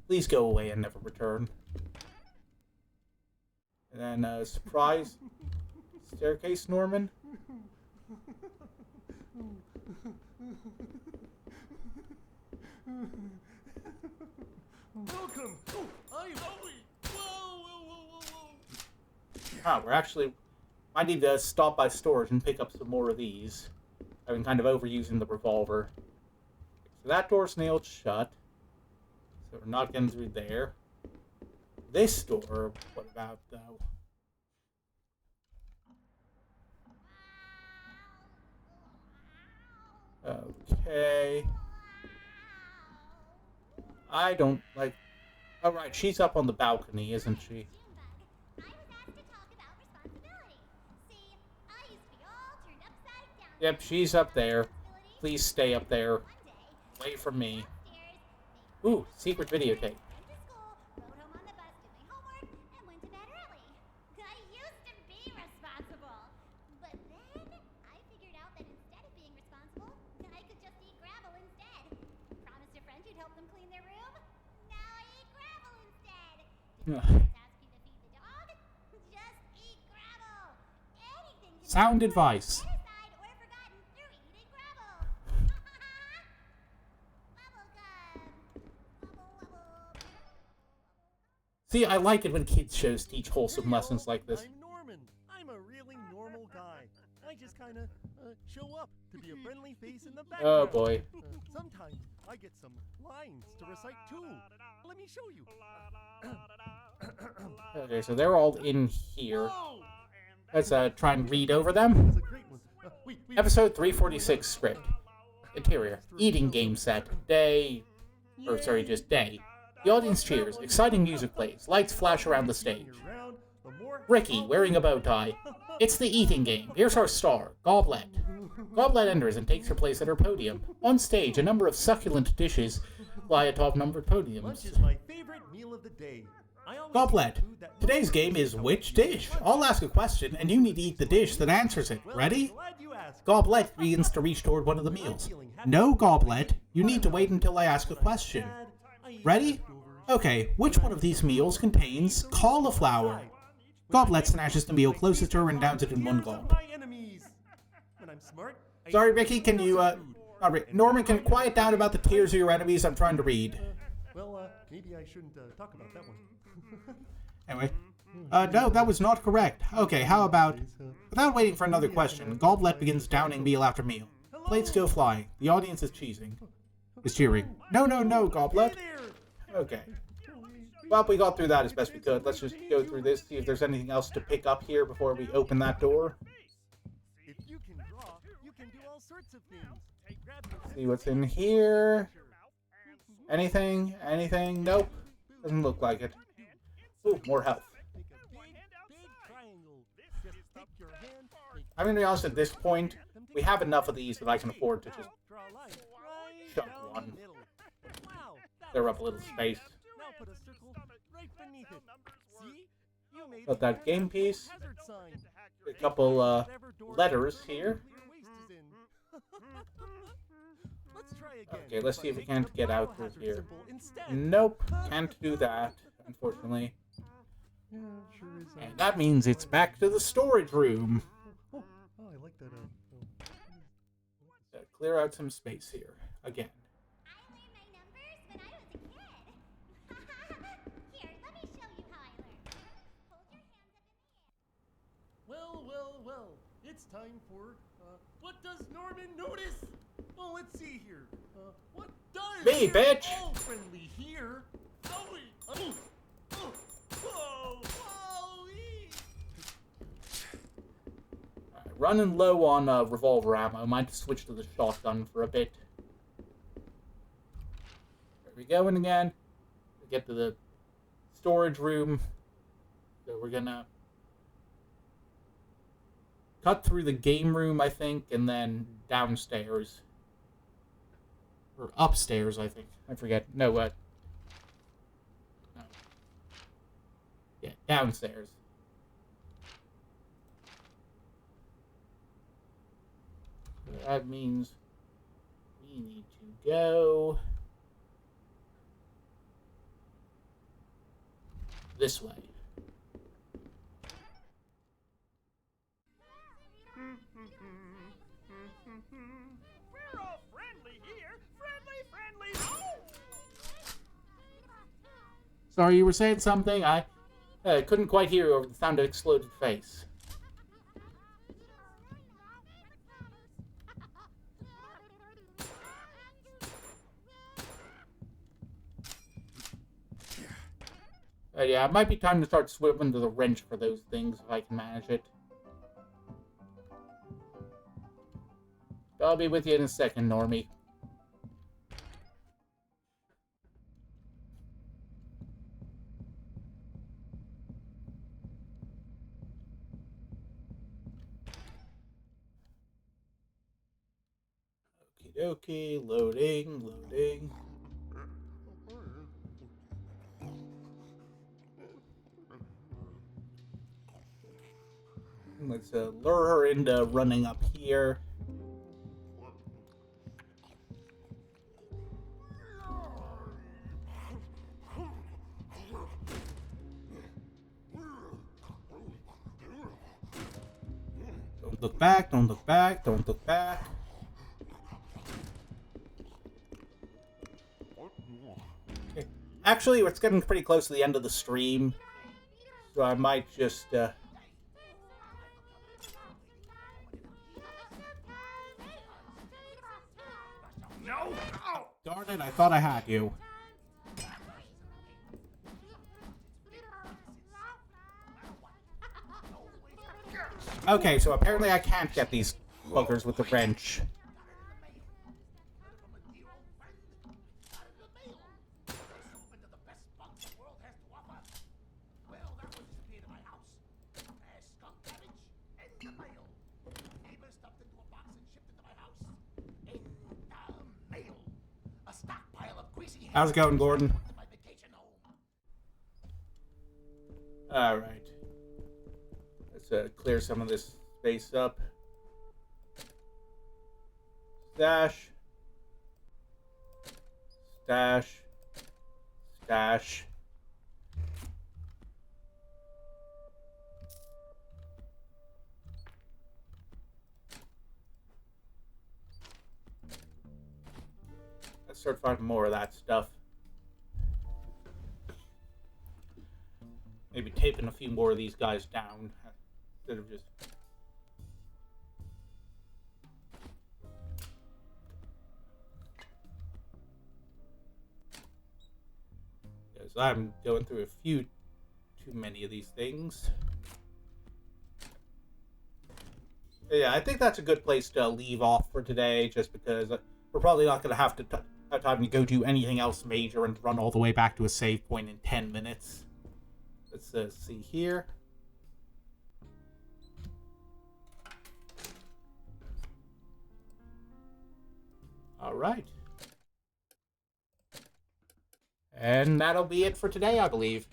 Please go away and never return. And then, surprise staircase, Norman. Welcome. Oh, I'm Whoa. Ah, we're actually... I need to stop by storage and pick up some more of these. I've been kind of overusing the revolver. So that door's nailed shut. So we're not getting through there. This door, what about, though? Okay. I don't like... Oh, right, she's up on the balcony, isn't she? Yep, she's up there. Please stay up there. Away from me. Ooh, secret videotape. Sound advice. See, I like it when kids shows teach wholesome lessons like this. I'm Norman. I'm a really normal guy. I just kind of show up to be a friendly face in the background. Oh boy. Sometimes I get some lines to recite too. Let me show you. Okay, so they're all in here. Let's try and read over them. Episode 346 script. Interior. Eating game set. Day. Or sorry, just day. The audience cheers. Exciting music plays. Lights flash around the stage. Ricky, wearing a bow tie. It's the eating game. Here's our star, Goblet. Goblet enters and takes her place at her podium. On stage, a number of succulent dishes lie atop numbered podiums. Lunch is my favorite meal of the day. Goblet. Today's game is which dish? I'll ask a question, and you need to eat the dish that answers it. Ready? Goblet begins to reach toward one of the meals. No, Goblet. You need to wait until I ask a question. Ready? Okay, which one of these meals contains cauliflower? Goblet snatches the meal closest to her and downs it in one gulp. Sorry, Ricky, can you, Norman, can you quiet down about the tears of your enemies? I'm trying to read. Maybe I shouldn't talk about that one. Anyway. No, that was not correct. Okay, how about... Without waiting for another question, Goblet begins downing meal after meal. Plates go flying. The audience is cheering. No, Goblet. Okay. Well, we got through that as best we could. Let's just go through this, see if there's anything else to pick up here before we open that door. If you can draw, you can do all sorts of things. See what's in here. Anything? Nope. Doesn't look like it. Ooh, more health. I'm gonna be honest, at this point, we have enough of these that I can afford to just shove one. Clear up a little space. Got that game piece. A couple letters here. Okay, let's see if we can't get out through here. Nope, can't do that, unfortunately. And that means it's back to the storage room. Oh, I like that. Clear out some space here, again. I learned my numbers when I was a kid. Here, let me show you how I learned. Hold your hands up in the air. Well, it's time for, what does Norman notice? Well, let's see here. What does... Me, bitch! All friendly here. Running low on revolver ammo. Might switch to the shotgun for a bit. we going again. We get to the storage room. So we're gonna cut through the game room, I think, and then downstairs. Or upstairs, I think. I forget. No, what? No. Yeah, downstairs. So that means we need to go this way. We're all friendly here. Friendly. Oh! Sorry, you were saying something? I couldn't quite hear you over the sound of exploded face. Yeah, it might be time to start swimming to the wrench for those things if I can manage it. I'll be with you in a second, Normie. Okie dokie, loading. Let's lure her into running up here. Don't look back, don't look back, don't look back. Okay. Actually, it's getting pretty close to the end of the stream, so I might just, No! Oh! Darn it, I thought I had you. Okay, so apparently I can't get these buggers with the wrench. How's it going, Gordon? Alright. Let's clear some of this space up. Stash. Stash. Stash. Let's start finding more of that stuff. Maybe taping a few more of these guys down instead of just... Because I'm going through a few too many of these things. But yeah, I think that's a good place to leave off for today, just because we're probably not going to have time to go do anything else major and run all the way back to a save point in 10 minutes. Let's see here. All right. And that'll be it for today, I believe.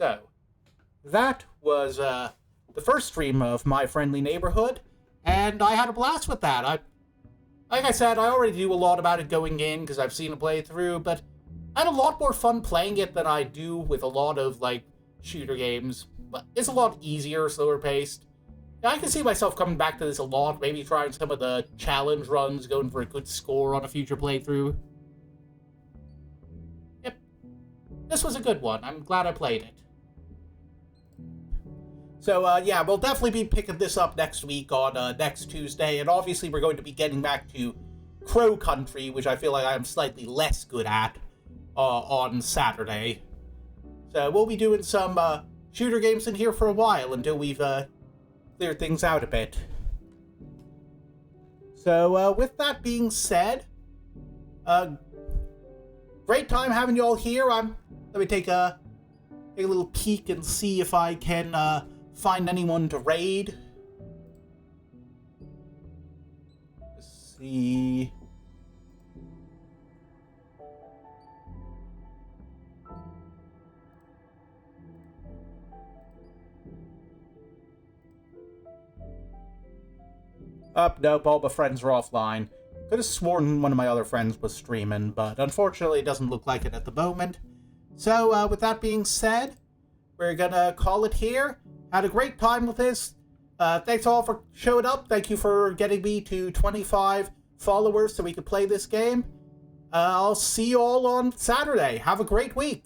So, that was the first stream of My Friendly Neighborhood, and I had a blast with that. Like I said, I already knew a lot about it going in because I've seen it play through, but I had a lot more fun playing it than I do with a lot of, like, shooter games. But it's a lot easier, slower paced. I can see myself coming back to this a lot, maybe trying some of the challenge runs, going for a good score on a future playthrough. Yep. This was a good one. I'm glad I played it. So, yeah, we'll definitely be picking this up next week on next Tuesday, and obviously we're going to be getting back to Crow Country, which I feel like I'm slightly less good at, on Saturday. So we'll be doing some shooter games in here for a while until we've cleared things out a bit. So with that being said, Great time having you all here. Let me take a little peek and see if I can find anyone to raid. Let's see. Nope, all my friends are offline. Could have sworn one of my other friends was streaming, but unfortunately it doesn't look like it at the moment. So, with that being said, we're gonna call it here. Had a great time with this. Thanks all for showing up. Thank you for getting me to 25 followers so we could play this game. I'll see you all on Saturday. Have a great week.